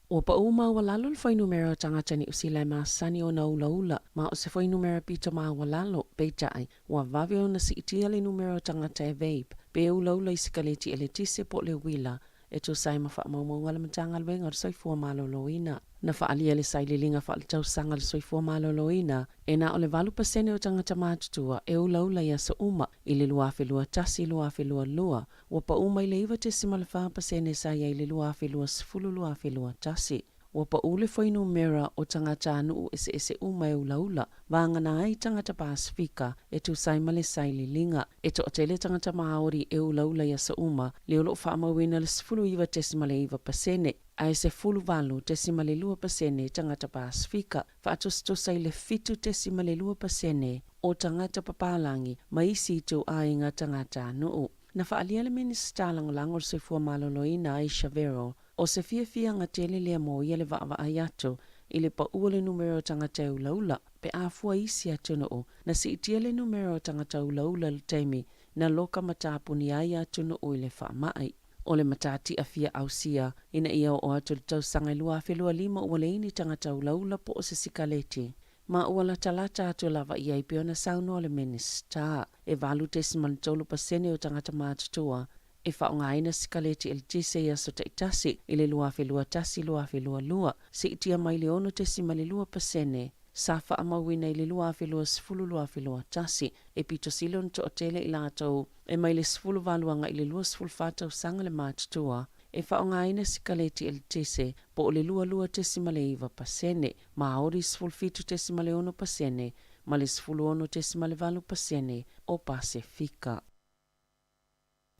O pa uma walalo le foi numero tangata ni usila masani o na ula ma o se foi numero pito ma walalo peitai wa vavi o na si itia le numero tangata e vape pe ula isikaleti e le tise po le wila e tu sai ma wha maumau ala matanga luenga o soifua maloloina. Na whaalia le saililinga wha le tausanga le soifua maloloina e na o le 8% o tangata mātutua e ula ia sa uma i le luafe lua tasi luafe lua lua wa pa uma i le iwa te simale 5% sa ia i le luafe lua sifulu luafe lua tasi. Wa pa ule foi numera o tangata anu ese uma e ula vangana ai tangata Pasifika e tu sai male saililinga e to tele tangata Maori e ula ia sa uma le olo whaamawina le sifulu iwa te simale iwa pasene ai se fulu valu te simale lua pasene tangata Pasifika whaatostosa i le fitu te simale lua pasene o tangata papalangi maisi tu ainga tangata anu. Na whaalia le minista langolango se fua maloloina Aisha Vero o se fia nga tele lea mo ia le vaa ayato i le pa ua le numero tangata ula pe a fua isi atuno o na si itia le numero tangata ula le teimi na loka matapuni ai atuno o i le wha mai. O le matati a fia ausia ina ia o atu le tausanga i lua felua 5 ua le ini tangata ula po o se sikaleti. Ma ua la talata atu lava ia i peona sauno le minista e valu te simantolo pasene o tangata mātutua e whaongaina sikaleti el tise ia so taitasi i le luafe lua tasi luafe lua si itia mai le ono te simale lua pasene sa whaamawina i le luafe lua sifulu luafe lua tasi e pito silon to otele i lātou e mai le sifulu valuanga i le lua sifulu whātau sanga le mātutua e whaongaina sikaleti el tise po o le lua te simale iwa pasene ma aori sifulu fitu te simale ono pasene ma le sifulu ono te simale valu pasene o Pasifika.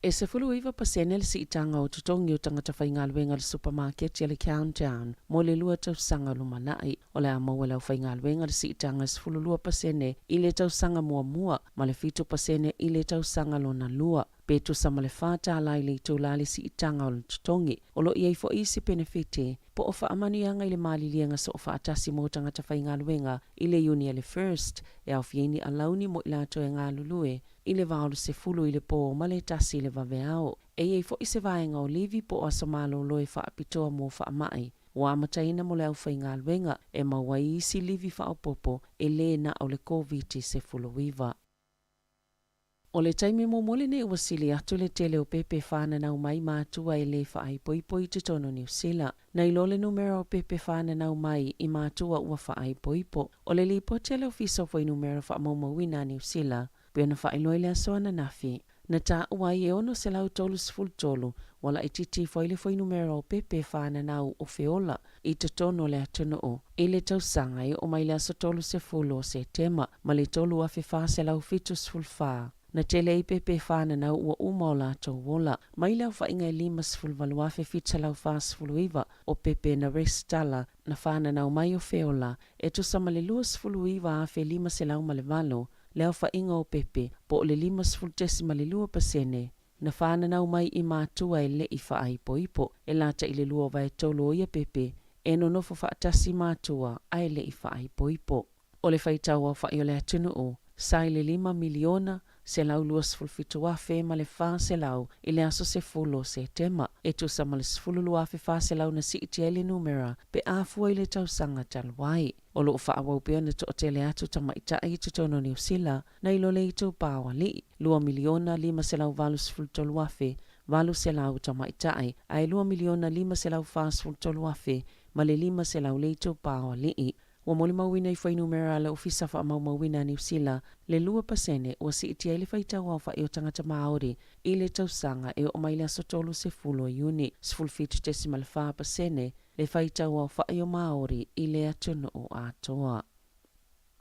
E se fulu iwa pasene le si itanga o tutongi o tangata whaingaluenga le supermarket ya le countdown mo le lua tau sanga lumanai o le amaua lau whaingaluenga le si itanga se fulu lua pasene i le tau sanga mua ma le fitu pasene i le tau sanga lona lua. Petu sama le whāta alai le tau lali si itanga o le tutongi o lo iei fo isi benefite po o whaamanianga i le malilianga so o whaatasi mo tangata whaingaluenga i le uni le first e au fieni alauni mo ilato e ngā lulue i le vaolu se fulu i le po o male tasi le vaveao. E iei fo ise vaenga o livi po o asamalo loe whaapitoa mo whaamai. Wa mataina mo le au whaingaluenga e mawai isi livi whaapopo e le na o le COVID se fulu wiva. O le taimi mo mole ne wasili atu le tele o pepe whana nau mai mātua e le whaai poipoi te tono New Zealand. Nei lo le numero o pepe whana nau mai i mātua ua whaai poipo. O le lipo tele o fiso fwai numero wha maumawina New Zealand. Pia na whaai loile asoa na nafi. Na ta uai e ono se lau tolu siful tolu. Wala i titi fwai le fwai numero o pepe whana nau o feola. I te tono le atono o. I le tausangai o mai le aso tolu se fulo se tema. Ma le tolu a fe se lau fitu siful wha. Na tele i pepe whana nau ua uma o lātou wola. Mai lau whainga i 5 sifulwaluafe fita lau wha sifuluiva o pepe na restala na whana nau mai o feola. E tu sama le 2 sifuluiva a fe 5 se lau male valo. Leo whainga o pepe po le 5 sifultesi male 2%. Na whana nau mai i mātua e le i whaai poipo. E lata i le lua vai tolo ia pepe. E no nofo whaatasi mātua ai le i whaai poipo. O le whaitaua whai o le atunu o. Sai le 5 miliona se lau luas fulfitu wafe ma le wha se lau i le aso se fulo se tema. E tu sa ma le sfulu luafe wha se lau na si iti ele numera pe afua i le tausanga talwai. O lo wha awau pia na to o tele atu tama ita i tutono New Zealand na ilo le ito pawa li. 2 miliona 5 se lau valu sfulu toluafe valu se lau tama ita ai 2 miliona 5 se lau wha sfulu toluafe ma le 5 se lau le ito pawa li. Ua mole mauina I whainumera le ofisa wha mauina New Zealand le 2% ua si itia le whaitau au wha o tangata Māori I le tausanga e o mai le asotolu se fulo uni, 0.4% le whaitau au wha o Māori I le atunu o atoa.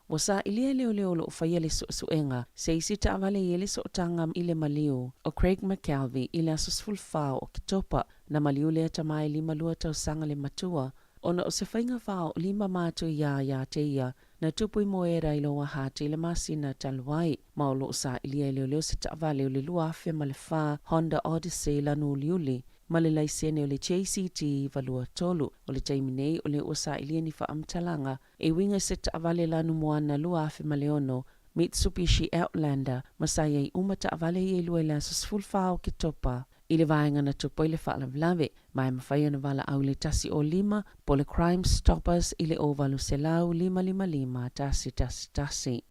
Wa sa ilia leo lo whaia le suenga, se isi ta avale I le sootanga I le maliu o Craig McKelvey I le asusful whao o kitopa na maliu le atamai 5 tausanga le matua, ona o se whainga whao 5 mātu ia te ia na tupui moera I loa hati le masina taluai, maulo sa ilia leo se ta avale o le lua afe ma le wha Honda Odyssey lanu liuli, ma le laisene o le JCT valua tolu, o le taiminei o le osa ilia ni wha amtalanga, e winga se ta avale lanu moana lua afe ma leono, Mitsubishi Outlander, masaya I umata avale I lua ila susfulfao ki topa, I le vaenga na tupo I le wha lavlave, mai mawhaia na wala au le tasi o 5, po le Crime Stoppers I le ovalu selau 555 tasi.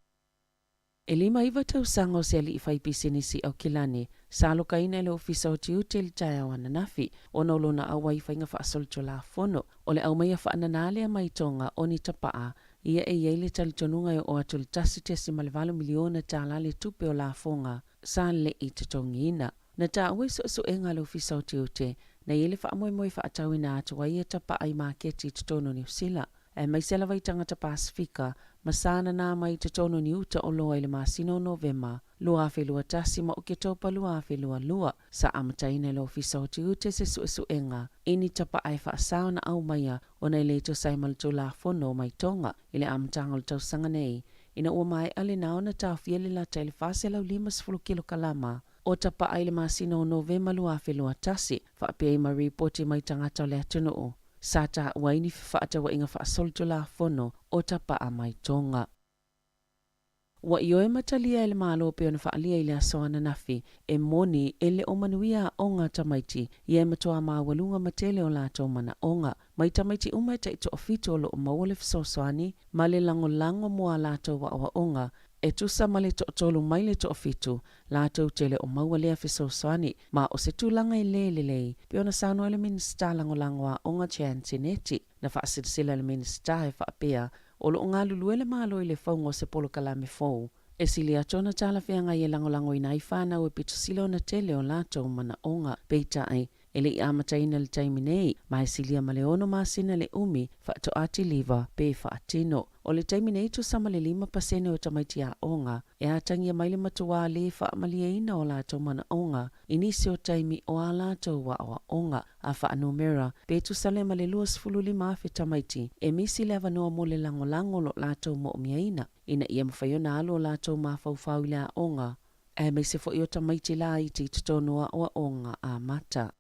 E 5 iwa tausanga o se ali I whaipisinisi au kilani, sa lokaina le ofisa o tiute le taia wana nafi, o na olona awa I whainga wha asolto la fono, o le au maia wha ananale a maitonga o ni tapaa, ia e iei le talitonunga o atu le tasi tesi ma le 2 miliona tala le tupe o la fonga, sa le I te tongiina. Na ta awe so enga le ofisa o tiute, na iele wha amoe wha atawina atu wa ia tapaa I maketi te tono New Zealand. E mai sela vai tangata Pasifika, masana na mai te tono ni uta o loa I le masino Novema, lua afe lua tasi ma o ke topa lua afe lua, sa amataina le ofisa o tiute se suenga, ini tapa ai wha asao na au maia, o na ileto sai malto la fono mai tonga, ile amatanga le tausanga nei, ina ua mai ale nao na tau fiele la taile fase lau 5 kilo kalama, o tapa ai le masino Novema lua afe lua tasi, wha apia ma reporti mai tangata le atunu sa ta waini whaata wa inga whaasolto la fono o tapa a mai tonga. Wa ioe matalia ele malo pe ona whaalia ile asoana nafi, e moni ele o manuia onga tamaiti, ie matoa maa walunga matele o lato mana onga, mai tamaiti umaita ito ofito lo o mawole fisosoani, male lango mua lato wa onga, e tusa male tolu mai le to ofitu, lato tele o mawalea fisosoani, ma o se tulanga I lelelei, pe ona sano ele minsta lango wa onga chance neti, na whaasirisila ele minsta e whaapea, o lo ngā luluele malo I le whaungo se polo kalame fau. E sili atona tala whianga I lango I nai whanau e pitu sila o na tele o lato mana onga peita ai, ele I amataina le taiminei, mai silia maleono masina le umi, whaato ati liva, pe whaatino. O le taiminei tu sama le 5% o tamaiti a onga, e atangia mai le matua le whaamaliaina o lato mana onga, inisi o taimi o a lato wa o onga, a whaanumera, pe tu sale ma le 25 afe tamaiti, e misi le avanoa mo le lango lo lato mo miaina, ina ia mawhaiona alo lato ma faufau le a onga, e me se fo I o tamaiti la I te tutonua o onga a mata.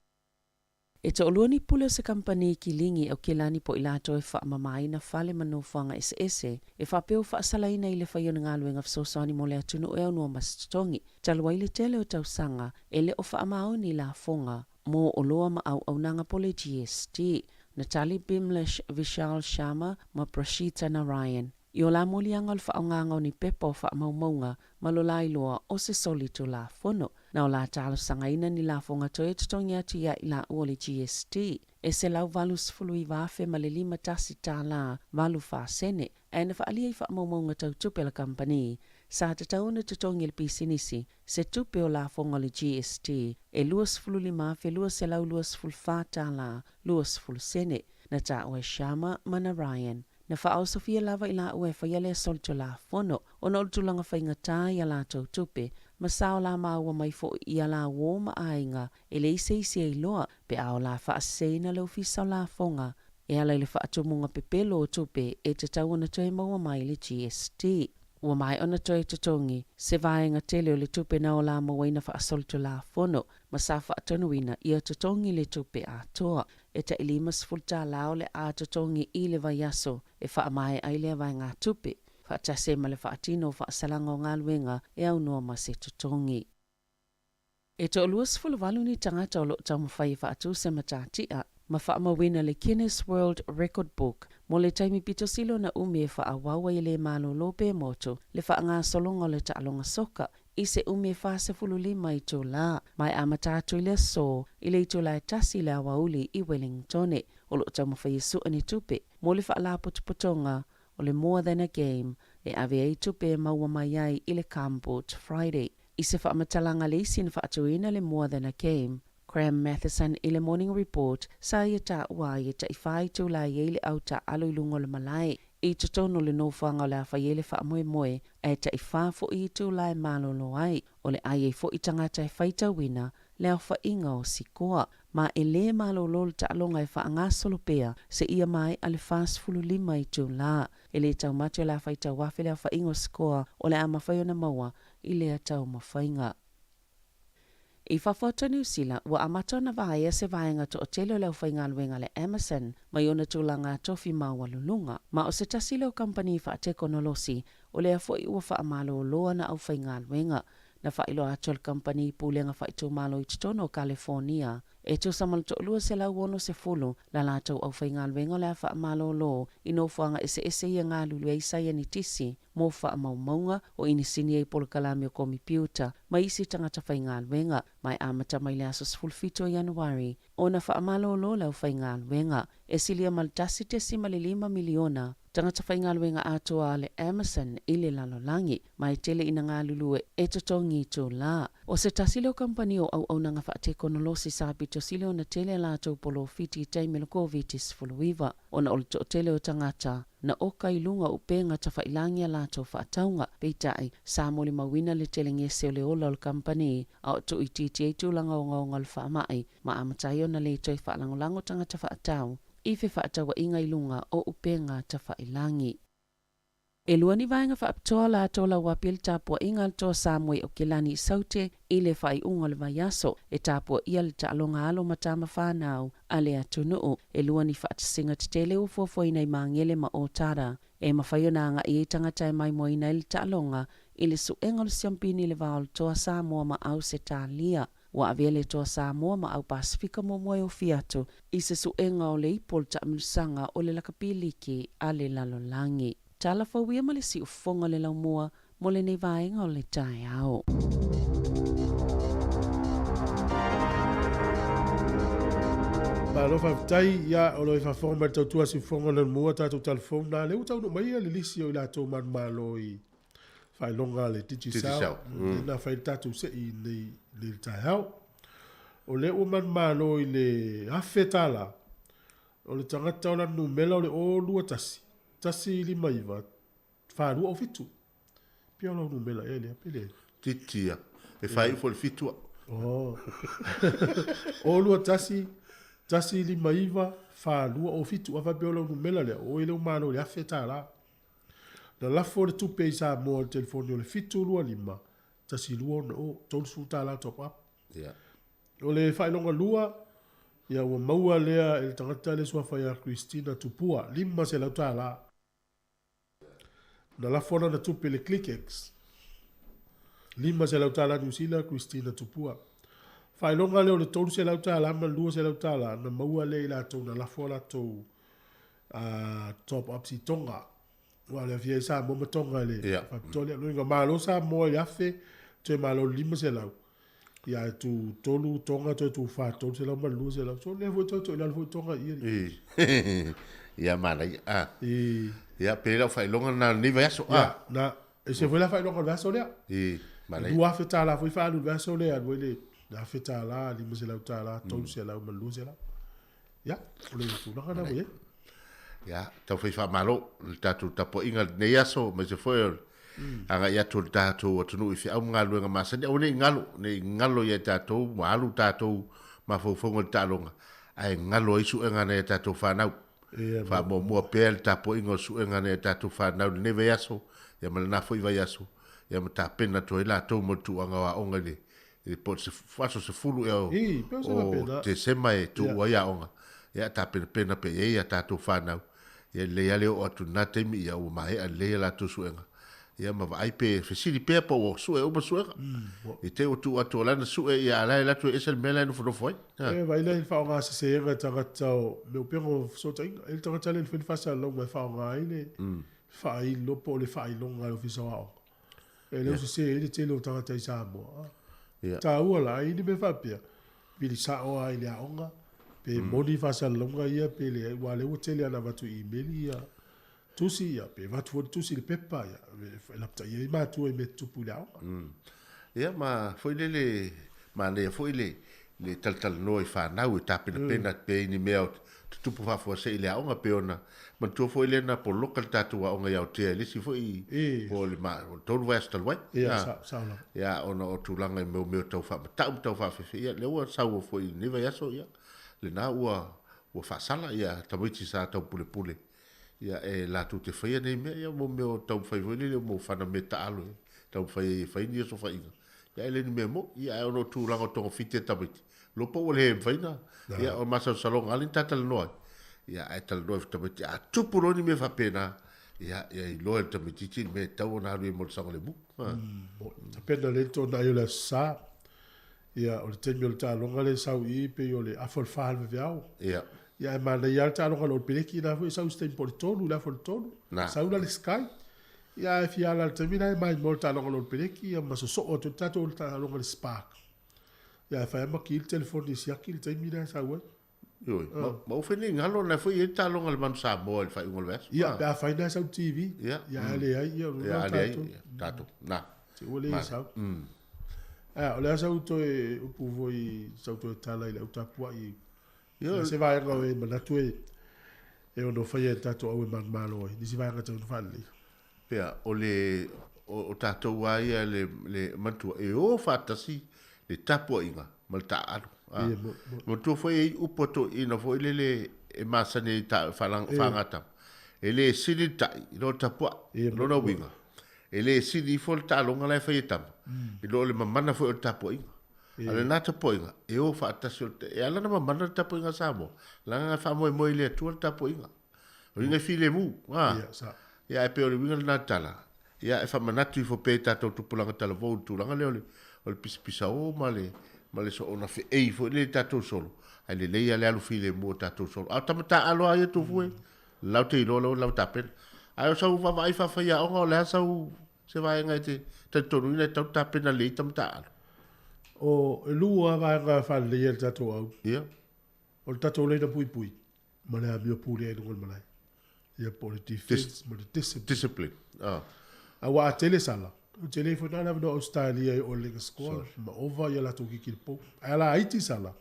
E to oluani pule o se kampani ki lingi o ke lani po I lato e whaamamai na whale manofanga ese, e whapeo whaasalaina I le whaiona ngā luenga fsosani mo le atunu o eonua masitotongi, talua I le tele o tausanga, e le o whaamao ni la fonga, mo o loa ma au nanga pole GST, Natalie Bimlish, Vishal Sharma, ma Prashita Narayan. I o la molianga o le whaonganga o ni pepa o whaamaumaunga, ma lo la iloa o se solito la fono, na o la talo sangaina ni la fonga toe tutongi atu ia I la ua le GST, e se lau valu sifulu I vafe ma le 5 tasi tā la valu whaasene, e na whaalia I whaamaumaunga tau tupe la kampani, sa te tauna tutongi le pisinisi, se tupe o la fonga le GST, e 25 fe lua se lau 25 tā la, 25 na ta oe Shama mana Ryan. Na whaau Sofia lava I la ue whaiale solto la fono, o na ultulanga whainga tā I la tau tupe, ma sao la maua mai fo I la woma ainga, e le ise I loa, pe ao la whaaseina le ofisa la fonga, e ala le whaatumunga pepelo o tupe, e te tau na toi maua mai le GST. Ua mai ona toi tutongi, se vaenga tele o le tupe na o la mawaina whaasolto la fono, ma sa whaatonuina ia tutongi le tupe a toa, e ta ilimas fulta lao le a tutongi I le vaiaso, e whaamai ai le vaenga tupe, whaatase ma le whaatino whaasalanga o ngā luenga e au noa ma se tutongi. E to luas fulwalu ni tangata o lo tamawhai whaatu se matatia, ma whaamawina le Guinness World Record Book, mo le taimi pito silo na umi e whaawawa I le malo lope moto, le whaanga solonga le taalonga soka, I se umi e whaase fululima I tō la, mai amatatu I le so, I le ito la e tasi le awauli I Wellingtone, o lo tamawhai su ani tupe, mo le whaala potopotonga, o le More Than a Game e ave ai tupe maua mai ai i le Cambodia Friday. I se whaamatalaga le isi na whaatuina le More Than a Game, Graham Matheson i le Morning Report sa ia ta ua ia ta i whai tu la i le au ta alo i lungo le malai. I te tono le nofanga o le awha i le wha moe moe e ta i wha fo i tu la e malolo ai o le ai e fo i tangata e whaita wina le au wha inga o sikoa. Ma e le malolo le ta alonga e wha anga solopea se ia mai ale fast fulu lima i tu la. E le tau mate o la whaita wafe le au wha inga o sikoa o le ama whaiona maua i le atau mawhainga. I whawhota New Zealand, wa amato na vaia se vaenga to o tele o leo whainga luenga le Emerson, mai ona tūlanga tofi maua lulunga. Ma o se tasile o company wha teko nolosi, o lea fo i ua wha amalo o loa na au whainga luenga. Na wha ilo atol company pūlenga wha i tū malo i tutono o California. E tū samal to lua se lau wono se fulu, la la tau au whainga luenga lea wha amalo o lo, i no whaanga ese ia ngā lulu e isa ni tisi, mō wha amaumaunga o ini sini e polo kalami o kompiuta, mai isi tangata whainga luenga, mai amata mai le aso sfulfito Januari, o na wha amalo o lo lau whainga luenga, e silia maltasi te si malilima miliona, tangata whainga luenga atoa le Emerson i le lalolangi, mai tele ina ngā lulu e totongi tō la. O se tasilo company o au nanga wha te konolosi sapi to silo na tele la tau polo fiti taime lo COVID-19 fuluiva, o na ol to tele o tangata, na oka i lunga upenga ta whailangia la tau whaataunga, peitai, sa moli mawina le tele ngese o le ola o company, a o to i titi e tūlanga o ngaunga le whaamai, ma amatai o na le toi whaalangolango tangata whaatau, i fe whaatawa inga i lunga o upenga ta whailangi. E lua ni vaenga whaaptoa la tola wapil tapua inga to Samwe o Kilani Saute i le whai unga le vaiaso e tapua ia le taalonga alo matama whanau a le atunuu e lua ni whaatasinga te tele u fuafuaina i maangele ma o tara e mawhaiona anga i tangata e mai moina i le taalonga i le suenga le siampini le vaol toa Samoa ma au se talia. Wa avele toa Samoa ma au Pasifika mo moe o fiatu i se suenga o le ipol ta amilusanga o le lakapiliki a le lalolangi. Tala whauia ma le si ufonga le lau mua mo le nei vaenga o le tae ao. Ma lo whaftai ia o lo i whafonga mai tau tua si ufonga le mua tātou telefone nā leu tau no mai le lisi o i la tau man malo i whailonga le titi sao. Nā whai tātou se i le tae ao. O le o man malo i le hawhetala o le tangata o la numela o le o lua tasi. Tasi li maiva, whārua o fitu. Pia lau numela e lea, pile. Titia, e whai ufo le fitua. O lua tasi li maiva, whārua o fitu. Awa pia lau numela lea, o e leo mano le awheta la. Na lafo le tupe i sa moa le telefoni o le fitu lua lima. Tasi lua o tonu suta la top up. O le whailonga lua, ia ua maua lea e le tangata le sua whaia Christina Tupua. Lima se lau tā la. Na la fona na tupe le ClickX. Lima se lau tala New Zealand, Christina Tupua. Whailonga leo le tonu se lau tala, ma lua se lau tala, na maua le la tau na la fona tau top up si tonga. Wa le fia sa mo tonga le. Whapitole, luinga malo sa mo le afe, te malo lima se lau. Ia tu tolu tonga tu fa tolu se lau ma lua se lau. So le vo to la vo tonga ia. Ia mana ia. Ia pera whailonga na ni vaso na e se foi la whailonga na vaso lea mana dua feta la foi whaalu vaso lea le na feta la li mo se lau ta la tolu se lau malu se lau ia o le tu na kana we ia tau foi fa malo tatu tapo inga ne aso me se foi anga ia tu tatu o tunu i au ngalu nga masani o ne ngalo ia tatu malu tatu ma fo fo talonga ai ngalo isu nga ne tatu fa fa mo pel tapo ingo su engane tatu fa na ne veaso ya mal na foi veaso ya mata pena to ila to mo tu anga wa ongale e pot se faso se fulu o te sema e tu wa ya onga ya ta pena pe ya tatu fa na ya le ya le o tu na te mi ya o mai a le la tu su enga ya ma vai pe fesili pe po o su e o su e te o tu atu la na su e ya la tu esel mela no foi e vai le fa nga se e tanga tau me pero so tai el tanga tale el fa sa lo me fa nga ile fa i lo po le fa i lo nga lo fi so ao e le se ele te lo tanga tai sa mo ta u la i ni me fa pia bi sa o ai le onga pe moni fa sa lo nga ia pe le wa le o tele ana va tu email ia tusi ia pe vatu fo tusi le pepa ia la pta ia ma tu e me tupu le au ia ma foi le ma le foi le tal noi fa na u tape na pena pe ni me tupu fa fo se le au nga pe ona ma tu foi le na po local tatu o nga ia te le si foi po le ma ton west al wai ia sa ia ona o tu langa me tau fa tau fa fe ia le wa sa foi ni va ia so ia le na ua fa sala ia tamiti sa tau pule ia e la tu te fai nei me ia mo me tau fai voli le mo fa na meta alo tau fai ni so fai ia ele ni me mo ia ono tu langa to fite tamiti lo po le fai na ia o masa salong alin tatal no ia ai tal do tamiti a tu puro ni me fa pena ia i lo tamiti ti me tau na ru mo sa le bu pena le to na yo la sa ia o te mil ta longa le sau I pe yo le afol fa ve au ia ma le ia ta longa lo peleki na foi sau ste por tonu la for tonu sau la le sky ia fi ala te mina mai mo ta longa lo peleki ia ma so o ta longa le spark ia fa ma ki il telefone di sia ki il te mina sau yo ma o fini ngalo na foi ta longa le man sa mo fa ngol ves ia ba fa na sau tv ia le ai ia tato na ti o le sau o le asa uto e upu voi sau to tala ile uta pua I se vai nga e mana tu e ono fai tato au man malo ni se vai nga tau fali pea o le o tato wai le mantu e o fatasi le tapo inga mal ta alo mo tu foi upo to ina foi le e masane ta falang fangata ele silita lo tapo lo no winga ele sidi fol ta longa la fai tam I lo le mamana foi o tapo inga ale na tapo inga e o fa tasol e ala na mamana tapo inga samo la nga fa mo ile tu tapo inga o inga file mu ia e pe o le winga na tala ia e fa manatu fo pe tato tu pulanga tala vo tu langa le o le pisa o male so ona fe e fo le tato solo ale le ia le alu file mu tato solo a tamata alo ai tu foi lau te lo lau tapen ai so va vai fa ia o le sa se vai ngai te tonu ina tau tapen le tamata o lua vai nga fa le ia tato au ia o tato le na pui ma le mio pure no ngol mai ia politics ma discipline a wa tele sala o telefona na no Australia o le score ma over ia la to ki po ala iti sala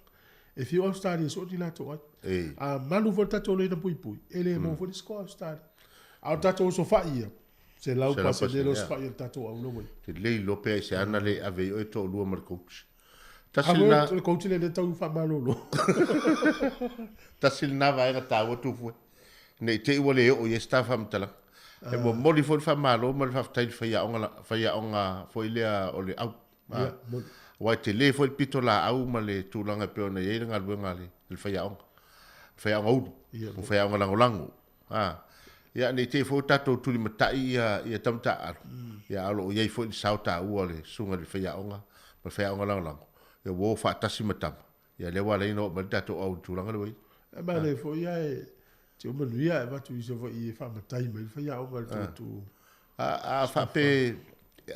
e fi Australia so di la to a malu volta to le na pui ele mo fo di score Australia a tato so fa ia se lau pasa de los fa ia tato au no te le lo pe se ana le ave o to lu mar coach tasilna el coach le tau fa malolo tasilna vai ta o tu fu ne te wole o ye staff am tala e mo moli fo fa malo mo fa tai fa ya onga fo ile o le au wa te le fo pito la au ma le tulanga pe ona ye nga luenga le fa ya onga o fa ya onga lango ya ni te fo tato tuli matai ya tamta ya alo ye fo sauta u le sunga le fa ya onga ma fa ya onga lango ya wo fa tasi matam ya le wala ino ma tato au tulanga le ba le fo ya te o manuia e watu iso I fa matai mai fa ia o tu a fa pe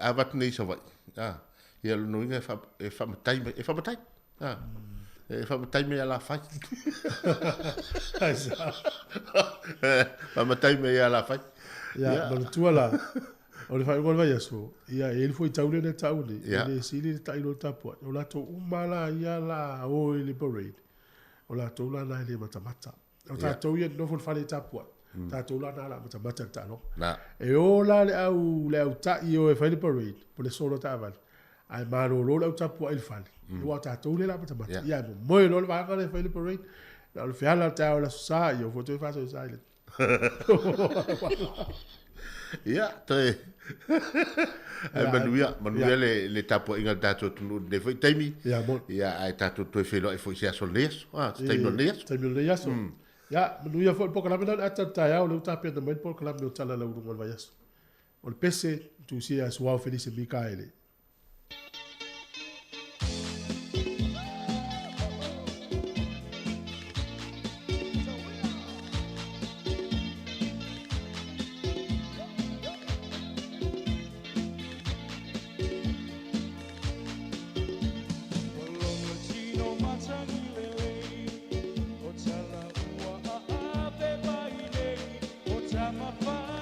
a watu nei so vai ia no inga fa matai mai e fa matai e fa matai mai ala fa fa matai mai ala fa ia no tu ala o le fa ngol vai aso ia ele foi taule ne taule ele sili tai no tapo o la to umala ia la o ele parade o la to la na ele matamata o tatou ia no fo fale tapua tatou la na la mata tano e o la le au ta io e fale parade po le solo taval ai maro lo le tapua il fale o tatou le la mata ia mo lo le va le fale parade la le fiala ta la sa io fo te fa so silent ia te manuia le tapua inga tatou tunu ne foi taimi ia ai tatou to felo e foi sia soles taimi le yaso ya nu ia fo poka la mena ata ta o le tape na mai poka la me tala la urunga vai aso o le pese tu sia suau felice Mikaele Tama pa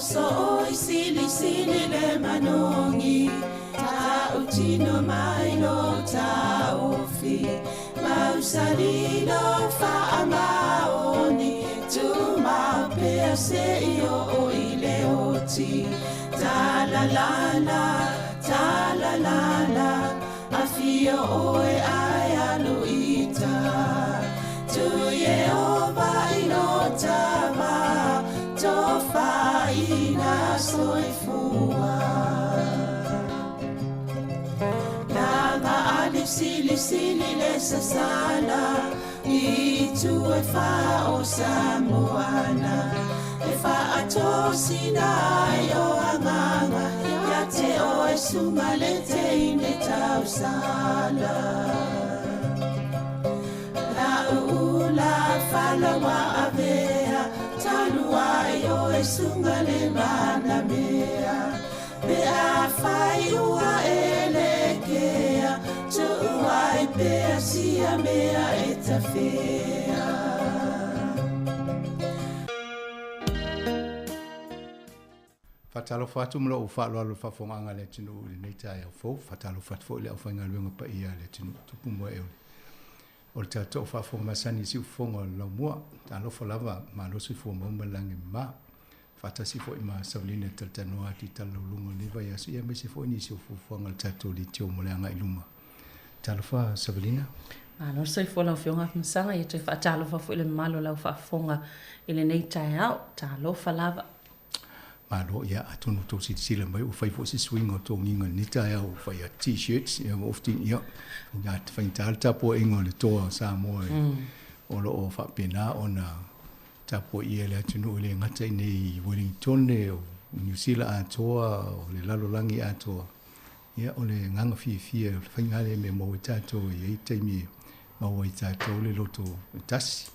so isili sili le manongi ta utino mailo ta ofi mausali lo fa amaoni tu ma pese io o ile oti ta la la la ta la ia oe ai alu ita tu ye ova ino tama tofa ina soifua nanga alif sili le sasala i tu e fa o samoana e fa atosina yo anganga ya te o e sunga le te ine tau sala la ula fala wa avea talua yo e sunga le mana mea pe a fai ua elekea tu ai pe a sia mea e ta fea fatalo fatu mlo u fa lo fa fonga le tinu le tai fo fatalo fat fo le fa nga luenga pa ia le tinu tu mo e o te to fa fonga masani si fonga lo mo ta lo fo lava ma lo si fo mo malangi ma fata si fo ma saulina tal tano ati tal lungo ni va ya si me si fo ni si fo fonga tato li tio mo le nga iluma ta lo fa saulina no sei fo la fionga msanga e te fa ta lo fa fo le malo la fa fonga ile nei tai au ta lo fa lava malo ya atunu to si sila mai u fai fo si swing o to nginga ni tai au fa ya t-shirts ya often ya ya fa intalta po ingo le to sa mo o lo o fa pena ona tapo ia le atunu le ngata nei Wellington ne o New Zealand atoa o le lalo langi atoa ia o le nganga fia whaingale me mo tato i taimi mo tato le loto tasi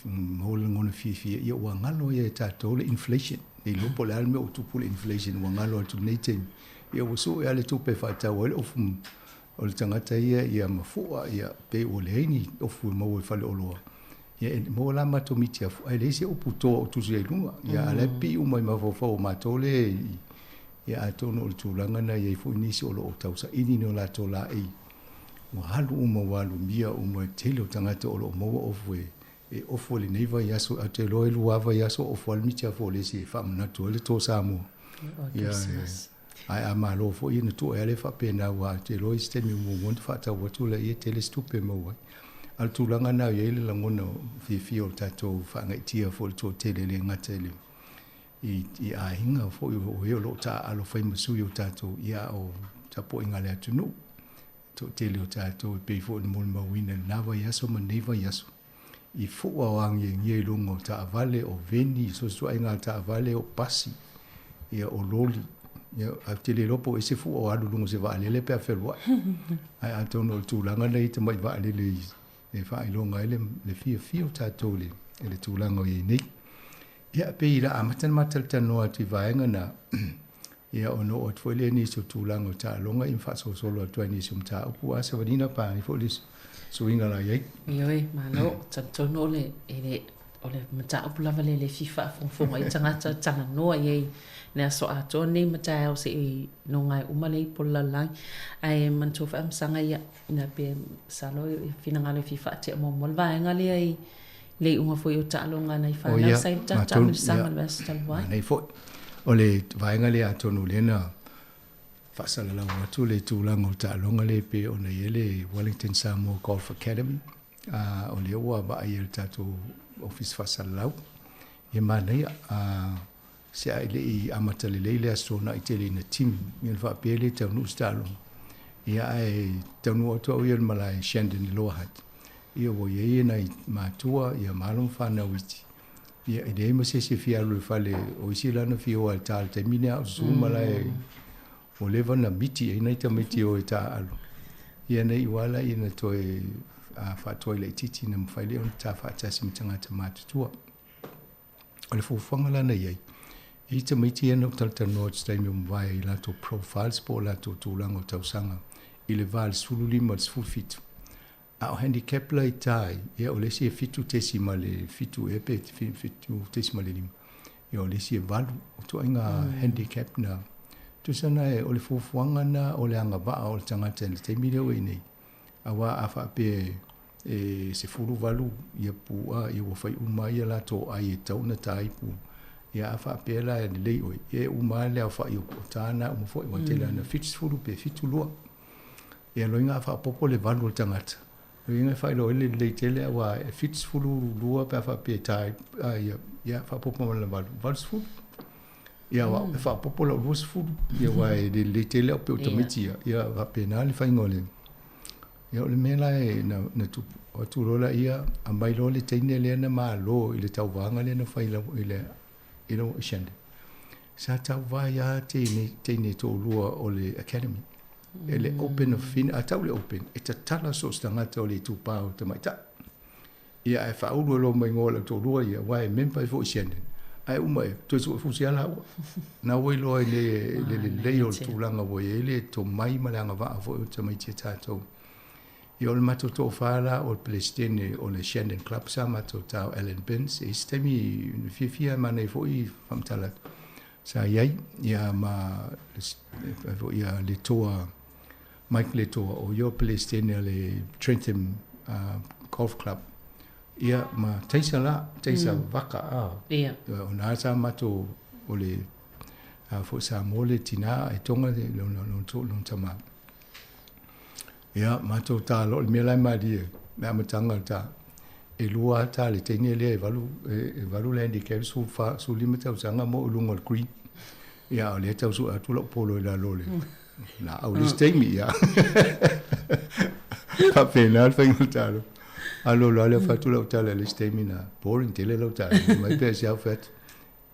mo le ngona fia ia wa ngalo ia tato le inflation le lopo le alme o tupu le inflation wa ngalo atu nei taimi ia waso ia le tupe whata o le ofu o le tangata ia mafua ia pe o le heini ofu mo e whale oloa ia mo la mato mitia ai le se opu to o tusi ai lunga ia le pi o mai mafofo mato le ia atono o tulanga na ia fu inisi o lo tausa ini no la tola ai mo halu uma walu mia o mo tele tangata o lo mo ofwe e ofole neiva yaso atelo elu ava yaso ofwal mitia fo le si fam na to le to samo ia ai amalo fo ina to ele fa pena wa telo istemi mo mo fa ta wa to le ia tele stupe mo wa al tulanga na ia le langona fi o tato fa ngai tia fo to tele le ngatele i a hinga fo o lo ta alo fai masu yo tato ia o tapo inga le atunu to tele o tato pe fo mo ma wina nava yaso ma neva yaso i fo wa wangi ngie lungo ta vale o veni so so inga ta vale o pasi ia o loli ia a tele lopo e se fo o alu lungo se va le pe a felwa ai atono tu langa nei te mai va le e fa ilonga le fia tato le tu langa i nei ia pe ira amatan matal tano ati vaenga na ia ono o tfole ni so tulango ta longa in fa so solo to ni sum ta ku asa vadina pa i folis so inga la ye yoi malo tanto no le ele ole mata upula vale le fifa fo ai tanga no ye na so ato ni mata o se no ngai umale pola lang ai man to fa sanga ia na pe salo finanga le fifa te mo mol vaenga le ai le unga foi o talonga nei fa na sai ta mi sanga best talwa nei fo ole vaenga le atonu lena fa sala la tu le tu la ngo talonga le pe ona yele Wellington Samoa Golf Academy ole wa ba yel tatu office fa sala ye manai se ai le amata le asona itele na team yel fa pele tanu stalo ia ai tanu o to yel malai Shandon Lohat ia wo ye na matua ia malum fana witi ia ide mo se fia lu fale o sila no fio al tal termina zuma la o leva na miti e nei ta miti o ta alu ia nei wala ina to a fa toilet titi na mfaile on ta fa ta simtanga ta matua o le fofanga la na ye i ta miti no tal ta no stay mo vai la to profiles po la to tulango tausanga ile val sululi mo fit a handicap lai tai ia o le si fitu tesimale fitu epe fitu tesimale lim ia o le si valu o to inga handicap na tu sana e o le fufuanga na o le anga va o tanga tele te mire o nei awa afa pe se fulu valu ia pu a ia wo fai uma ia la to ai tau na tai pu ia afa pe la le o e uma le afa i o tana o fo o tele na fit fulu pe fitu lo Ia loinga fa popo le valu tangata. Loinga fa lo le tele wa fits fulu lua pa fa pe tai ia fa popo le valu. Vals fulu. Ia wa fa popo lo lus fulu. Ia wa le tele pe automatia. Ia va penal fa ngole. Ia le mela na tu o tu rola ia ambai lo le tene le na ma lo ile tau vanga le na fa ile shende. Sa tau va ya tene to lua o le academy. Ele open of fin atau le open eta tala so stanga to le tu pa o te mai ta ia e fa ulo lo mai ngola to lua ia wa member fo shende ai umai to so fu sia la na we lo le o tu langa wo ele to mai malanga va fo te mai ta to io le mato to fala o Palestine o le Shenden Club sa mato tau Ellen Benz e stemi fia mane fo I famtala sa iai ia ma ia le toa Mike le toa o io Palestine le Trentham Golf Club ia ma teisa vaka ia o na sa mato o le fo sa mole tina e tonga de lo tama ia mato ta lo me lai madia me amatanga ta e lua ta le tene le valu le handicap su fa su limita usanga mo lungo green ia le tau su atu lo polo la lole la au le stay mi ia pa penal fa ngutalo allo le fa tu lo tale le stay mi na boring tele lo tale mai pe sia fet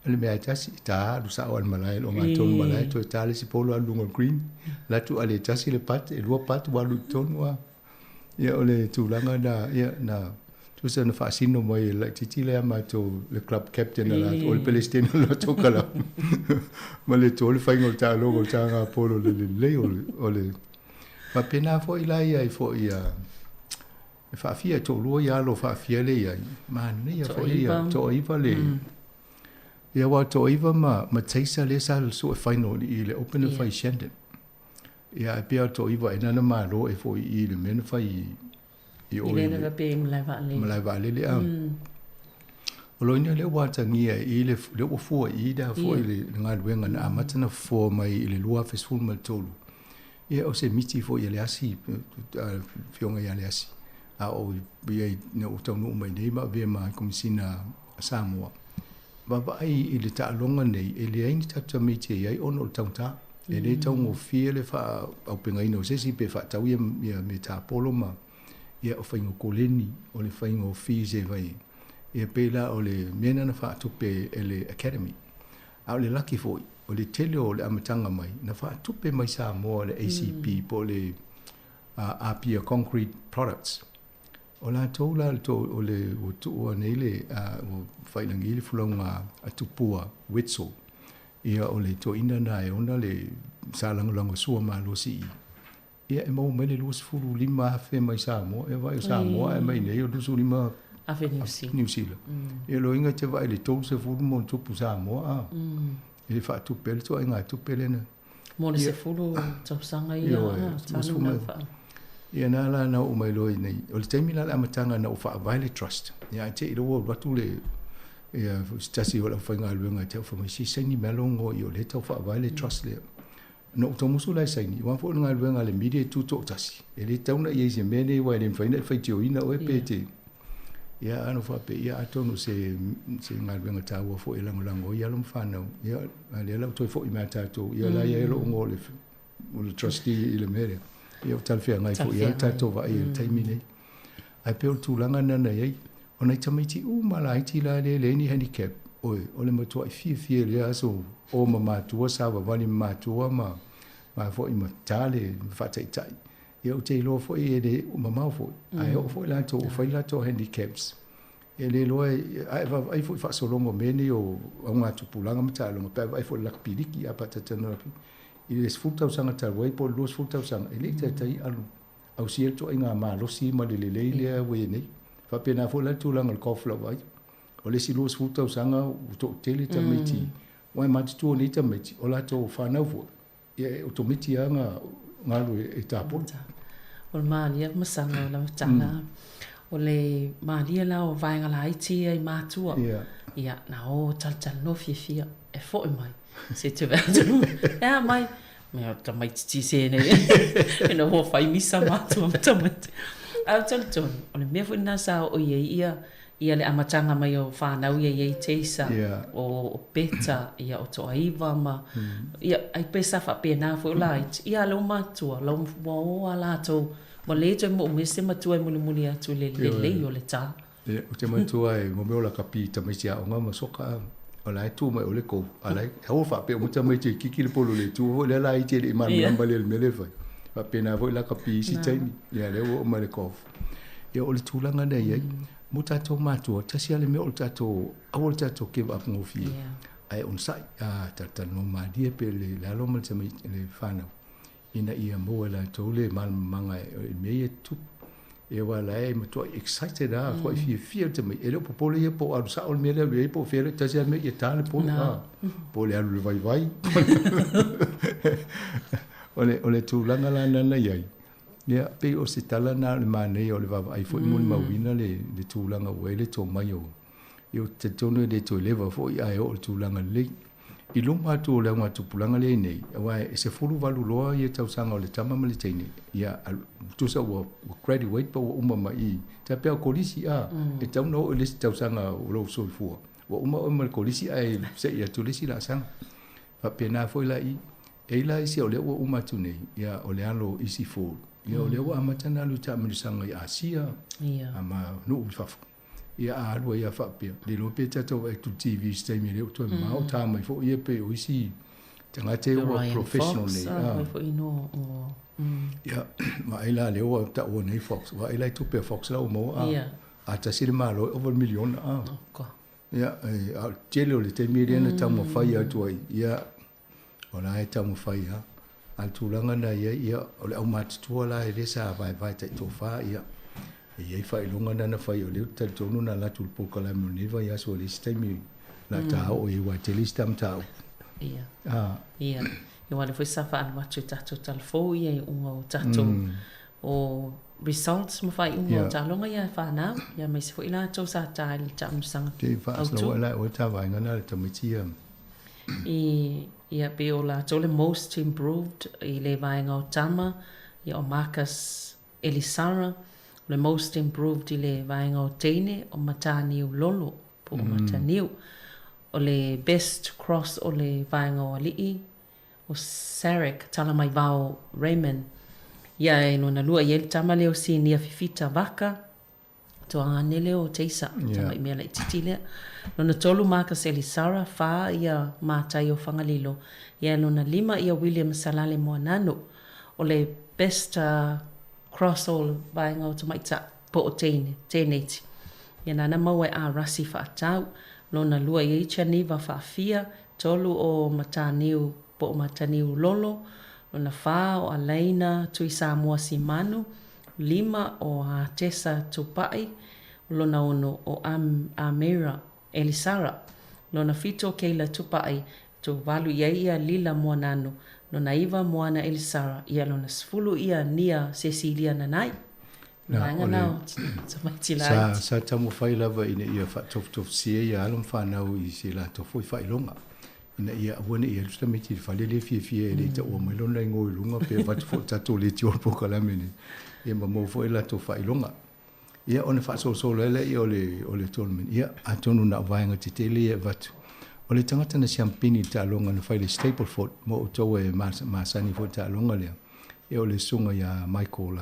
le me atasi ta lu sa on malai lo maton malai to tale si polo lungo green la tu ale tasi le pat e lua pat wa lu ton wa ia ole tu langa da ia na tu se na fascino moi la titi le ma to le club captain la o le Palestine lo to kala ma le to le faingo ta logo ta nga polo le ole ma pena fo ila ia fo ia fa fia to lo ia lo fa fia le ia ma ne ia fo ia to iva le ia wa to iva ma taisa le sa so final I le open fa Shenden ia pia to iva ina na ma lo e fo I le men fa I o le na pe malai vale le o lo ni le wata ngia I le o fo I da fo le nga luenga na matana fo mai le lua festival mal tolu ia o se miti fo ia le asi fionga ia le asi a o ia no tonu mai nei ma ve ma komisina Samoa baba ai le ta longa nei le ai ta miti ai ono tauta le tau mo fie le fa au penga ino se si pe fa tau ia me ta polo ma ia o faingo koleni o le faingo fize vai ia pela o le mena na fa tupe ele academy au le lucky foi o le tele o le amatanga mai na fa tupe mai sa mo le ACP po le Apia concrete products o la tola to o le o tu o nele o failangi le fulonga atupua wetso ia o le to ina na e ona le salango sua ma lo si ia e mau mele lus fulu lima fe mai sa mo e vai sa mo e mai nei o lus lima a fe New Zealand e lo inga te vai le to se fulu mo tu sa mo e fa tu pel to inga tu pelena mo le se fulu to sanga ia ia na la na o mai lo nei o le temi la amatanga na o fa vai le trust ia te lo wa tu le ia stasi o la fa nga luenga te fa mai si seni melongo i o le to fa vai le trust le no to musu lai sai ni wa fo nga luenga le media tu to tasi e le tauna ye se mene wa le faina fa tio ina o pete ia ano fa pe ia to no se nga luenga ta wa fo elango lango ia lo fa no ia le la to fo I mata to ia la ia lo ngo le o le trustee ile mere ia tal fe ngai fo ia ta to va ia taimi nei ai pe tu langa na nei ona tamiti u mala iti la le ni handicap oi ole mo to fi le aso o ma tu sa va vani ma tu ma fo I matale fa tai ia o te lo fo I de ma fo ai o fo la to fo la to handicaps ele lo ai fo fa so longo meni o nga tu pulanga mata lo pa ai fo la piliki a patata no I le sfulta usanga ta wai po lo sfulta usanga ele tai alu au siel to inga ma lo si ma le le we nei fa pena fo la tu langa ko flo vai o le si lo sfulta usanga to tele ta meti wai ma tu ni ta meti o la to fa na fo e o to meti anga ngalo e ta po o ma lia masanga la tala o le ma lia la o vai ngala iti ai ma tu ia na o tal no fi e fo mai se te vedo ya mai Mea tamai titi se nei. Ina hoa whai misa mātua tamai. Au talitoni, o le mea fwina sa o ia le amatanga mai o whanau ia teisa o peta ia o toa iwa ma ia ai pesa wha pēnā fo lait ia lau mātua lau mua lātou ma le toi mo umese matua i muli atu le o le tā o te matua e mo meo la kapi tamai sia o ngā masoka o lai tū mai o le kou a lai hau wha pe o muta mai te kiki le polo le tū o le lai te le imana namba le mele whai wha pēnā fo i la kapi si taimi ia le o ma le kof ia o le tūlanga nei ai mo tatou matua tasi ale mea o le tatou au le tatou give up ngofi ai on sai tatano madia pe le lalo mal tama le whanau ina ia mo la tau le manga e mea tu e wala e matua excited ko fia tama e le popole e po alu sa o le mea le po fere tasi ale mea e tale po le alu le vai ole tūlanga la nana iai ia pe o se tala na le manei o le vava ai foi mo mawina le tūlanga o ele tō mai o io te tono le tō leva foi ai o le tūlanga le i lunga tu le ngā tupulanga le nei wa e se furu valu loa ia tau sanga o le tama ma le teine ia tusa wa graduate pa wa uma mai te pea kolisi e tau no le tau sanga o lo soifua wa uma le kolisi ai se ia tu lesi la sanga pa pena foi la i e la isi o le wa uma tu nei ia o le alo isi furu ia o le wa amatana lu ta mirisanga i Asia ama no ufafu ia alua ia whapea le lope tatou e tu TV stay le to mau ta mai fo ia pe o isi tanga te wa professional ia ma ila le wa ta o nei Fox wa ila tu pe Fox la o mo a ta sile malo over million ia a tele le te miliona ta mo fai atu ia ona e ta mo fai al tūlanga na ia o le au matutua la e resa vai tai tofa ia ia fai lunga na fai o le tonu na la tulpo kala muniva ia so le stemi la ta o i wa telistam ta ia ia i wale foi safa an watu tato talfo ia i unga o tato o results mo fai unga o talonga ia whanau ia mai se foi la to sa ta ili ta msanga te fa aslo la o ta vai ngana le tamitia ia pe o la tole most improved i le vaenga o tama ia o Marcus Elisara le most improved i le vaenga o teine o mataniu lolo po o mataniu o le best cross o le vaenga o alii o Sarek tala mai vao Raymond ia e no na lua i ele tama leo si nia fifita vaka to anele o teisa tama i mea la ititi lea no na tolu Marcus Elisara fa ia matai o whangalilo ia no na 5 ia William Salale Moanano o le best cross all vaenga o tamaita po o teneti ia nana maua a rasi whaatau no na lua i chaniva whaafia tolu o mataniu po o mataniu lolo no na wha o Alaina tui Samoa Simanu 5 o a Tessa Tupai lona ono o Amira Elisara lona fito keila Tupai to valu ia Lila Moanano lona iwa Moana Elisara ia lona sfulu ia nia Cecilia Nanai Nanga nao sa tamu fai lava ina ia tof sia ia alum whanau i se la tofu i whailonga ina ia awane ia lusta meti whalele fie le ta o melona ngoi lunga pe vatu fo tato le ti orpo kalamene ia mo fo ila to whailonga ia ona so lele ia ole tournament ia atonu na vaenga te tele ia vatu ole tangata na champagne ta longa na whaile Stapleford mo to e masani fo ta longa le ia ole sunga ia Michael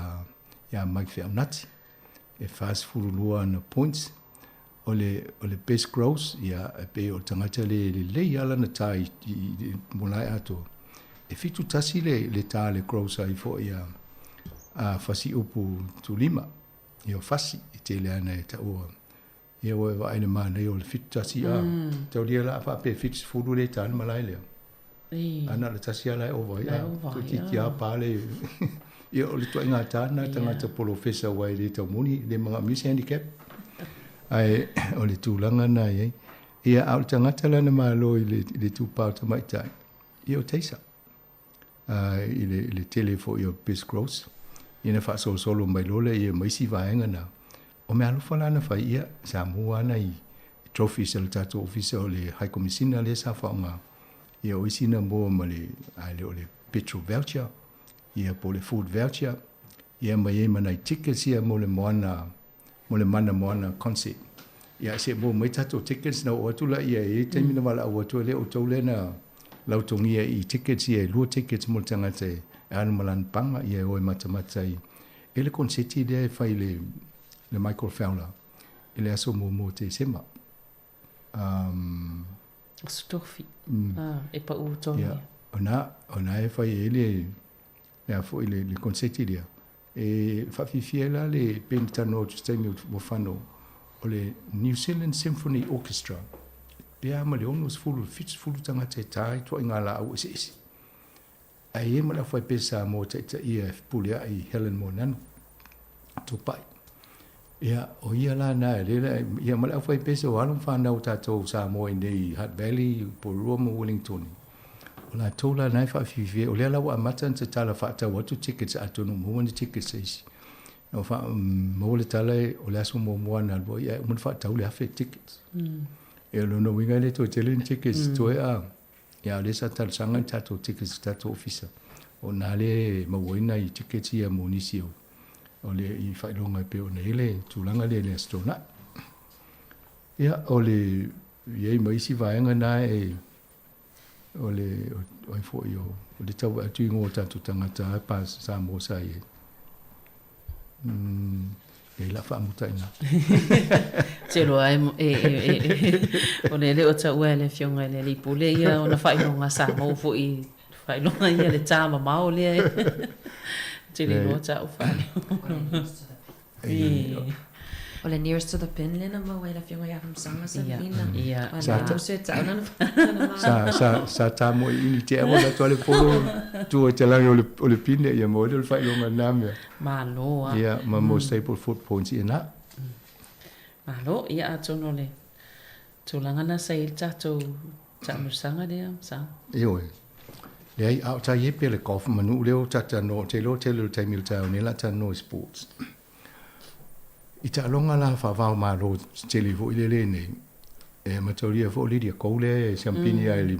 ia Mike Fernati e fast furulua na points ole best gross ia pe o tangata le ala na tai molai ato e fitu tasi le ta le gross ai fo ia a fasi upu tulima ia fasi te le ana e ta ua ia wa ina mana ia le fitu tasi a tau lia la fa pe fitu furu le ta malai le ana le tasi ala over ia to ki a pale ia o le toa inga tāna tangata professor wai le tau muni le mga music handicap ai o le tūlanga na iei ia au tangata lana malo i le tūpau tamaitai ia o teisa i le telefo i o best gross ina wha solo mai lole ia maisi vaenga na o me alufa lana whai ia sa mua ana i trophy sa le tato ofisa o le high commissioner le sa whaonga ia o isina mua ma le o le petrol voucher, ia po le food voucher, ia mai manai tickets ia mo le mana concert. Ia se mo mai tato tickets na o tula ia te mina wala o tu le o tole na lautongia I tickets ia lua tickets mo tanga te anu malan panga ia o mata I ele concert de fai le Michael Fowler ele aso mo te sema Stofi e pa u to ona e fai ele ya foi le concert dia e fa fiela le pentano tstemi mo fano o le New Zealand Symphony Orchestra pea ma le onus fulu tanga te tai to ingala au isi ai ma la fai pesa mo te ia pulia I Helen Monan to pai ia o ia la na le ia ma la fai pesa o alon fa na tato sa mo nei Hutt Valley po Roma Wellington o la tola na fa fifi o le la wa matan te tala fa ta watu tickets atono mo ni tickets isi no fa mo le tale o le aso mo na bo ia mo fa ta o le afe tickets e lo no winga le to tele tickets to ia le sa tal sanga tato tickets tato officer o na le mo wina I tickets ia mo ni sio o le I fa longa pe o le tulanga le stona ia o le ye mai si vaenga na o le o fo yo o le tau atu ngo tato tangata pa sa mo sa ye e la fa mutaina te lo ai o le o ta ua le fionga le pule ia ona fai longa sa mo fo I fai longa ia le tama mau le te le o ta o fai o le nearest to the pin lena mo le fionga ia from sanga sa pina ia sa ta mo I te mo la tole polo tu te la o le pin ia mo le fai longa na me malo ia ma mo staple foot points ina malo ia atono le tulanga na sa il tato no sanga dia sa io le ai au ta ye pele golf manu le o tata no te lo te mil ta ni la ta no sports ita longa la fa va ma lo te li vo ile le nei e ma toria vo le dia ko le champagne ai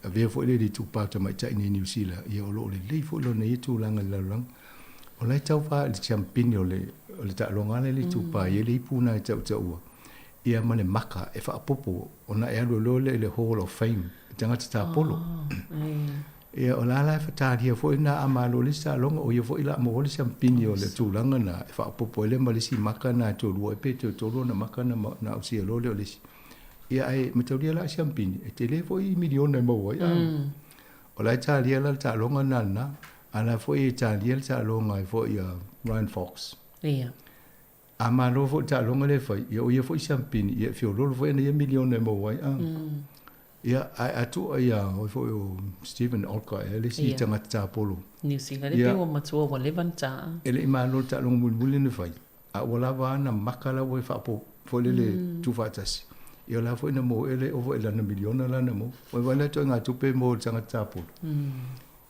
ave vo le di tu pa ta mai ta ni New Zealand ia o lo le vo lo nei tu langa la lang o le tau fa le champagne o le ta longa le tu pa ye le puna ta ta ua ia mane maka e fa popo ona e lo le Hall of Fame tanga ta polo ia o la fa ta dia fo ina amalo le sa longa o ia fo ila mo le champagne o le tu langa na e fa popo le mali si maka na to lo e pe to lo na maka na o si lo le ia ai metodia la champagne e te le fo I milione mo ia o la ta dia la ta longa na ana fo I ta dia ta longa fo ia Ryan Fox ia amalo fo ta longa le fo ia fo champagne ia fio lo fo ia milione mo ia ai tu ia o fo Stephen Olka ele si tanga ta polo New Zealand le o matua wa levanta ele imalo ta long bulbul ni fai a wala va na makala wo fa po fo le tu fatas ia la fo na mo ele o fo ele na miliona la na mo o va na to nga tu pe mo tanga ta polo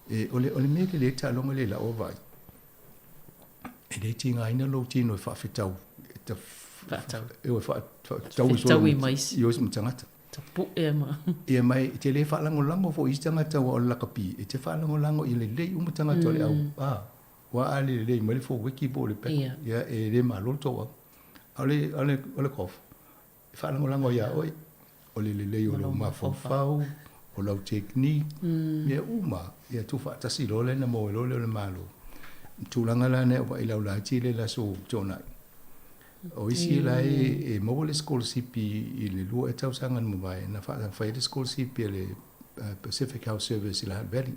e ole me le ta long le la o vai e le tinga ina lo tino fa fitau ta fatau e o fa tau so yo sum tanga tapu e ma ia mai te le fa lango fo istanga ta o la kapi e te fa lango I le umutanga to le au wa ale le mai fo wiki bo le pe ia e le malo to ale kof fa lango ia oi o le o lo ma fo fau o lo technique ia uma ia tu fa tasi lo le na mo lo le malo tu langa la ne wa ila la chile la so tona o isi la e mobile school CP le lu e tau sangan mo vai na fa le school CP le Pacific Health Service la Valley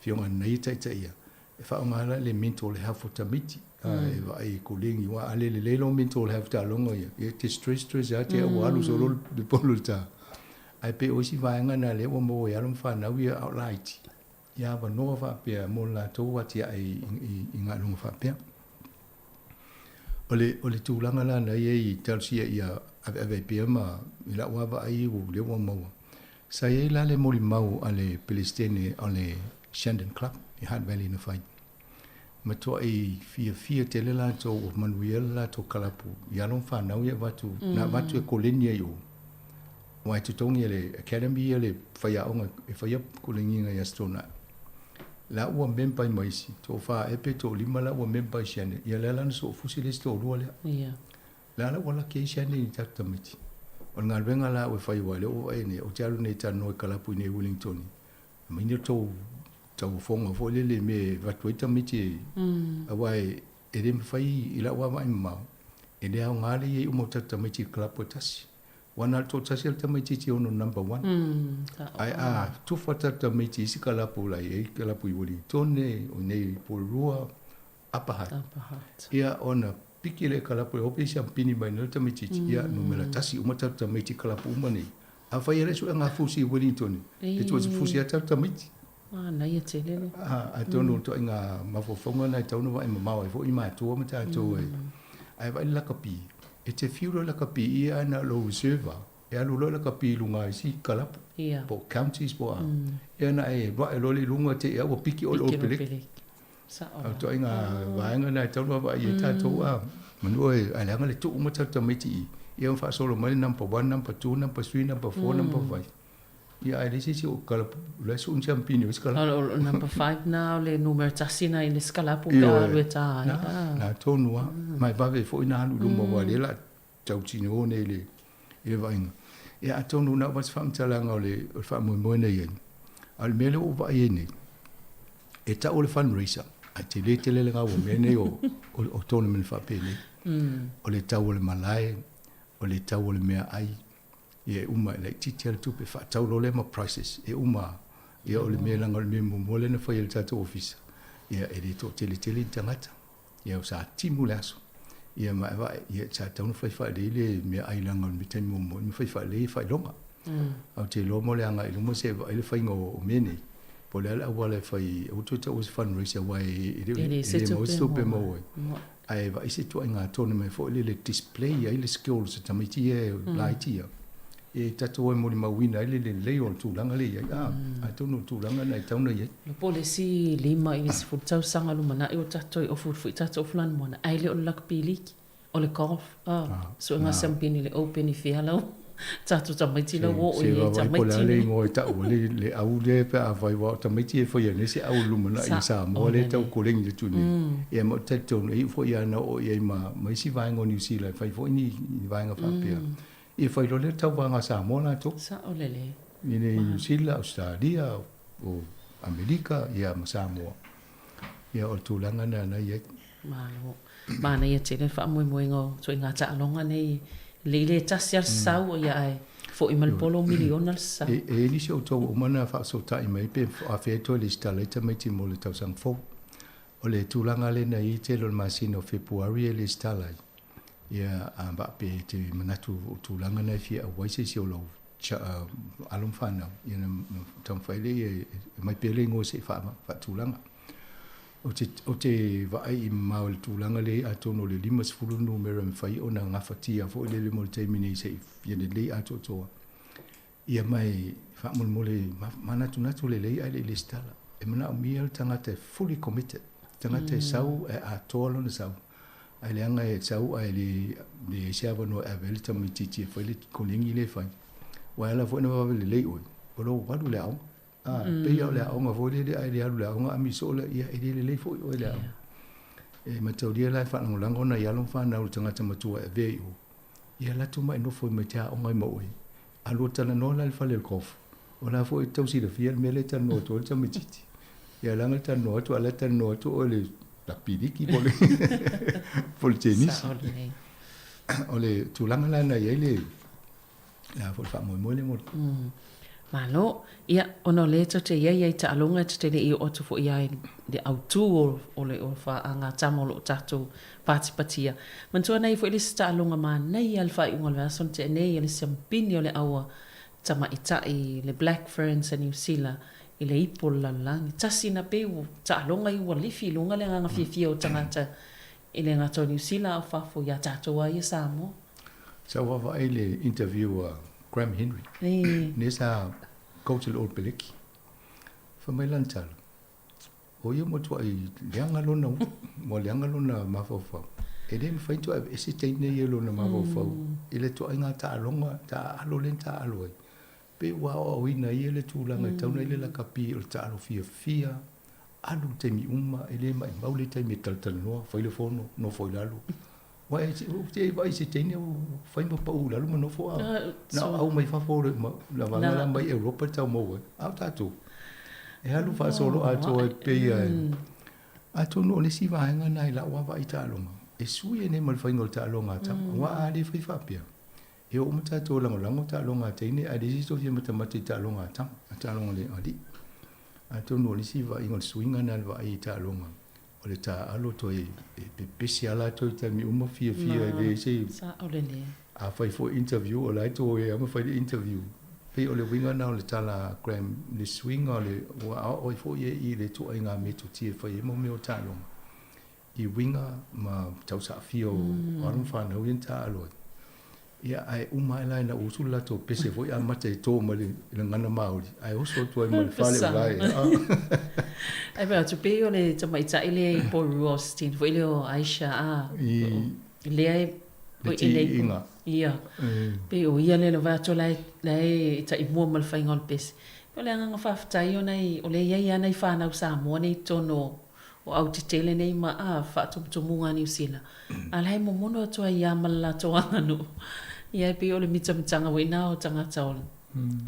fionga nei tai ia e fa ngala le mental health tamiti e vai ko lingi wa ale le lo mental health ta longa ia e te stress ya te wa lu solo de poluta ai pe o si vai ngana le o mo ya lo fa na wi outlight ya va no fa pe mo la to wa ti ai inga lo fa pe ole tu langa la na ye talsia ia ave pe ma ila wa va ai o le o mo sa ye la le mo mau ale Palestine ale Shandon Club I Hutt Valley na fai ma to ai fia te le la to o Manuel la to kalapu ya lo fa na ia watu na watu e kolenia yo wa tu tongi le academy le fai onga e fai kolenga ya stona la ua memba i maisi to fa e pe to lima la ua memba i siane ia le lana so fusi le sto lua le ia la wala ke siane ni tatamiti o nga venga la we fai wale o ene o talo ne tano kala pu ne Wellington mai ne to tau fonga fo le me va to tamiti awai e le fai ila wa mai ma e le au ngale i mo tatamiti kala pu tasi wana to tasi tamiti ti ono number 1 ai tu fata tamiti si kala pu la e kala pu Wellington ne o nei pu rua apahat ia ona pikile kala po hope champini mai no tamiti ia no mela tasi uma tamiti kala po umani a fai ele su nga fusi Wellington e tu fusi ata tamiti na ia tele a tono to nga mafofonga na tono vai mama vai fo ima to ma ta to ai vai la kapi e te fiuro la kapi ia na lo reserve e alu la kapi lunga si kala po counties po ia na e va lo le lunga te ia o piki o pele to inga vaenga na tau va ia tatou a manu e ala ngale tu uma tata miti ia fa solo mai number 1 number 2 number 3 number 4 number 5 ia ai si o kala la su un champion skala number 5 now le numero tasina in skala pu ka lueta na tonua mai ba ve fo ina lu mo wa le la tau tino ne le e vaenga ia tonu na was fam talanga le fa mo ne ia al mele o va ia e ta o le fundraiser a te le nga o mene o tonu men fa pele o le tau o le malai o le tau o le mea ai e uma le titel tu pe fa tau lo le ma prices e uma e o le mea langa le mea mo le na fa il tato office e e to tele tangata e o sa timu le aso e ma va e cha tau no fa le mea ai langa le mitai mo fa le fa longa au te lo mo le anga i mo se le fa ngo o mene po le ala wale fai o tuta o fundraiser wai e mo super mo ai va isi tu nga tonu me fo le display ai le skills tamiti e lightia e tatu mo ma wina le o tu langa le a tonu tu langa na tauna ye le policy lima i se futa sanga lu mana e o tatu o fu tatu flan mona ai le o lakpili o le golf so nga sampini le open i fialo tatu tamiti la wo o ye tamiti le ngo ta o le au le pe a vai wa tamiti e foi ne se au lumana i sa mo le tau ko leng tu ni e mo te ton e foi ana o ye ma mai si vai ngo New Zealand fai foi ni vai nga fa pe e foi lo le tau va sa mo na to sa o le ni New Zealand Australia o America ia ma sa mo ia o tu langa na ye ma na ye te le fa mo ngo so nga ta longa nei le tasia sau ia ai fo i malpolo miliona sa e ni se o to o mana fa so ta i mai pe a fe to le stale te mai ti mo le tau sang fo o le tulanga le na i te lo masino February le stale ia a ba pe te manatu o tulanga na fi a wai se o lo alum fana ia tam fa le mai pe le ngo se fa tulanga o te vai i maul tūlanga le atono le limas furu numero mwhai o na ngafatia fo le mo te mini se fiene le ato toa. Ia mai whaamul mole manatu le ai le stala. E mana o mia tangata fully committed. Tangata sau e atoa lona sau. Ai le anga e sau ai le seava no e vele tamititi e whai le kolingi le whai. Waela fo na wawele le oi. O lo wadu le au. Pe ia le au nga vole le ai le alu le au nga amisola ia e le fo o le au. E matauria lai whanango lango na ialong whanau tangata matua e vei o. Ia latu mai no foi matea o ngai maui. Alu tana no lai whale le kofu. O la fo i tausi le fia me le tano o tō tamititi. Ia langa tano atu ala tano atu o le lakpidiki pole. Pole tenis. O le tūlanga lana ia le la fo wha moi le mo. Malo, ia ono le te ia te alonga te le i o tu fo ia le autu o le o fa anga tamo lo tatu patipatia. Mantua nei fo ile sta alonga ma nei al fa unga le son te nei le sampini o le awa tama itai le Black Ferns and New Zealand i le ipo la langi. Tasi na pe o ta alonga i wa lifi lunga le nganga fia o tangata i le ngata New Zealand o fa fo ia tatoa i Samoa. Sa wa ile interview Graham Henry. Nesa coach old peleki. Fa mai lantal. O yo mo tu ai lianga lona mo lianga lona mafofa. E le mi faito e se teine ye lona mafofa. Ile tu ainga ta longa ta alolen ta aloi. Pe wa o ina ye le tu langa tau nei le la kapi o ta alo fia alu te mi uma ele mai maule te mi tal no foi le fono no foi lalu wa te vai se te ne foi mo pa lalu mo no fo na au mai fa fo la va mai Europa tau mo au tatu e alu fa solo a to pe a to no le si va nga nai la wa vai ta longa e sui ne mal fa ngol ta longa ta wa ali fa fa pia e o mata to lango ta longa te ne a desi to fi mata mata ta longa ta longa le ali a to no le si va ngol swinga na va ai ta longa o le ta alo to e speciala to ta mi uma fia de se sa o le a fai for interview o lai to e ama fai interview pe o le winga na o le tala gram le swinga o le o fo ye i le to ai nga me to ti fai mo me o ta longa i winga ma tau sa fio o ron fa no yin ta alo ia ai uma lai na usula to pese foi a mate to ma le ngana mauri ai o so to ma fale vai ai ba to pe o le to mai ta ile po roasting foi le Aisha le ai po ile ia pe o ia le va to lai ta i mo mal fai ngol pese o le nga fa ta yo nei o le ia nei fa na sa mo nei to no o au te tele nei ma a fa to munga ni usila alai mo mono to ia mala to anu ia pe o le mitanga we na o tanga taol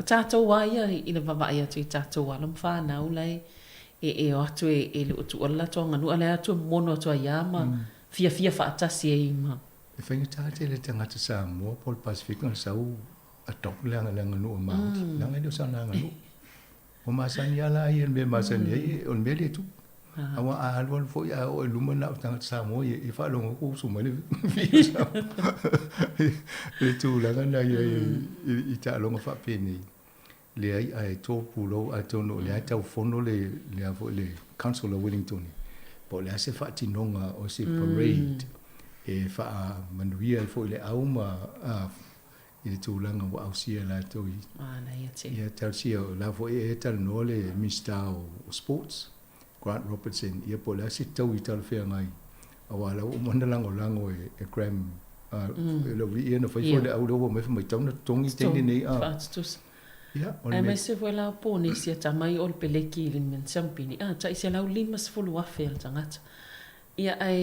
ta to wa ia i le baba ia ta to wa lam fa na ulai e o atu e le tu ola to nganu ale atu mono to ia ma fia fa ta si e ma e fa ta te le tanga ta sa mo pol pacific na sa u a top le nganu ma na ngai do sa na nganu o ma sa ni ala i me ma sa ni on me le tu awa a alwan fo ya o luma na tanga sa mo e fa lo ko su ma le le tu la na i ta lo fa pe ni le ai to pulo a to no le ta fono le fo le council of Wellington po le se fa ti nonga o se parade e fa manuia fo le auma i tu langa wa au sia la to i na ia ta sia la fo e ta no le Mr. Sports Grant Robertson ia po la si tau i tal fea ngai awala o mana lango e gram lo vi no foi for au do me foi tau na tongi teni nei ia ai mai se foi la po ni sia ta mai ol peleki lin men champini ta isia la limas fulu wa fel tangata ia ai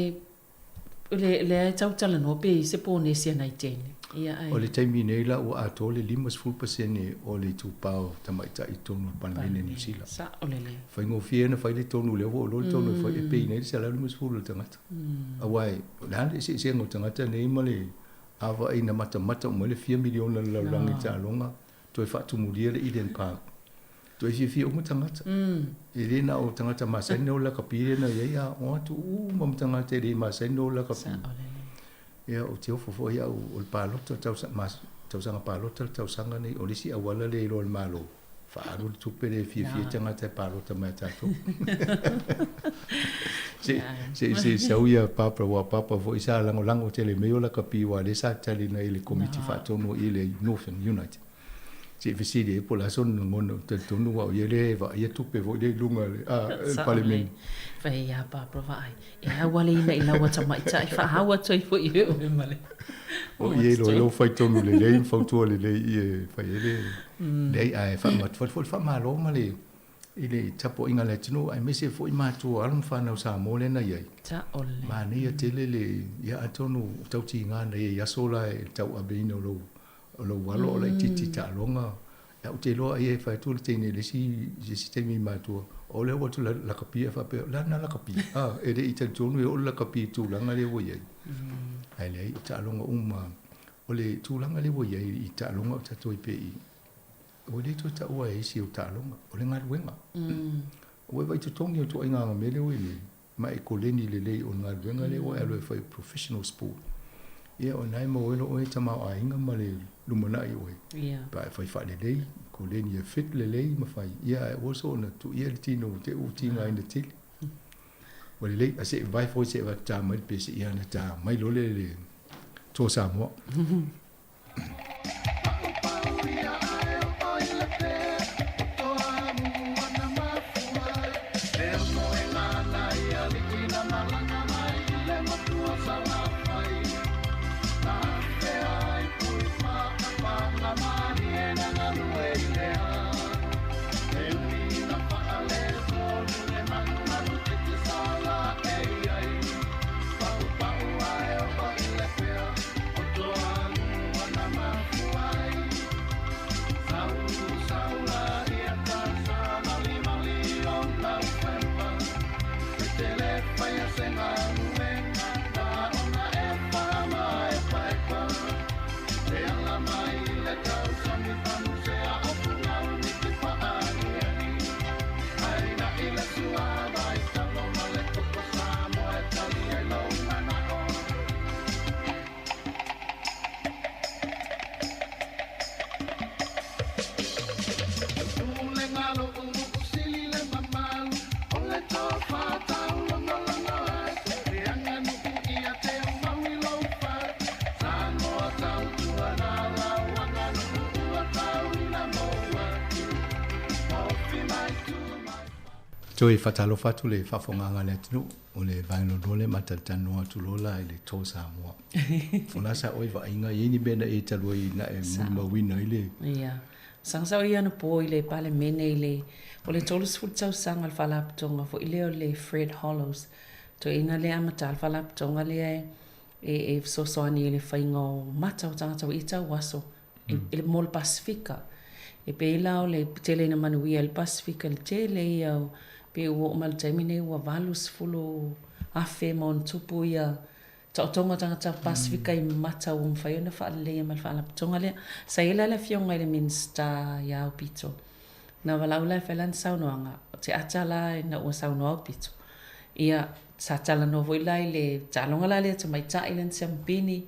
le tau tala no pe se po ni sia nai teni ia ai o le taimi nei la o a to le 5% o le tu pau tamai ta i tonu panene ni sila sa o le fai ngo fie na fai le tonu le o lo tonu fai e pe nei se la 5% tangata awai la se ngo tangata nei male ava ina mata mo le 4 million la langi ta longa to fa tu mudia le Eden Park to fi o tangata ele na o tangata ma se no la kapire na ia o tu mo tangata de ma se no la kapire ia o te ofo ia o palota tau sanga palota tau sanga nei o lisi awala le lo malo fa aru tu pere fi tanga te palota mai tato se sauia papa vo isa lango tele meio la kapi wa le sa tali na ile committee fa tono ile Northern United se visidi e pola son ngono te tonu wa ile va ia tu pe vo le lunga parliament fa ia papa vai e awale ina ila wata mai tai fa hawa toi fo i o male o ye lo fai tonu le fa tu le fa ile le ai fa mat fa malo male ile tapo inga le tino ai mese fo i matu alum fa na sa mo le na ye ta ole ma ne ya tele le ya atonu tau ti nga na ye ya sola e tau abino lo walo le titi ta longa ya te lo ai fa tu te ne le si te mi matu o le watu la kapia fa pe la na la kapia e de ita tonu o la kapia tu la ngale wo ye ai le ta longa o le tu la ngale wo ye ita longa ta to pe o le to ta o e si o ta longa o le ngal wenga o vai tu tongi to inga me le we mai ko le ni le o ngal wenga le o e fa professional sport ia o nai mo o e tama a inga ma le lumana i o ia pa fa le ko le ni fit le ma fai ia o so na tu ia le tino te u tinga ina til o le a se vai fo se va ta mai pe se ia na ta mai lo le to sa mo Toi fatalo fatu le fafonga le tunu o le vaino dole matatano atu lola le to Samoa. Ona sa oi va inga yini bena e taloi na e mulma wina ile. Ia. Sangsa o ia na po ile pale mene ile o le tolu sfutau sanga al falaptonga fo ile o le Fred Hollows. To ina le amata al falaptonga le e sosoani le fainga mata o tangata o ita waso ele mol Pasifika. E pe ila o le tele na manuia el Pasifika le tele ia o pe ua o maltaimine ua valus fulo afe mon tupu ia ta o tonga tangata Pasifika i mata o mwhai na wha lea mal wha tonga lea sa ila le fionga i le minsta ia o pito na walau lai whailan saunoanga te atala na ua saunoa o pito ia sa tala no voi lai le talonga la le te mai ta ilan siampini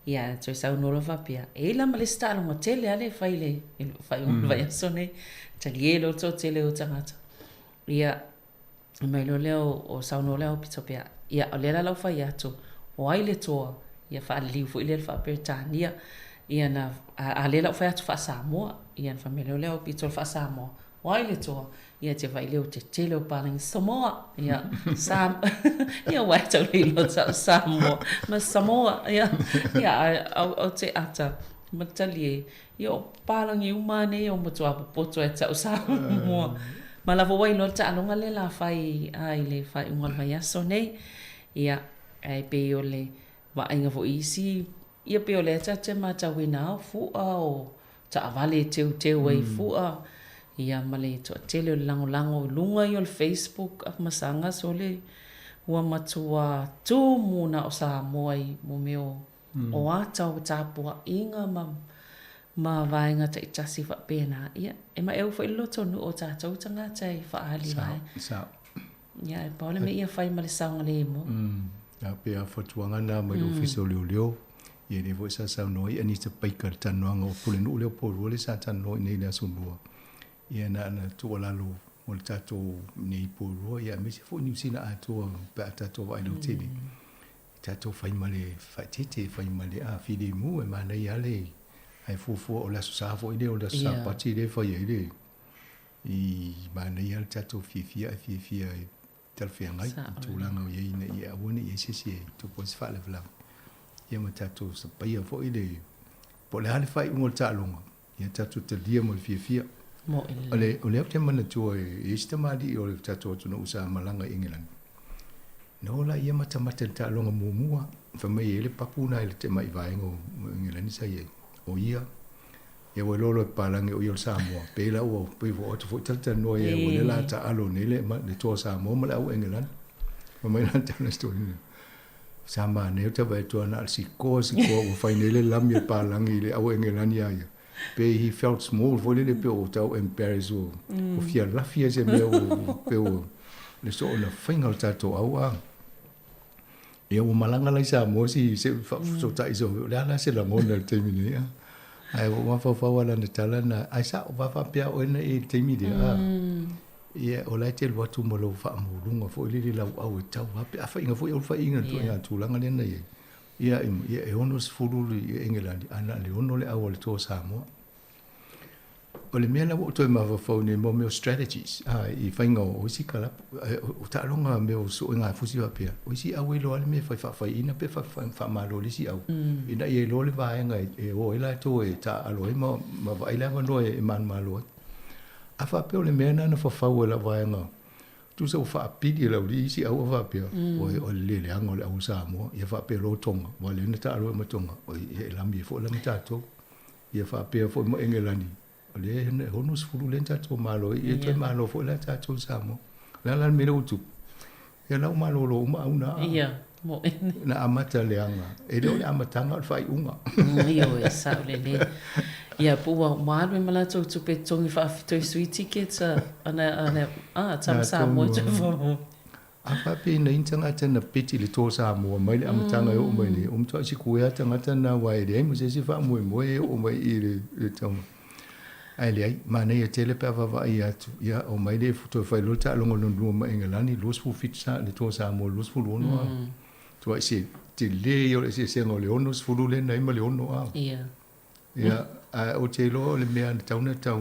ia toi saunoa vapia e ila ma le stalonga tele ale whai vai asone talielo to tele o tangata ia mai lo leo o saunoa leo pito pia ia o lela lau whai atu o ai le toa ia wha liu fu ile wha Britania ia na a lela whai atu wha Samoa ia na wha leo pito wha Samoa o ai le toa ia te vai leo te tele o paling Samoa ia Sam ia wai tau lilo tau Samoa ma Samoa ia o te ata matali ia o palang i umane o matua poto e tau Samoa ma la wai lo ta alonga le la whai ai le whai ungal mai aso nei ia ai pe o le wa inga vo isi ia pe o le te mata wina fu o ta avale te wai fu ia male to tele lango lunga i o Facebook a masanga so le ua matua tu muna o Samoa i mo meo o ata o tapua inga ma vainga te itasi fa pena ia e ma eu foi loto no o tata utanga tai fa ali vai ia e paule me ia fai male saunga le mo a pe a fotuanga na mai office o leo ia ne voi sa no ia ni te paikar tanoanga o pule no leo po le sa tano nei la sunua ia na tu la lo o tato nei po ia me se fo ni sina a to pa tato vai no tini tato fai male fatite fai male a fide mu e ma nei ale ai fufu o la sa fo ide o la sa pati de fo ide i ma nei al tato fifia tel fia ngai tu la no ye ne ia woni ye se tu pos fa le vla ia ma tato sa pa ia fo ide po le hale fai un ta longa ia tato te dia mo fifia mo ole te mana tu e sta mali o tato tu no usa malanga England no la ia mata ta longa mumua fa mai ele papuna ele te mai vai ngo England sa ye o ia e wo lolo palange o yo Samoa pela o pe vo to fo tata no ye wo le la ta alo ne le ma le to Samoa ma la o England ma mai la ta na story sama ne te vai to na si ko o fa ne le la mi palange le o England ya pe he felt small for le pe o tau embarrass o fia la fia se me o pe o le so na fingal tato au e o malanga lai sa mo si se so tai so la se la mona te mini ai o fa wala na tala na ai sa o va pia o na e te mini e o la te lo tu mo lo fa mo lunga fo le la au tau va pe fa inga fo o fa inga tu ya tu langa le na ye ia e ono se fulu i England ana le ono le au le to Samoa o le mea la o toi mawa whaune mo meo strategies i whainga o isi kala o ta longa meo so ngā fusi wa pia o isi au e loa le mea whai ina pe wha malo le si au ina i e lo le vaenga e o e la to e ta alo e ma vaila wano e man malo a wha peo le mea nana whawhau e la vaenga tu sa o wha apidi la uli isi au a wha pia o le le anga o le au Samoa i a wha peo lo tonga wa le na ta alo e ma tonga o e lambi e fo la mitato i a wha peo fo mo Engelani le honus fulu le tato malo e te malo fo la tato Samoa la me lo tu e la malo lo ma una ia mo na amata le anga e le amata nga fai unga io e sa le ia pu wa me mala to pe tongi fa to sweet tickets ana tam Samoa te fo a fa pe na intanga tana peti le to Samoa mai le amata nga o mai le to si ku ya tanga tana wa le mo se si fa mo o mai i le tama ai le ma nei tele pe va ia ia o mai le foto fai lo ta longo no ma Engelani los fu fitsa le to Samoa los fu lo no tu ai se te le yo le se ngo le ono fu le nei ma le ono a ia o te lo le mea tauna tau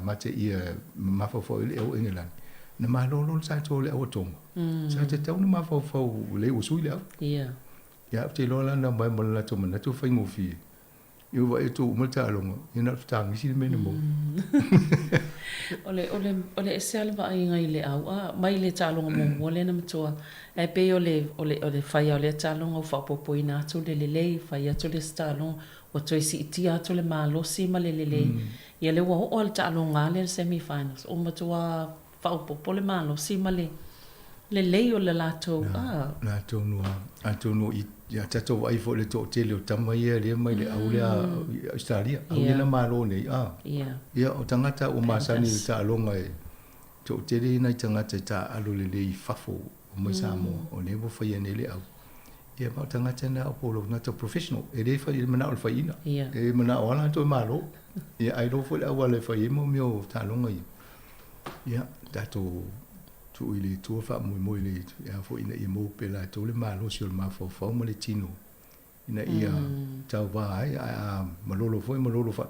ma te ia ma fo le o Engelani na malolo sa to le o tonga sa te tau na mafau le usui le ia ya te lola na mai mo la to mana to fa ngofi eu vai tu mo ta longa ina tang si me mo ole se va inga ile au mai le talonga mo le na mtoa e pe ole fai ole talonga fa popo ina tu le fai tu le talonga o toi si tia tu le malo si ma le ia le wa o talonga le semifinals o mtoa fa popo le malo si ma le o le lato lato no ato no ya tato vai fo le to te le tama ia le mai le au le Australia au le malo nei ia o tangata o masani ta longa e to te le na tangata ta alu le fafo o mai samo o le bo fa ne le au ia ma tangata na o lo na to professional e le fa le mana o fa ina e mana o la to malo ia ai lo fo le au le fa mo mio ta longa ia tato tu ile tu fa mo ile ya fo ina i mo pela to le malo si o ma fo mo le tino ina ia tau va ai malolo fa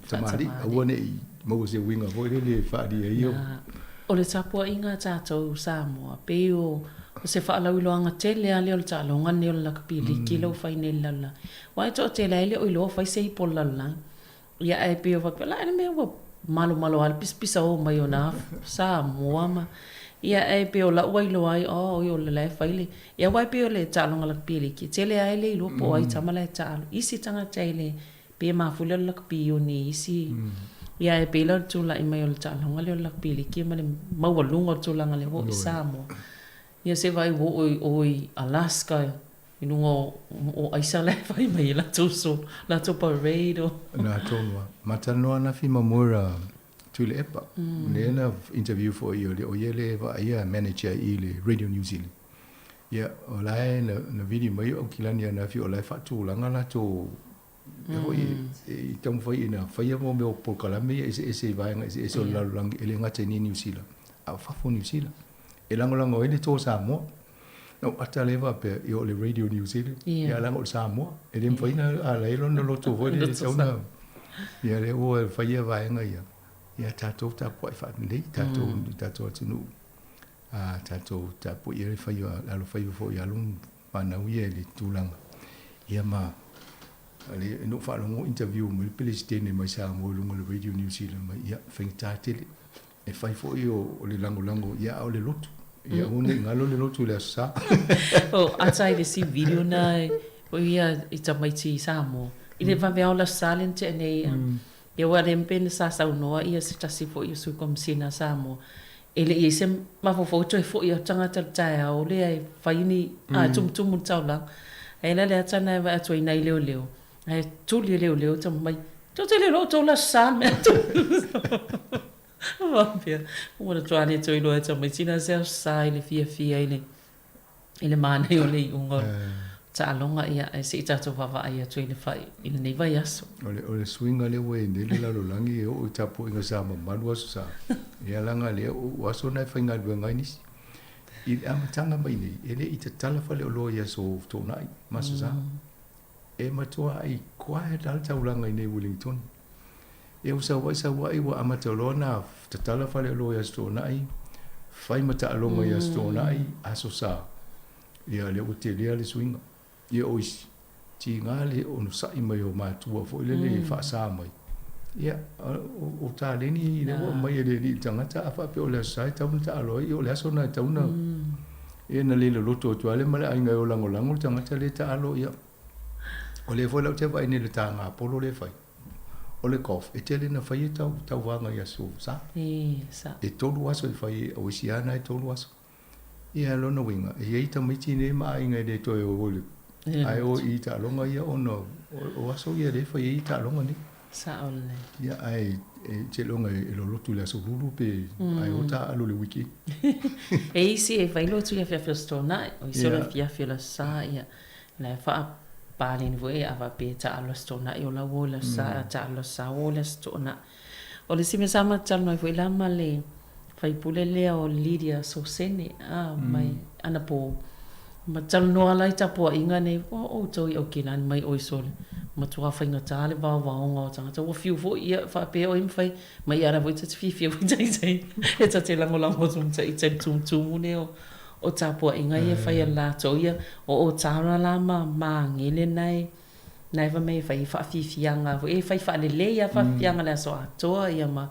tamari awone mo se winga fo le fa di io o le tapo inga tato Samoa pe o se fa la uloanga tele ale o talo ngani o la kapili kilo fa inela la wa to tele ale o lo fa se pola la ia e pe o va la me o malo al pisa o mai ona Samoa ma ia e pe o la wailo ai o yo le faile ia wai pe o le talo ngala pili ki tele ai le lo po ai tamala talo isi tanga tele pe ma fule la kapio ni isi ia e pe la tu la i mai o talo ngala la pili ki ma le mawalunga tu la ngale ho Samoa ia se vai o Alaska inungo o aisa le fai mai la tuso la to parade na tono matano na fi mamura tu le epa le na interview for you le o yele va ia manager ile Radio New Zealand ia o la na video mai o kilani na fi o la fa tu la ngala to o i tom foi ina fai mo me o por kala me ese vai ese o la lang ele ngate ni New Zealand a fa fo New Zealand elangolango ele to Samoa no ataleva pe io le Radio New Zealand ia lango Samoa ele foi na ala ilo no lo to voi le sauna ia le o faia vai nga ia tato ta poi fa nei tato tunu tato ta poi ele faia la lo faia fo ia lung pana uie le tulanga ia ma ale no fa lo interview mo le Palestine mai Samoa lungo le Radio New Zealand mai ia fengta tele e fai fo io o le lango ia o le lotu ia une ngalo le lotu le sa o atai le si video na o ia ita mai ti Samoa ile va vea la salente nei ia wa rempen sa no ia se tasi fo ia su kom sina Samoa ele ia se ma fo to fo ia tanga ta o le ai fai ni tum taula ele le tana va to ina leo ai tu leo tam mai to te le to la sal me vampia ora tuani to ilo eta mai tina se sai le fia ile mana yo le unga ta longa ia se ta to va ia to ile fai ile nei vai aso ole swinga le we le la lo langi o ta po inga sa ma lo sa ia langa le o aso na fainga do ngai ni i am tanga mai ni ele i te tala fa le lo ia so to nai masa e matua ai quiet al ta ulanga nei Wellington e usa wai wa amatolona tatala fale lo ya sto nai fai mata alonga ya sto nai aso sa ia le hotelia le swinga ia ois ti ngale onu sai mai o matua fo le fa sa mai ia o ta le ni le o mai le ni tanga ta fa pe o le sai ta ta alo i o le aso na ta una e na le lo to to ale mala ai ngai o lango tanga ta le ta alo ia o le fo le te vai ni le tanga polo le fai o le kof e tele na fai tau wanga ia su sa e tolu aso e fai o isiana e tolu aso ia lona winga e ei ta miti ne ma inga de to e ole ai o i ta longa ia ono o aso ia de fai i ta longa ni sa ole ia ai e te longa e lo lotu le aso ruru pe ai o ta alo le wiki e isi e fai lotu ia fia sto na o isi la fia la sa ia la fa palin voi ava pe ta allo stona io la vola sa ta allo sa vola stona o le sime sama tal noi voi la male fai pule le o Lydia Sosene mai ana po ma tal no ala ta po inga ne o to i o kinan mai o sol matua whainga tāle waonga o tangata. Wa fiu fo ia whape o imwhai, ma ia ra voita te whiwhia tai. E ta te lango tum tai tum ne o tāpua inga ia whai a lātou ia, o tāra la ma ngele nei wa mei whai whawhiwhianga, e whai whaalele ia whawhianga la so atoa ia ma,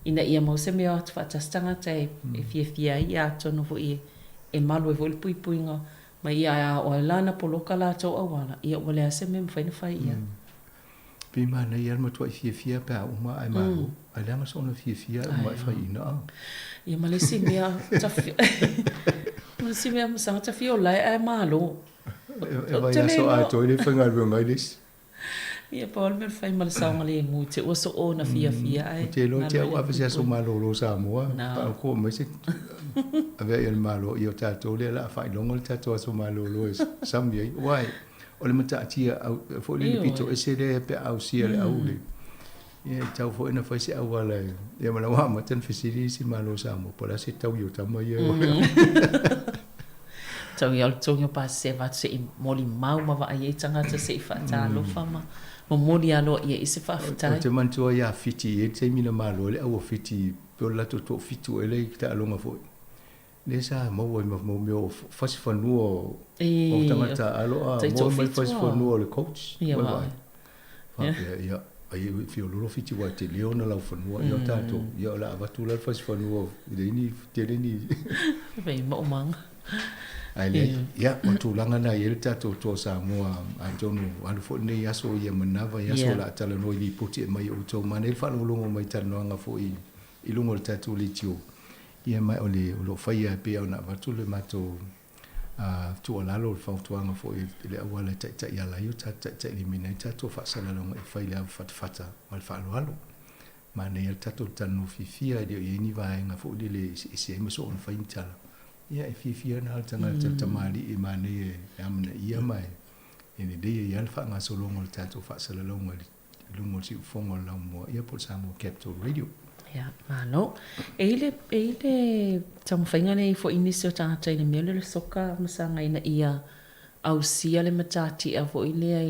ina ia mau se mea atu whaatastanga te e whiwhia ia atonu fo i e malu e voli puipuinga, ma ia o e lana poloka lātou awala, ia wale a se mea mwhaina whai ia. Pi mana ia matua i whiwhia pia uma ai malu, ai langa sona whiwhia uma i whai ina. Ia malesi mea tawhi, malesi mea masanga tawhi o lai ai malu. E vai aso a toi le whangai rungai lesi. Ia paul me fai mal saunga le ngu te oso o na fia ai. Te lo te au avese aso malo lo Samoa. Pa ko me se ave el malo io tato le la fai longo le tato aso malo lo es sambi wai. O le mata tia fo le pito e se le pe au sia le au le. Ia tau fo ina fai se au ala. Ia mala wa ma ten fisiri si malo Samoa. Pola se tau yo tama ia. Tau ia tonga pa se va se moli mau ma va ai tangata se fa ta lo fama. Mo moli alo ia ise fa fa. Te mantua ia fiti e te mina malo le au fiti pe la to fitu ele ta longa fo. Le sa mo mo mo fasi fa nuo o tangata alo a mo mo fasi fa nuo le coach. Ia va. Ia ai fio lo fiti wa te leona la fa nuo ia tato ia la va tu la fasi fa nuo le ni te ni. Vai mo mang. Ai ia o tu langa na ia tato to Samoa a tonu alu fo nei aso ia manava ia so la tala no i puti mai o to mane fa lo longo mai tano nga fo i lungo le tato le tio ia mai o lo faia pe ona va tu le mato a tu ala lo fa tu nga fo i le awala ta ia la io ta elimina tato fa sala lo e fa ia fata mal fa lo alo mane ia tato tanu fifia de ia ni va nga fo le se me so on fa intala. Ia e whiwhia na tanga tamari i mane e amna ia mai. E ne dea i alfa ngā so longo le tātou whaasala longa lungo si ufongo lau mua. Ia po Samoa Capital Radio. Ia, mano. E ile tamu whainga nei fo inisi o tātai le mea le soka masanga ina ia au sia le matati a fo ile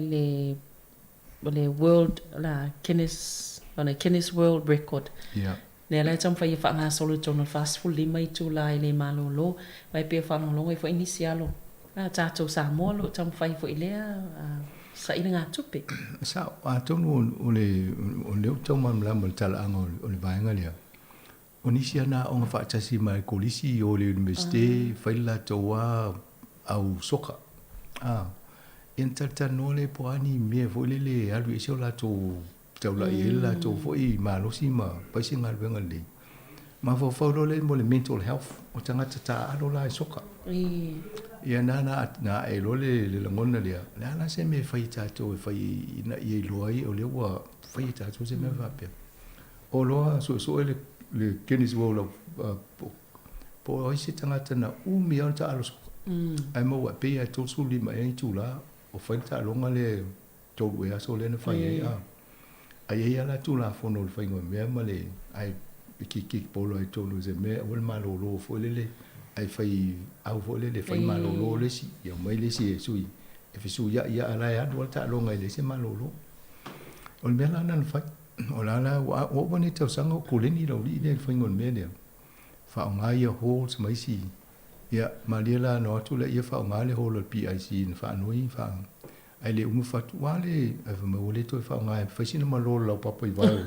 le world, la Guinness World Record. Ia. Le ala tam fa ia fa nga solo tono fast full lima itu la ile malo lo vai pe fa lo foi inicialo a tato Samoa lo tam fa foi ile sa ina nga tupe sa a tono ole to mam la mal tal angol ole vainga le onisia na on fa tasi mai kolisi o le universite fa la to wa au soka intertanole po ani me vo le alu iso la to tau la ila to foi malo sima pa singa venga le ma fo lo le mo le mental health o tanga ta alo la soka ia na e lo le ngona le la se me fai ta to fai na i lo ai o le wa fai ta to se me va pe o lo so le Guinness World po ai se tanga na mi on ta alo ai mo wa pe to su li mai tu la o fai ta longa le to we so le na fai ai ala tu la fono le faingo me male ai ki polo ai tonu ze me o malo lo fo le ai fai au fo le fai malo lo le si ya mai le si sui e fi su ya ala ya do ta lo ngai le se malo lo o me la nan fai o la o boni te sango kuleni lo li le faingo me le fa ngai ya ho mai si ya maliela no tu le ya fa ngai le ho lo PIC fa noi fa ai le umu fatu wale ave me ole to fa ngai fa sina malo la papa i vai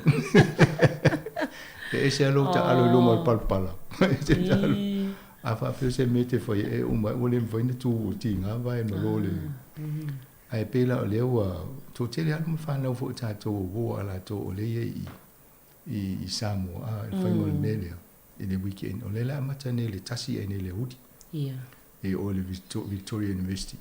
e se lo ta alo lo mal palpala a fa pe se mete foi e uma ole vai ne tu ti nga vai no lo le ai pela le wa to te le alma fa no fo ta to wo ala to ole i Samoa fa ngol mele e le weekend ole la matane le tasi e ne le udi e ole Victoria University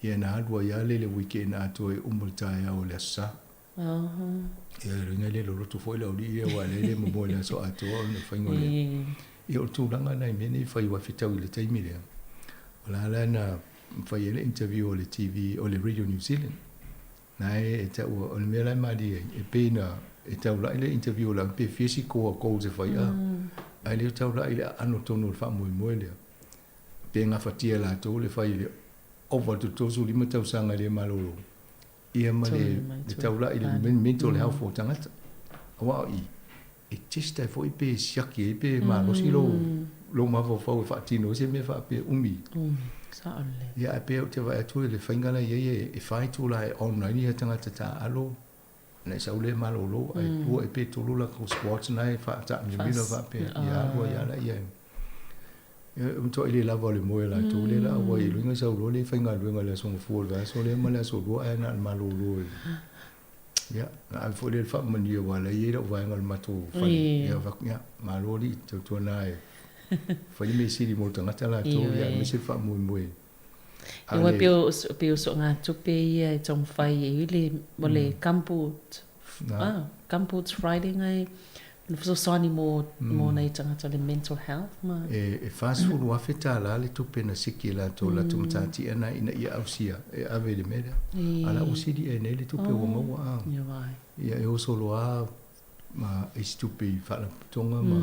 ia na adwa ia le weekend ato e umulta ia o le sa ia ringa le lo tu foi la uri ia wa le mo le so ato no faingo le ia o tu langa na meni fai wa fitau le taimi le la na fai le interview o le TV o le Radio New Zealand na e ta o le mela mali e pena e ta la le interview la pe physical ko se fai ai le ta la ile ano tono fa mo le pe nga fatia la to le fai le over to su lima tau sanga le malolo ia ma le taula i le mento le hau fo tangata awa i tista fo i pe siaki i pe ma lo si lo ma fo fa tino se me fa pe umi sa ole ia pe o te vai atu le faingala ye e fai tu la online ia tangata ta alo na sa ule ma lo ai pu e pe tolu la ko sports na fa ta mi mi fa pe ia lo ia la ia to ile la vole mo la tu le la wa i lunga sa lo le fainga lunga le so fu va so le ma le so lo ai na ma lo ya na fo le fa ma ni wa la ye lo va ngal ma tu fa ya va ya ma lo li to na e fa i me si di mo tanga la tu ya me si fa mo mo e wa pe so nga tu pe ye tong fai e le mo le Campus Friday ngai so sani mo nei tangata le mental health ma e fast food wa feta la le tu pena siki la to la tu tati ana ina ia ausia e ave le meda ala usidi e nei le tu pe wo mo a ia e o solo a ma e stupi fa la tonga ma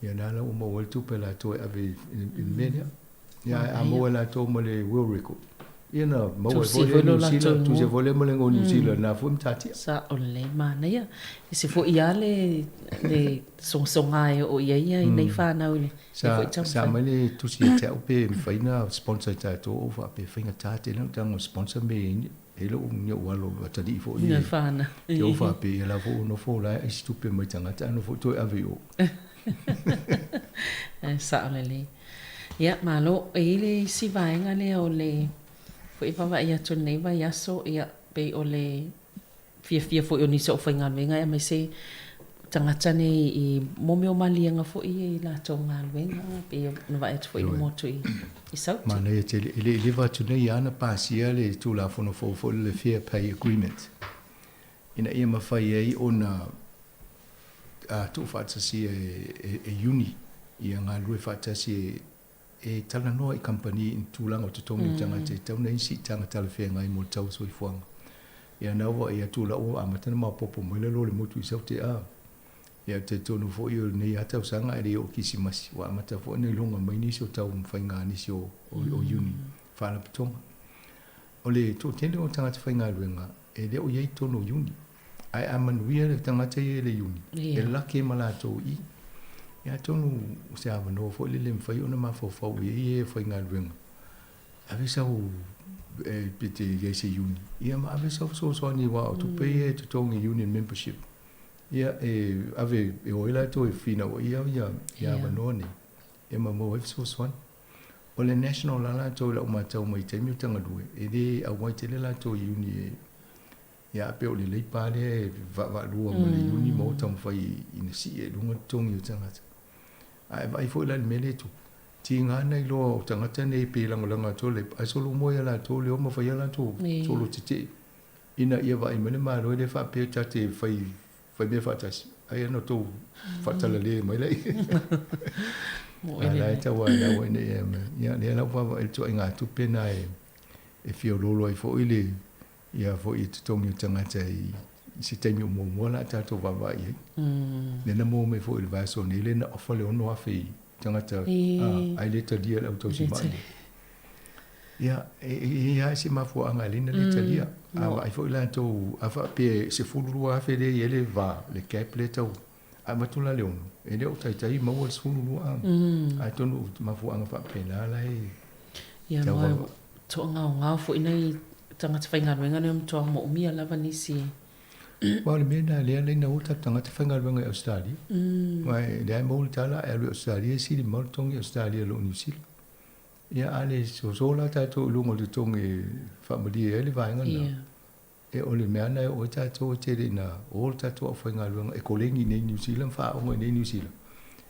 ia na la o mo tu pe la to ave in media ia a mo la to mo le world record ia na mo tu se vole mo le New Zealand na fu tati sa ole ma na ia se fo ia le songa o ia nei fa na ole sa ma le tu si te o pe faina sponsor ta to o fa pe faina tati no tang sponsor me ele o nyo walo ta di fo ia fa na yo fa pe la fo no fo la e stupe mo tanga ta no fo to avio sa ole ia ma lo ele si vai nga le ole fo i pava ia tu nei vai aso ia pe ole fia fo oni so fa ngal venga ia me se tangata nei i momeo malianga fo i la tonga venga pe no vai fo i mo tu i sau ma nei te le va tu nei ana pasia le tu la fo no fo le fair pay agreement ina ia ma fa ia ona tu fa si e uni ia nga lu fa si e tala noa i company in tūlanga o te tongi tanga te tau nei si tanga tala whea ngai mo tau soi fuanga. Ia nawa ia tūla o amatana maa popo mo le lole motu i sau te a. Ia te tonu fo i o nei atau sanga e o kisi masi. Wa amata fo nei longa mai nisi o tau mwhainga nisi o uni. Whala patonga. O le tō tende o tanga te whainga luenga e le o iei tono uni. Ai amanuia le tanga te e le uni. E lake malato i. Ia tonu se ava no fo le mfai ona ma fo e foi nga luenga ave sa o pete ye se uni ia ma ave sa so ni wa to pay to tongi union membership ia ave o ila to fina o ia va no ni e ma mo so o le national la to la ma tau mai te mi tanga due e de a wa te la to uni ia pe o le pa le va lua mo le uni mo tam fai in si e lunga tongi tanga ai vai foi la mele tu tinga nei lo tanga tene pe langa to le ai solo mo ya la to le mo fa ya la to solo tite ina ia vai mele ma lo le fa pe ta te fai me fa tas ai no to fa tala le mai le ai ta wa na ne ya le la va el to inga tu pe na e fio lo ai fo ile ia fo i tongi tanga te si te mi mo la ta to va vai ne na mo me fo il va so ne le na ofo le ono afi tanga ta ai le ta dia le to si mai ia si ma fo anga le na le ta dia ai fo la to afa pe se fu lu afi le ele va le cap le to a ma tu la le ono e le o tai ma wo fu lu ai to no ma fo anga fa pe la la ia ma to nga fo inai tanga te whainga ruenga ne mtoa mo umia lava nisi. Wale mena lea leina uta tanga te whainga ruenga e Australia. Mai lea mauli tala e alu Australia siri mauritongi Australia lo New Zealand. Ia ale sola tato ulungo le tongi whamali e le vainga na. E ole meana e o tato te re na o tato a whainga ruenga e kolengi ne New Zealand wha onga ne New Zealand.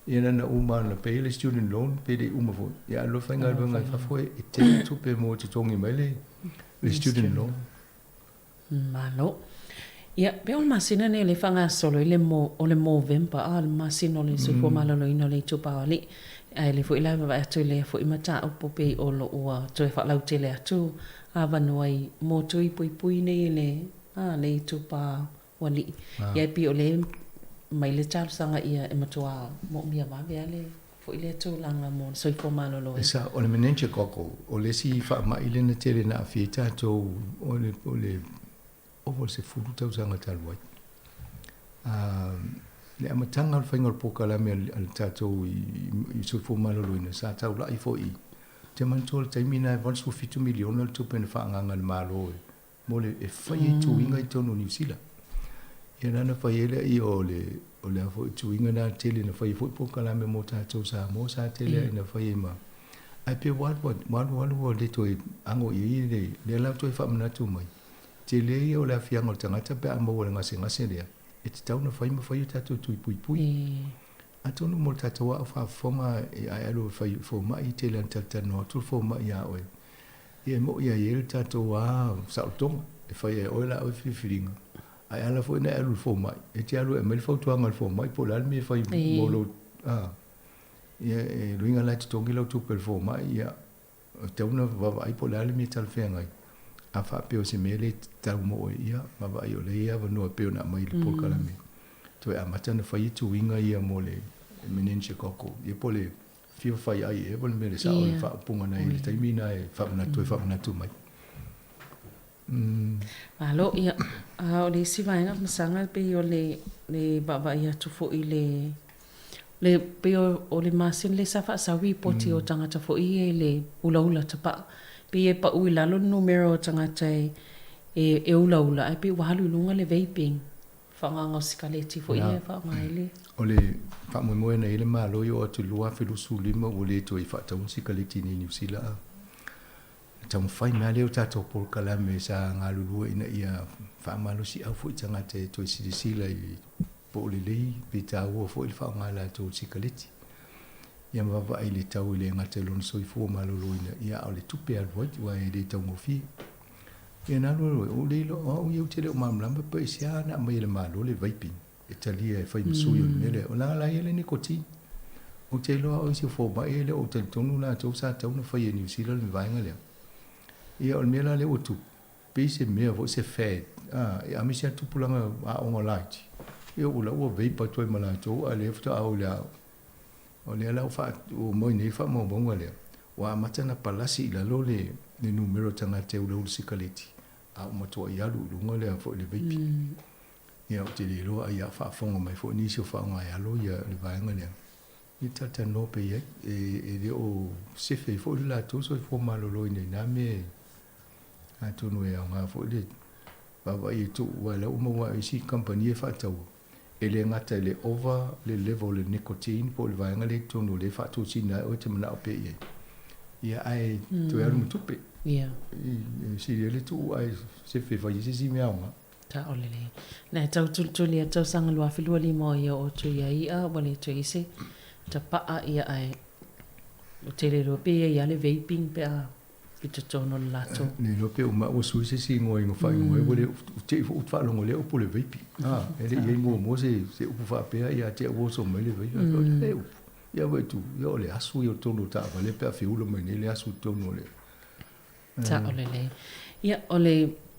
Ia na uma na pay le student loan pe de uma fo. Ia alo whainga ruenga e whafoe e te tupe mo te tongi mai le student loan. Malo. Ia, pe o masina ne le whanga solo i le Movember, le masina le supo malolo ino le tupa o li. Ai le fo i laiva vai atu le fo i mata upo pe o lo ua toe whaklau te le atu. Awa nuai mo tui pui ne le tupa wali. Ia pi o le mai le tau sanga ia e matua mo mia wawe ale fo fo ile tūlanga mo soi fo malolo. Esa o le menenche koko o le si fa ma ile na tele na fieta to o le o se fulu tau sanga talwai. Le amatanga al faingal poka la me al tato I soi fo malolo ina sa tau la I fo I. Te mantol taimina e 1.5 miliona le tupen fa nganga le malo mo le e fai tu inga I tono New Zealand. Ia nana fai ele I o le afo tu inga na tele na fai fo poka la me mo tato sa mo sa tele ina fai ma. Ai pe what le to ango I le la to fa mna tu mai. Tele I o la fianga tangata pe amo wala ngase le. E te tau na fai ma fai tato tu pui. Atonu mo tatawa fa fonga ai alo fai fo mai te lan tata no tu fo mai ya oe. Ia mo ia yel tatawa sa tong e fai oe la o fifiringa. Ai ala fo na alo fo mai. E te alo e mel fo tu angal fo mai po la me fai mo lo ia e luinga la tongi lo tu pel fo mai ia. Te una va ai po la me tal fe ngai. A fa pe o se mele tau mo ia ma va yo le ia va no pe na mai po kala me. To a matana fai tu inga ia mole menenche koko e pole fio fai ai e pole mele sa o fa punga na ile taimina e fa na tu mai alo ia o le si vai na sanga pe o le baba ia tu fo ile le pe o le masin le sa fa sa wi poti o tanga ta fo I le ula tapa pe e pa u la lo numero tanga tai e ula ai pe walu lunga le vaping whanganga sikaleti fo ia whangaile. O le whamoe na ele maa loio o tu lua whilusu lima o le to I whatau sikaleti ni New Zealand. Tau mwhai mea leo tato pol kalame sa ngā lulua ina ia whamalo si au fo I tangate to I sidisila I po le lei pe tāua fo I whangala to sikaleti. Ia mawa ai le tau I le ngate lona soi fo malolo ina ia au le tupe alwait wa e le tau ngofi. Ia nalo o le lo o eu te le mamlamba pe sia na mai le malo le vaping e talia e fai msuyo mele o la ele nicotine o te lo o se fo ba ele o te tonu na to sa tau na fai New Zealand me vai ngale ia o mela le o tu pe se me vo se fed e a mi se tu pulanga a on light ia o la o vape to mala to a le fta o la o le la fa o mo ni fa mo bon ngale wa matana palasi la lo le numero tanga te ulo sikaleti a mo to ia lu lunga le fo le vape ia o te lo ia fa fonga mai fo ni so fa nga ia lo ia le vai ngale ni tata no pe e de o se fe fo la to so fo malo lo ni na me a to no ia nga fo le ba ba i tu wala o mo wa si company fa tau ele ngata le over le level le nicotine po le vai ngale to no le fa to sina o te mana o pe ia ai to ia mu tupe ia si le tu ai se fe fa si me nga ta ole le na tau tultuli tau sanga lua filua lima ia o tu ia wale tu ise ta pa ia ai o te re rope ia le vaping pe a pito tono lato ni rope o ma o su si ngoi ngo fa ngoi wale te o fa lo ngole o po le vaping ele ia ngo mo se o fa pe ia te o so me le vaping ia we tu ia le asu ia tono ta vale pe a fiulo me le asu tono le ta ole le ia ole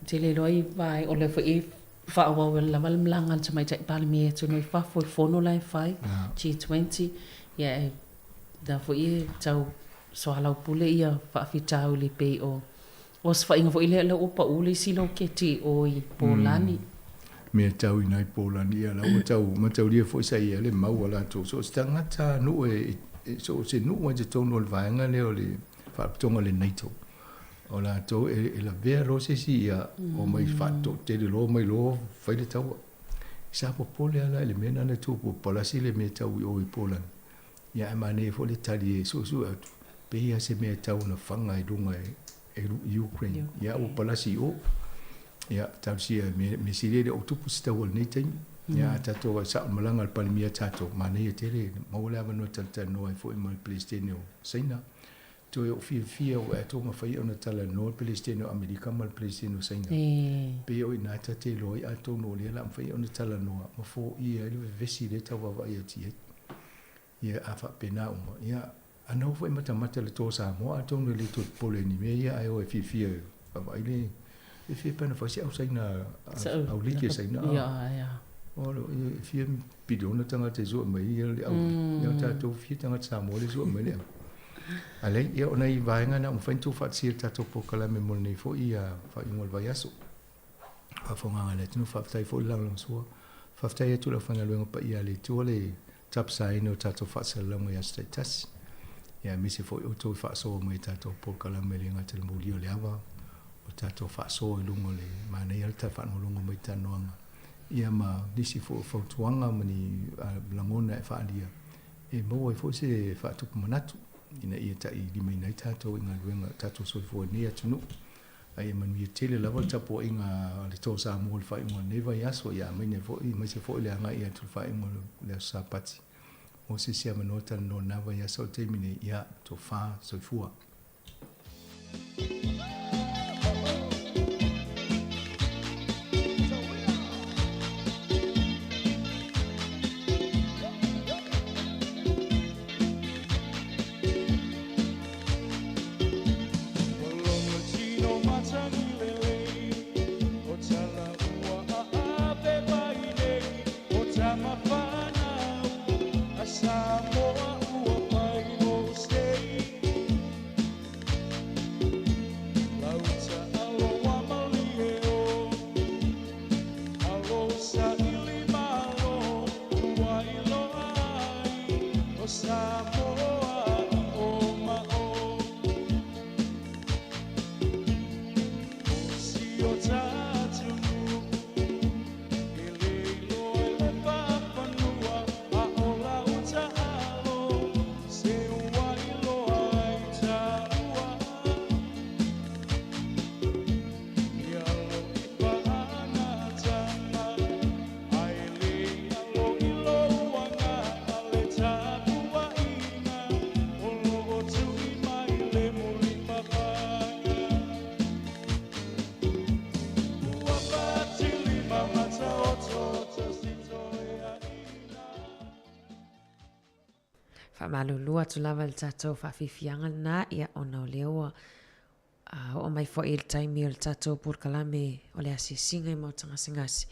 te le roi vai ole fo I fa o la mal mlanga te mai te palmi te no fa fo fono lai fai G20 ia da fo I tau so hala pule ia fa fitau le pe o sfa inga fo ile le opa ule silo ke ti o I Polani me tau ina I Polani ia la o tau ma tau lia fo sai le mau wala to so stangata no so se no wa te tono le vaenga le o le fa tonga le naito o la to e la vero se si ia o mai fatto te lo mai lo fai le tau sa po pole ala le mena le tu po la si le me tau o I Poland ia mane fo le tali so atu pe ia se me tau na fanga I lunga e Ukraine ia o pala si o ia tau si me si le o tu pusta o nei tai ia tato sa malanga al palmia tato mane e tele mo le ava no tata no ai fo I mal PlayStation saina to o fia o e tonga fai ona tala no PlayStation America mal PlayStation saina pe o ina tate lo I ato no le la fai ona tala no mo fo ia le vesi le tawa va ia ti ia afa pena o ia ano fo mata le to sa mo ato no le to pole ni me ia ai o fia va ile e fia pena fo si au saina au like saina ia O lo fia pidona tanga te zo mai le au. Ia tātou fia tanga Samoa le zo mai le au. Ale ia ona I vaenga na mawhaintu whaatsia tātou pokalame mo nei fo I a whaingoa le vai aso. Whafonga le tino whaatai fo lang sua. Whaatai atu la whangaluenga pa ia le tua le tapsaina o tātou whaatsalalama ia stai tasi. Ia misi fo o tō whaasoa mai tātou pokalame le ngata le mōlio le awa. O tātou whaasoa I lungo le mānei alta whanolongo mai tānoanga. Ia ma nisi fo whautuanga mani langona e whaalia. E maua fo se whaatupu manatu. Ina ia ta I lima inai tātou inga luenga tātou soifua nea tunu. Ai manu ia tele lawal tapo inga le tō Samoa le whaingoa neva I aso ia mai ne fo I mai se fo le anga ia tu whaingoa le sapati. O se sia manota no nava ia so te mine ia to wha soifua. Malulua tu lava le tātou whawhiwhianga nā ia o nau leoa. O mai fo il taimi o le tātou pūrkalame o le asi singa I mau tangasingasi.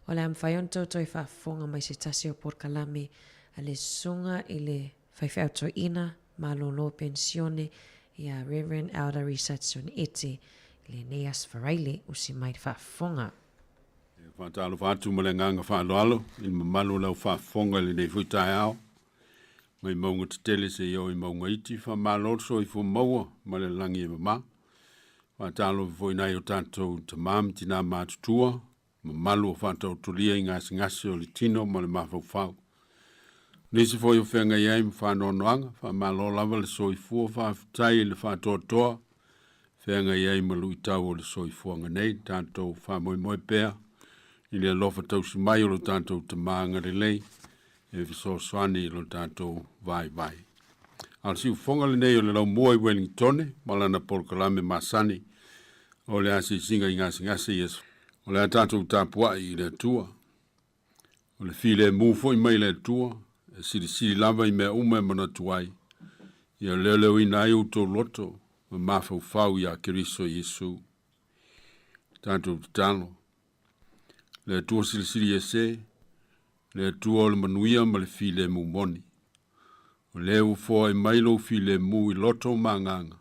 O le am whaionto toi whafonga mai se tasi o pūrkalame a le sunga I le whaiwhauto ina malolo pensione ia Reverend Elder Research Iti le Neas Faraile usi mai whafonga. Whaatalo whaatu ma le nganga whaaloalo I mamalo lau whafonga le nei fuitai ao. Mai maunga te tele se iau I maunga iti, wha mālor so I fu maua, ma le langi e mama. Wha tālo foi nai o tātou te māmi tina mātutua, ma malu o whātau tulia I ngasi o le tino ma le mawhau whau. Nisi foi o whenga iai ma whanoanoanga, wha mālor lava le so I fua, wha fitai le whātoa toa, whenga iai ma lui tau o le so I fua nganei, tātou wha moi pēr, I le alofa tausi mai o lo tātou te maanga le lei, e viso swani lo tātou vai. Al si ufonga le nei o le lau mua I Wellingtone, malana Pōrkalame Masani, o le asi singa I ngasi yes. O le tātou tāpua I le tua. O le file mufo I mai le tua, e siri lava I mea ume mana tuai. Ia leo I nai uto loto, ma mafau fau I a Keriso Yesu. Tātou talo. Le tua siri ese, le tua o le manuia ma le file mu moni. O le ufo I mailo file mu I loto manganga.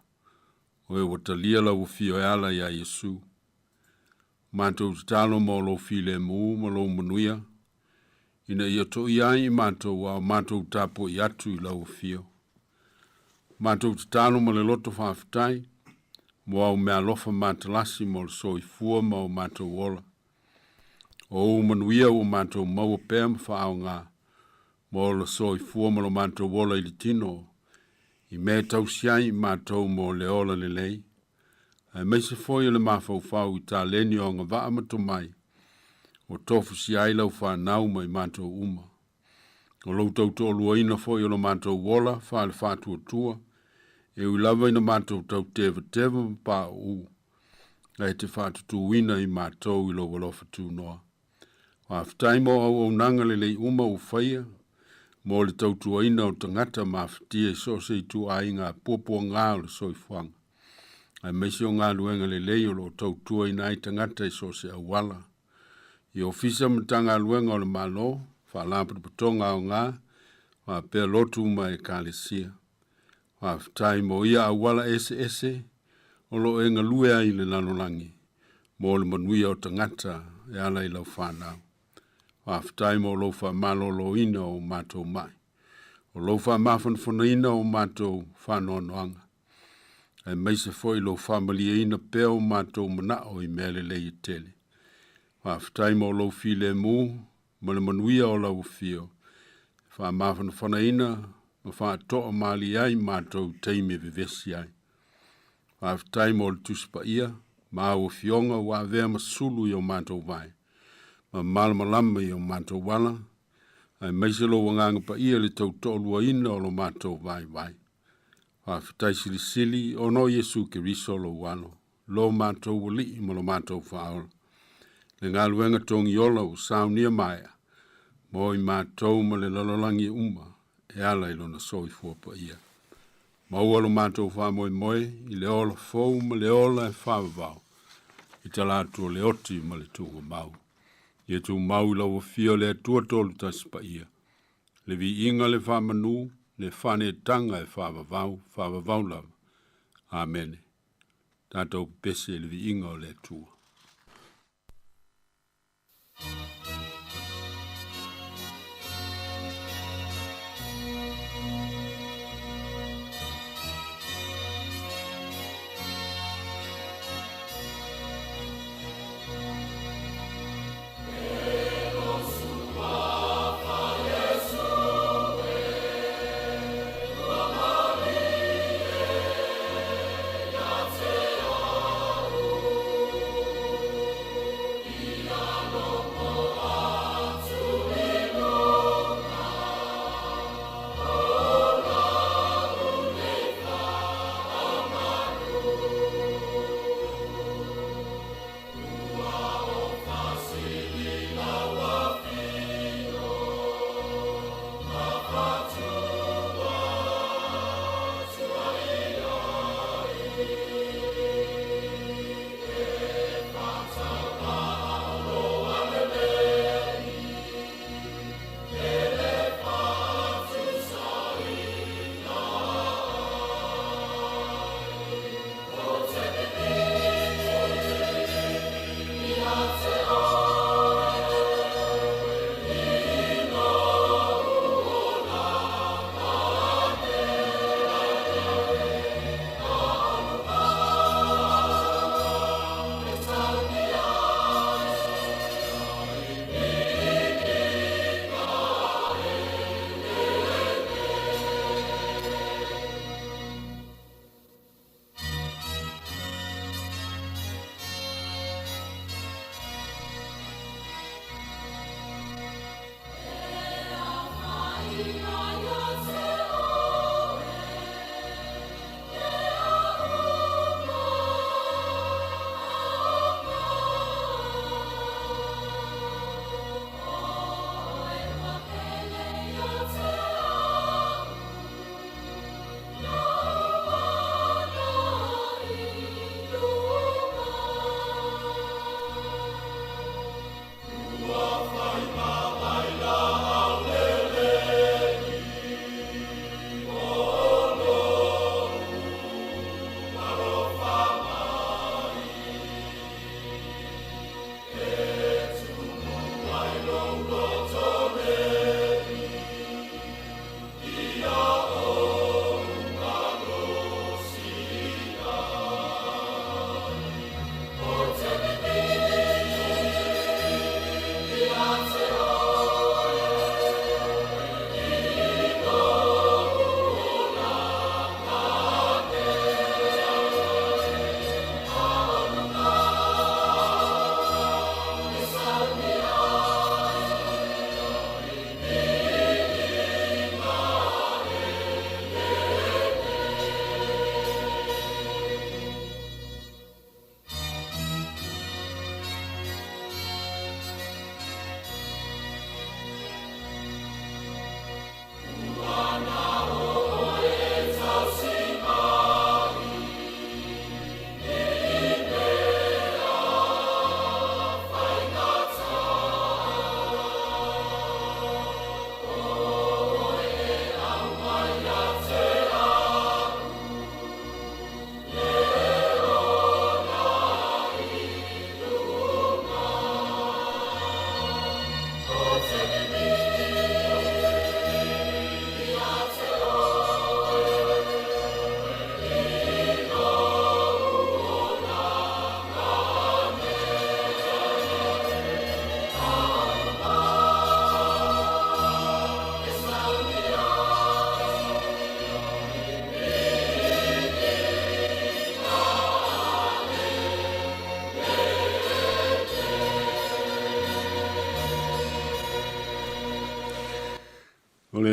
O e watalia la ufio e ala ia Yesu. Manto talo mo lo file mu ma lo manuia. Ina ia to iai manto wa manto tapo I atu I la ufio. Manto talo ma le loto whaafitai. Mo au mea lofa mantalasi mo le soi fua ma o manto wola. O manuia o manto mau pēm whaao ngā. Mo la soi fua mo lo manto wola I li tino. I me tau siai manto mo le ola le lei. Ai meise foi le mafau fau I tā leni o ngā waa mato mai. O tofu siai lau whanau mai manto uma. O lau tau to luaina foi o lo manto wola wha le whātua tua. E ui lava ina manto tau teva pa u. Ai te whātutu wina I manto I lo walofa tu noa. Whaftai mo au nanga le uma u whaia, mo le tautua ina o tangata mawhitia so se tu a inga popo ngā o le soifuanga. Ai meisi o ngā luenga le lei o lo tautua ina I tangata so se awala. I ofisa mtanga luenga o le malo, fa lampa putonga o ngā, wa pea lotu mai kālesia. Wa fitai mo ia awala ese, o lo e ngalue ai le nanolangi, mo le manuia o tangata e ala i lau whanau. Wa fitai mo lo fa malo lo ina o mātou mai. O lo fa mawhanwhana ina o mātou whanoanoanga. Ai meise foi lo family ina pea o mātou mana o i mele le i tele. Wa fitai mo lo file mu, ma le manuia o lau fio. Fa mawhanwhana ina, ma fa toa mali ai mātou teime vivesi ai. Wa fitai mo le tuspa ia, ma o fionga wa vea masulu i o mātou vai. Ma malamalama i o mātou wala, ai meise lo wanganga pa ia le tau tolua ina o lo mātou vai. Wa fitai sili o no Yesu ke riso lo walo, lo mātou wali i mo lo mātou whaola. Le ngā luenga tongi ola o saunia maia, mo i mātou ma le lalolangi uma, e ala i lona soi fuapa ia. Maua lo mātou whamoe i le ola fau ma le ola e whawavau, i talatu o le oti ma le tunga mau. Ia tu mau lau fio le atua tolu taspa ia. Le vi inga le whamanu, le whane tanga e whawavau lau. Amen. Tātou pese le vi inga o le atua.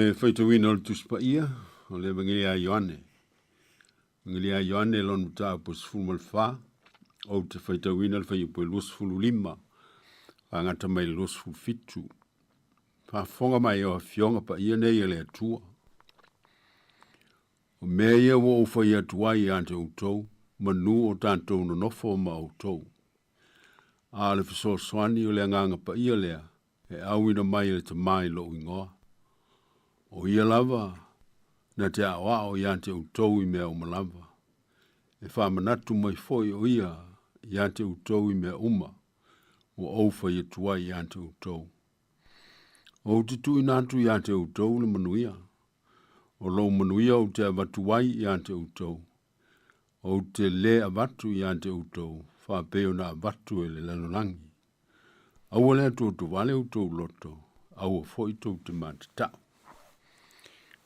le whaitawina o le tuspa ia, o le wangili a Ioane. Wangili a Ioane lon muta po sifulu wha, o te whaitawina le whai po luas fulu lima, ngata mai luas fulu fitu. Whafonga mai o fionga pa ia nei le atua. O mea ia wo o whai atua i ante utou, manu o tantou no nofo ma utou. A le fiso swani o le nganga pa ia lea, e awina mai le te mai lo ingoa. O ia lava, na te awa o iante utou i mea umalava. E whamanatu mai foi o ia, iante utou i mea uma, o oufa i atua iante utou. O titu inatu iante utou le manuia. O lo manuia o te avatuai iante utou. O te le avatu iante utou, whapeo na avatu e le lanolangi. Aua lea tu wale utou loto, aua foi tau te matatau.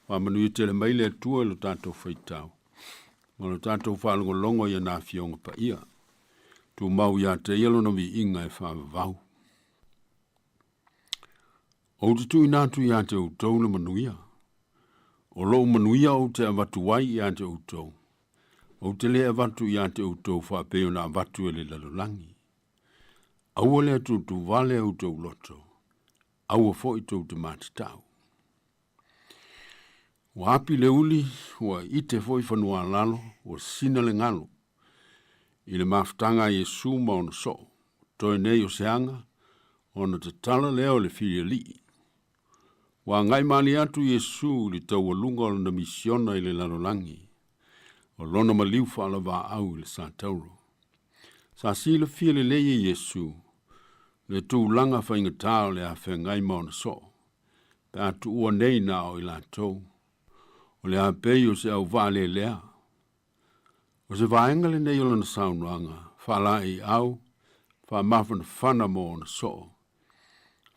Wa manuia te le maile atua e lo tātou whaitau. Ma lo tātou whalongolongo ia nā fionga pa ia. Tu mau ia te ielo na vi inga e whavavau. O te tui nātu ia te utou le manuia. O lo manuia o te avatuai ia te utou. O te le avatu ia te utou whapeo na avatu e le lalolangi. Aua lea tu vale utou loto. Aua fo i tau te matatau. Wa api le uli, wa ite foi whanua lalo, wa sina le ngalo. I le mafutanga Yesu ma ono so, toi nei o seanga, ono te tala leo le filia li. Wa ngai mali atu Yesu li tau walunga o na misiona i le lalolangi. O lona maliu whala wa au le sa tauro. Sa si le fia le leie Yesu, le tu langa whainga tau le a wha ngai ma ono so. Pe atu ua nei na o i la tau. O le apei o se au vale lea. O se vaenga le nei o lana saunanga, whala i au, wha mawhana whana mo na so.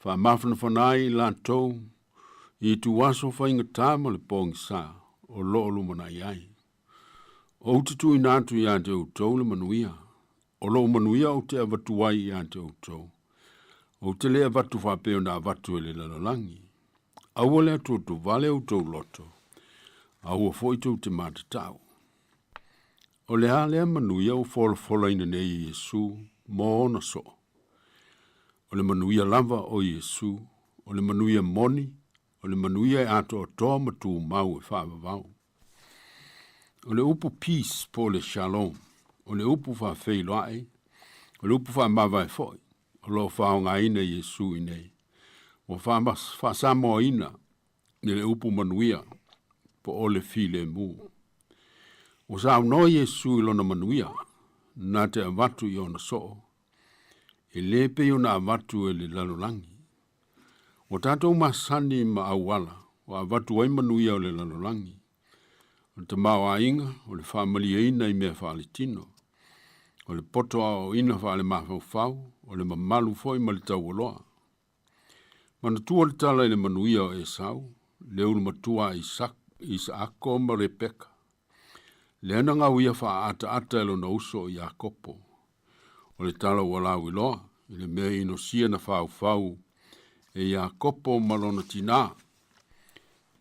Wha mawhana whana i la tau, i tu waso whainga tāma le pōngi sa, o loo lumana i ai. O te tui nātu i ante o tau le manuia, o loo manuia o te avatuai i ante o tau. O te lea vatu whapeo na avatu e le lalolangi. Aua lea tu vale o tau loto. Aua foi tau te matatau. O lea lea manuia o fola ina nei Yesu, mo ona so. O le manuia lava o Yesu, o le manuia moni, o le manuia e ato o toa matu mau e whaavavau. O le upu peace po le shalom, o le upu wha whailoai, o le upu wha mawai foi, o lo whaonga ina Yesu i nei. O wha samoa ina, ni le upu manuia, po ole file mu. O sa no Yesu ilona manuia, na te avatu i ona so, e lepe i ona avatu e le lalolangi. O tātou masani ma awala, o avatu ai manuia o le lalolangi. O te mawa inga, o le whamali ina i mea whaalitino, o le poto o ina whaale mawhau, o le mamalu foi ma le tau aloa. Mana tua le tala i le manuia o Esau, le ulu matua Isaako ma Rebeka. Le ana ngau ia wha ata elo na uso i Jakopo. O le tala walau iloa, i le mea ino sia na whau e Jakopo malona tina.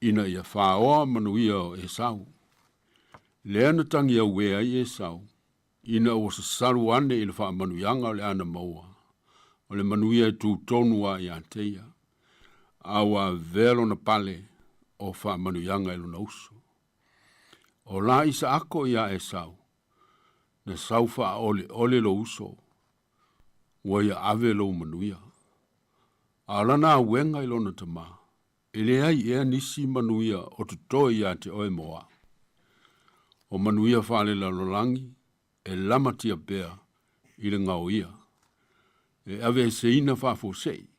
Ina ia whaoa manuia o Esau. Le ana tangi au wea i Esau. Ina o sa saru ane i le wha manuianga o le ana maua. O le manuia tu tonua i Anteia. Awa velo na pale. O wha manuianga ilo na uso. O la isa ako ia Esau, na sau wha ole lo uso, wa ia ave lo manuia. A lana wenga ilo na tama, ele ai ea nisi manuia o tutoe ia te oe moa. O manuia whale la lolangi, e lamatia bea, ile ngau ia. E ave se ina whafo sei,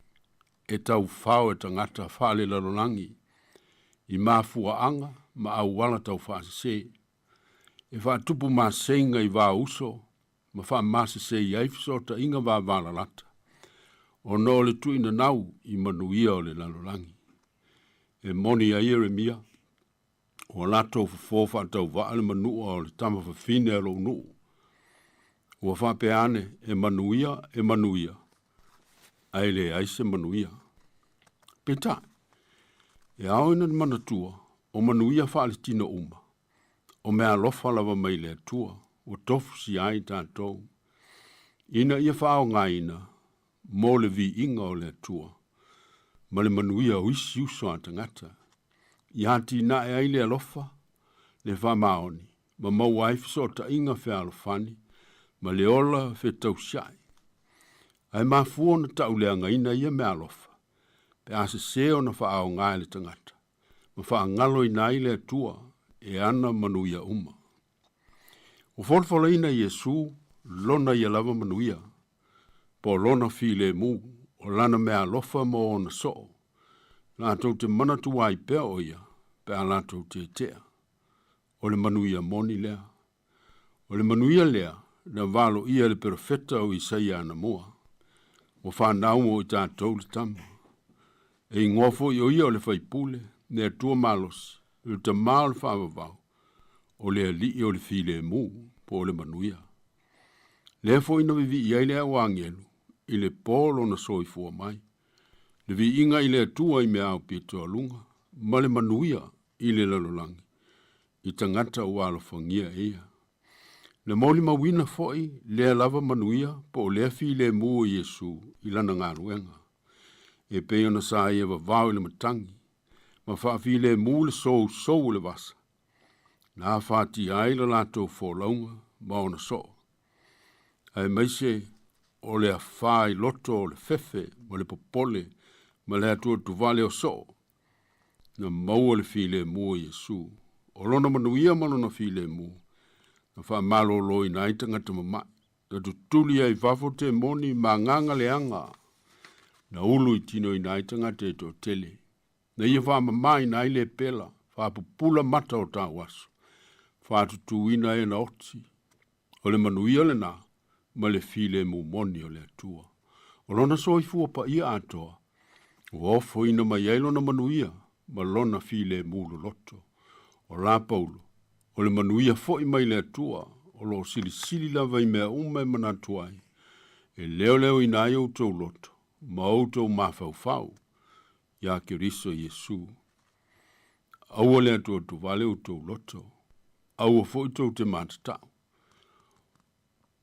e tau whao e tangata whale la lolangi, I mafua anga, ma au wala tau whaase. E wha tupu ma senga I wā uso, ma wha masa se I aifisota inga wā wala lata. O no le tuina nau I manuia o le lalolangi. E moni a Jeremia, o lato fofa tau waale manua o le tama fine alo nuu. Ua wha peane e manuia. Aile aise manuia. Peta. E au ina mana tua, o manuia whaale tino uma. O mea lofa lava mai le tua, o tofu si ai tātou. Ina ia whao ngaina, mō le vi inga o le tua. Ma le manuia o isi uso a tangata. I hati na e ai le alofa, le wha maoni, ma mau aifiso ta inga whea alofani, ma le ola whe tau siai. Ai mafua na tau lea ngaina ia me alofa, pe ase seo na wha au ngai le tangata, ma wha ngalo i nai le tua, e ana manuia uma. O folfola ina Yesu, lona ia lava manuia, po lona file mu, o lana mea alofa mo o na soo, la tau te manatu ai pea o ia, pe a la tau te tea. O le manuia moni lea. O le manuia lea, na valo ia le perfeta o Isaia na moa. O whanau o i tātou le tama. E ngofo i o ia o le whaipule, ne atua malos, le tamal whaavavau, o le ali o le file mu, po le manuia. Le fo ina vivi i aile au angelu, i le polo na soifua mai. Le vi inga i le atua i mea au pito alunga, ma le manuia i le lalolangi. I tangata o alofangia ea. Le moli mawina foi, le lava manuia, po le fi le mu o Yesu, i lana ngā ruenga. E peo na sa ia vavau le matangi, ma whaafi le mu le sou le vasa. Nā whaati ai le lato fōlaunga, ma ona so. Ai maise, o le a whai loto o le fefe, ma le popole, ma le atua tuvale o so. Na maua le fi le mu o Yesu. O lona manuia malona fi le mu. Na wha malo loi na itangata mamai. Na tutuli ai vafo te moni ma nganga le anga. Na ulu i tino i na itangata e to tele. Na ia wha mamai na ile pela. Wha pupula mata o ta waso. Wha tutuina e na oti. O le manuia le na. Ma le fi le mu moni o le atua. O lona soifua pa ia atoa. O ofo ina mai eilo na manuia. Ma lona fi le mu lo loto. O la paulo, o le manuia foi mai le atua, o lo sili lava i mea ume manatuai. E leo ina ia utou loto, ma outou mafau, ia ke riso Yesu. Aua le atua tu vale utou loto, aua foi tou te matatau.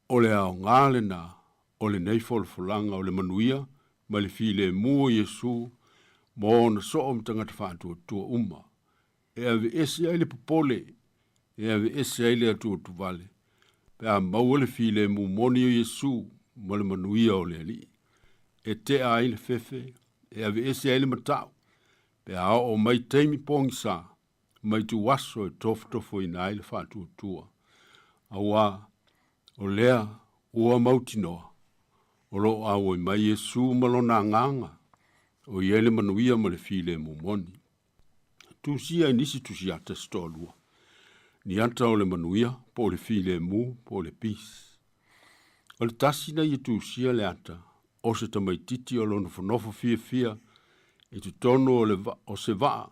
O le ao ngale na, o le nei folfolanga o le manuia, ma le fi le mua Yesu, mo na so om tangata whātua tua uma. E ave ese ai le popole, e ave ese ai le atua tu vale. Pe a maua le fi le mu moni o Yesu, ma le manuia o le ali. E te ai le fefe, e ave ese ai le matau. Pe a o mai teimi pongi sa, mai tu waso e tofo ina ai le whātua tua. Awa, o lea, ua mautinoa. O lo awo i mai Yesu malona nganga, o iele manuia ma le fi le mu moni. Tusia nisi tusia te stolua. Ni anta o le manuia, po le fi le mu, po le pis. O le tasina i tusia le ata, o se tamaititi o lono fonofo fia, e tu tono o se vaa,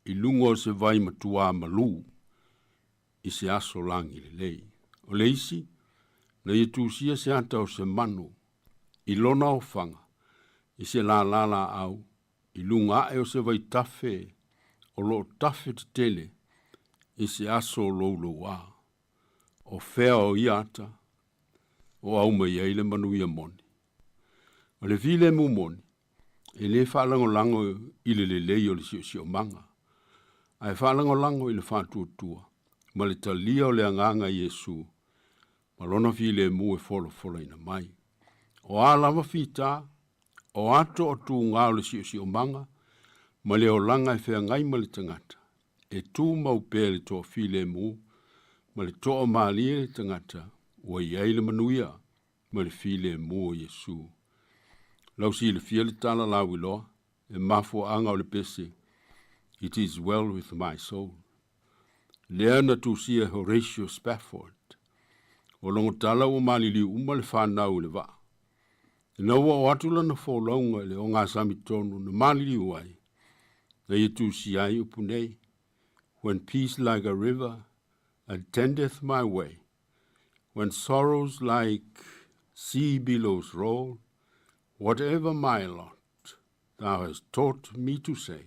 i lungo o se vai matua malu, i se aso langi le lei. O le isi, na i tusia se ata o se manu, i lona o fanga, i se la au, i lunga e o se vai tafe, o lo tafe te tele, i se aso lo wa. O fea o iata, o au mai eile manuia moni. O le vile mu moni, e le whalango lango i le lei o le sio manga. Ai whalango lango i le whātua, ma le talia o le anganga Yesu, ma lona vile mu e folo ina mai. O a lava fita, o ato o tu ngā o le sio manga, ma le o langa e whea ngai ma le tangata. E tū mau pēr le tō file mu, ma le tō maalia le tangata, ua iei le manuia, ma le file mu o Yesu. Lau si le fia le tala lau iloa, e mafo anga o le pese, it is well with my soul. Lea na tu sia Horatio Spafford, o longo tala o malili uma le whanau le wa. E na ua o atula na fōlaunga le o ngā samitonu na malili uai, na ia tu si ai upunei, when peace like a river attendeth my way, when sorrows like sea billows roll, whatever my lot, thou hast taught me to say,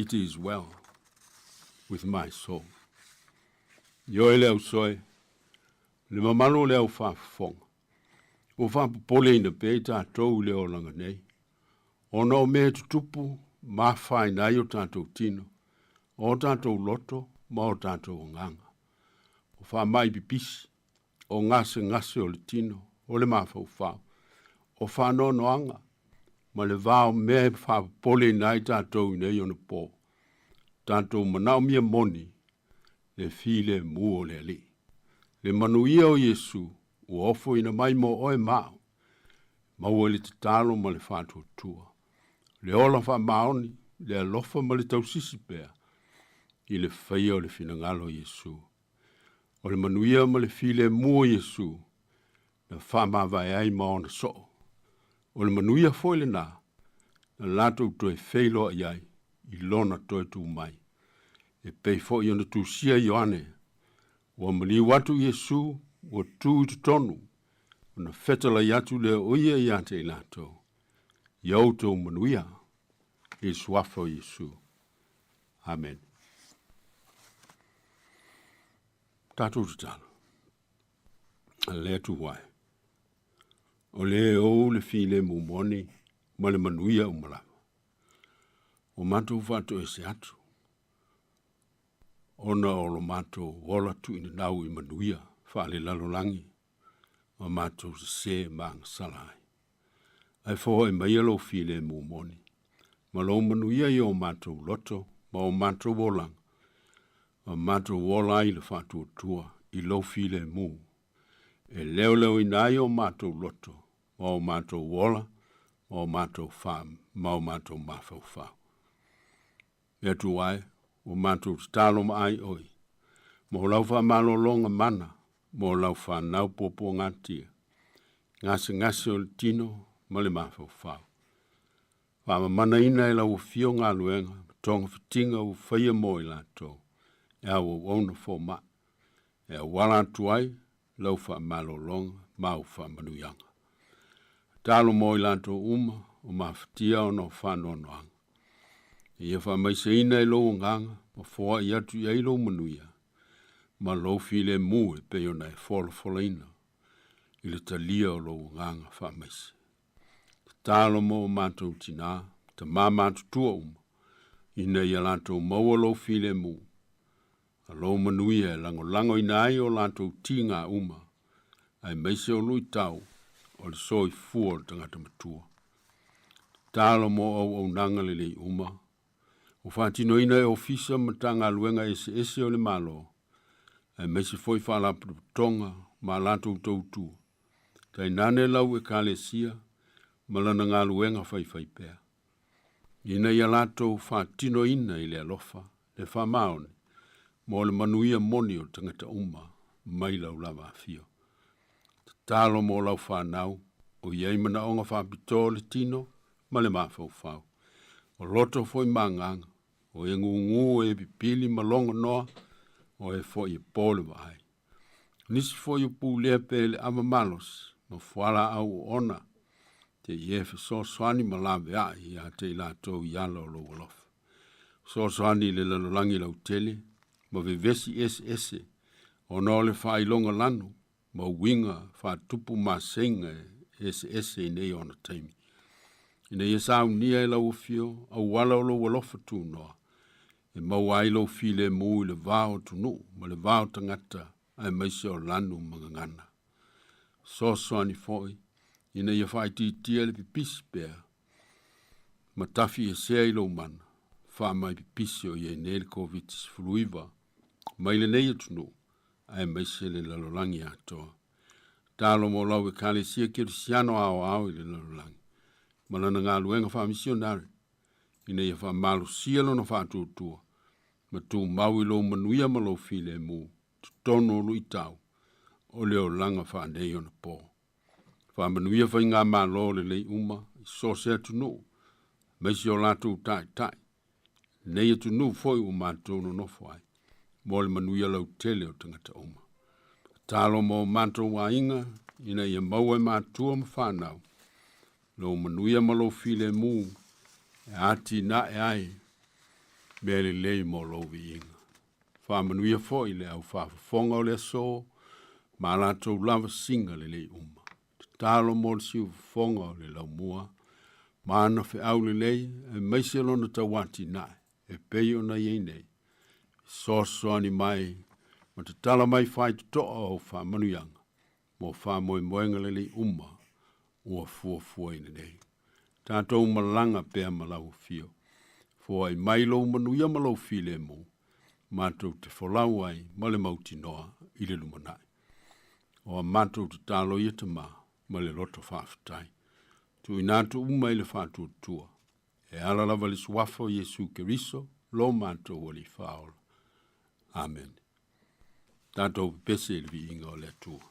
it is well with my soul. Yo ele au soe, le mamalo le au whaafonga. O whaapopole ina pe tātou le o langa nei. O no me tutupu, ma whai nai o tātou tino. O tātou loto, ma o tātou nganga. O wha mai pipisi, o ngase o le tino, o le mawhau whao. O wha no noanga, ma le vao me whaapopole nai tātou nei o na pō. Tātou manao mia moni, le file mua le ali. Le manuia o Yesu, o ofo ina mai mo oe mao. Mau le te talo ma le whātua tua. Le ola wha maoni, le alofa ma le tausisi pēr. I le whaia o le finangalo Yesu. O le manuia ma le file mua Yesu. Na wha mawai ai ma ona so. O le manuia foile na. Na lato toe whailo ai. I lona toe tu mai. E pei fo i ona tu sia Ioane. Wa mali watu Yesu. Wa tu tu tonu. Ona fetala yatu le oia yate i lato. Yauto manuia. E swafo Yesu. Amen. Tatou te talo. A lea tu wai. O le o le file mumoni. Ma le manuia umalawa. O matou whato e se atu. Ona o lo matou wola tu ina nau i manuia. Whaale lalolangi. O matou se maang salai. Ai fo e maialo file mumoni. Ma lo manuia i o matou loto. Ma o matou wolang. O matou wola i le whatua tua. I lo file mu. E leo i nai o matou loto. Ma o matou wola. Ma o matou wham. Ma o matou mawhau whau. Ea tu wai. O matou talo ma ai oi. Mo lau wha malo longa mana. Mo lau wha nau popo ngatia. Ngase o le tino. Ma le mawhau whau. Wha mana ina e lau fio ngā luenga. Tonga fitinga u whaia mo i lato. Ea o ona fo ma. Ea wala tuai. Lau wha malo longa. Mau wha manuyanga. Talo mo i lato uma. O mawhitia o no whanonoanga. Ia wha mai se ina e lo nganga. Ma fua i atu i eilo manuia. Ma lo file mu e peo na e fola ina. I le talia o lo nganga wha mai se. Talo mo o mātou tina. Ta mā mātou tua uma. Ina ia lantou maua lo file mu. A lo manuia e lango ina ai o lantou tinga uma. Ai mai se o lui tau. O le soi fua o tangata matua. Talo mo au nanga le uma. O whaatino ina e ofisa matanga luenga ese o le malo. E mesi foi whala tonga ma lato tautu. Tai nane lau e kalesia ma lana ngā luenga whai pēr. Ina ia lato whaatino ina i le alofa, le whamaone, mo le manuia moni o tangata uma, mai lau lava fio. Talo mo lau whanau, o iei mana onga whapito le tino, ma le mawhau whau. O loto foi manganga, o e ngungu e pipili malonga noa, o e foi e pole vai. Nisi foi o pulea pele ama malos, ma fuala au ona, te iefe so swani malawe ai a te ila tau yalo lo wolof. So swani le lalolangi lau tele, ma vevesi ese, o no le wha ilonga lano, ma winga wha tupu ma senga ese i nei ona taimi. Ina ia sa unia e lau fio, au wala o lo walofa tu noa. E mau ai lo file mu i le vao tunu, ma le vao tangata, ai maise o lanu mangangana. So soani foi, ina ia whai tia le pipisi pēr. Ma tafi e sea i lo mana, wha mai pipisi o ie nele kovitis fluiva, mai le nei tunu, ai maise le lalolangi atoa. Talo mo lau e kale sia kirisiano au i le lalolangi. Malana ngā luenga wha misionari. Ina ia wha malu sielo na wha tūtua. Ma tū mau i lo manuia ma lo file mu. Tutono lui tau. O leo langa wha nei ona pō. Wha manuia wha ngā malo le lei uma. I so sea tunu. Maisi o lātou tai. Nei tunu foi o mātou no nofo ai. Mo le manuia lau tele o tangata uma. Talo mo mātou wa inga. Ina ia mau e mātua ma whanau. Lo manuia ma lo file mu, e ati na e ai, Mea le lei mo lo vi inga. Whamanuia fo i le au whawhawhonga o le so, ma la tau lava singa le lei uma. Te talo mo le siu whonga o le lau mua, ma ana whi au le lei, e meisi alona tau wati nai, e pei o na iei nei. So ani mai, ma te tala mai whai tutoa o whamanuianga, mo whamoe moenga le lei uma, ua fua ina nei. Tātou malanga pēr malau fio. Fua i mailo manuia malau file mo. Mātou te wholau ai male mauti noa i le lumanai. O a mātou te tālo ia te mā, male loto whawhatai. Tu i nātou umai le whātua tua. E ala lava le suafo Jesu Keriso, lo mātou wali whaola. Amen. Tātou pese le vi inga o le tua.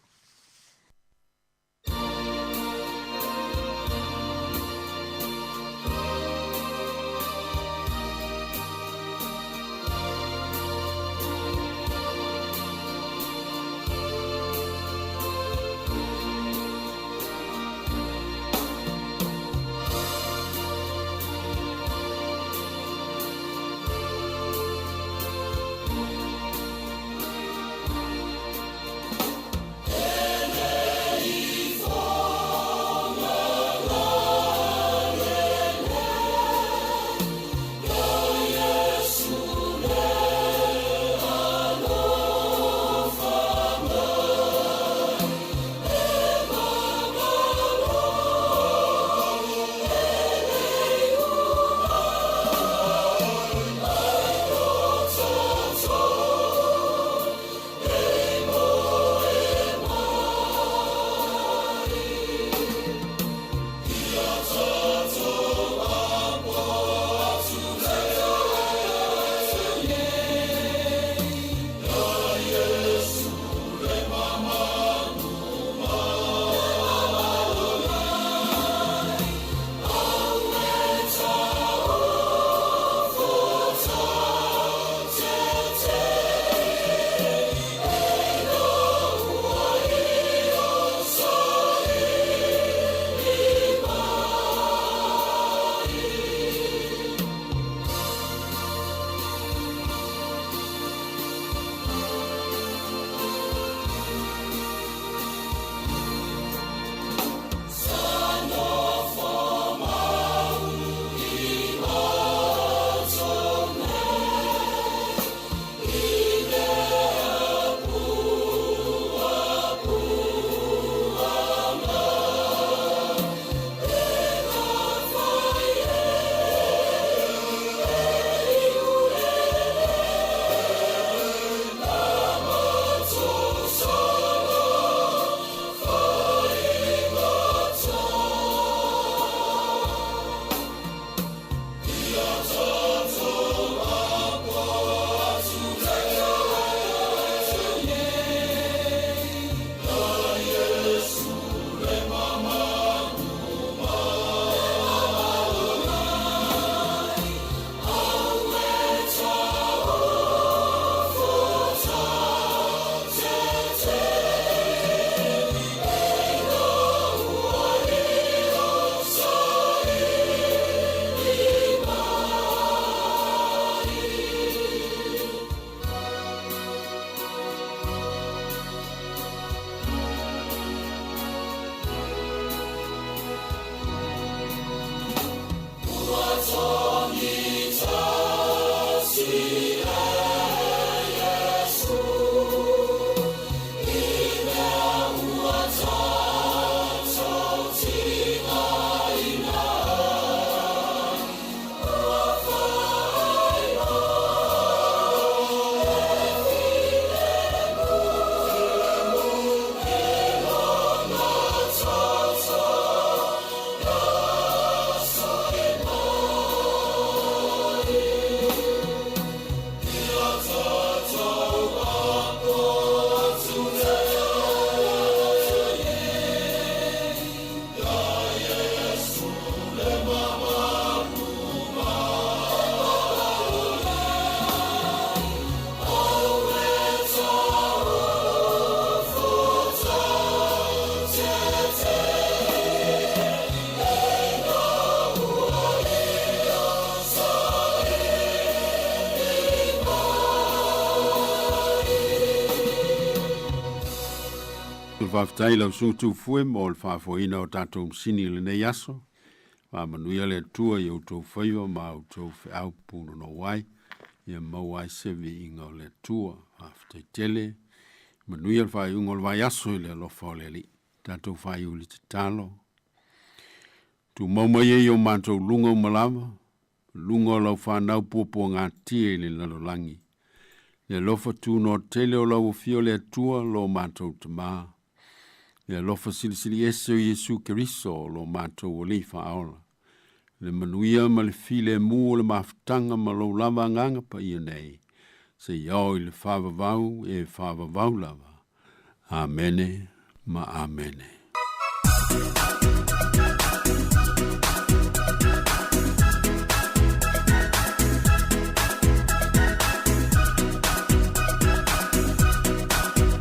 whaftai lau suntu fue mo le whafoina o tātou msini le nei aso. Wa manuia le tua i autou whaiva ma autou au puno no wai. Ia mawai sevi inga o le tua. Whaftai tele. Manuia le whaiunga le vai aso i le alofa o le li. Tātou whaiuli te talo. Tu maumai e o mātou lunga o malama. Lunga o lau whanau pua ngā tia i le lalolangi. Le lofa tu no tele o lau fio le tua lo mātou te maa. Le lofa silisili ese o Yesu Keriso lo mātou o lifa aola. Le manuia ma le file mu o le maftanga ma lo lava nganga pa ia nei. Se iau i le whavavau e whavavau lava. Amene ma amene.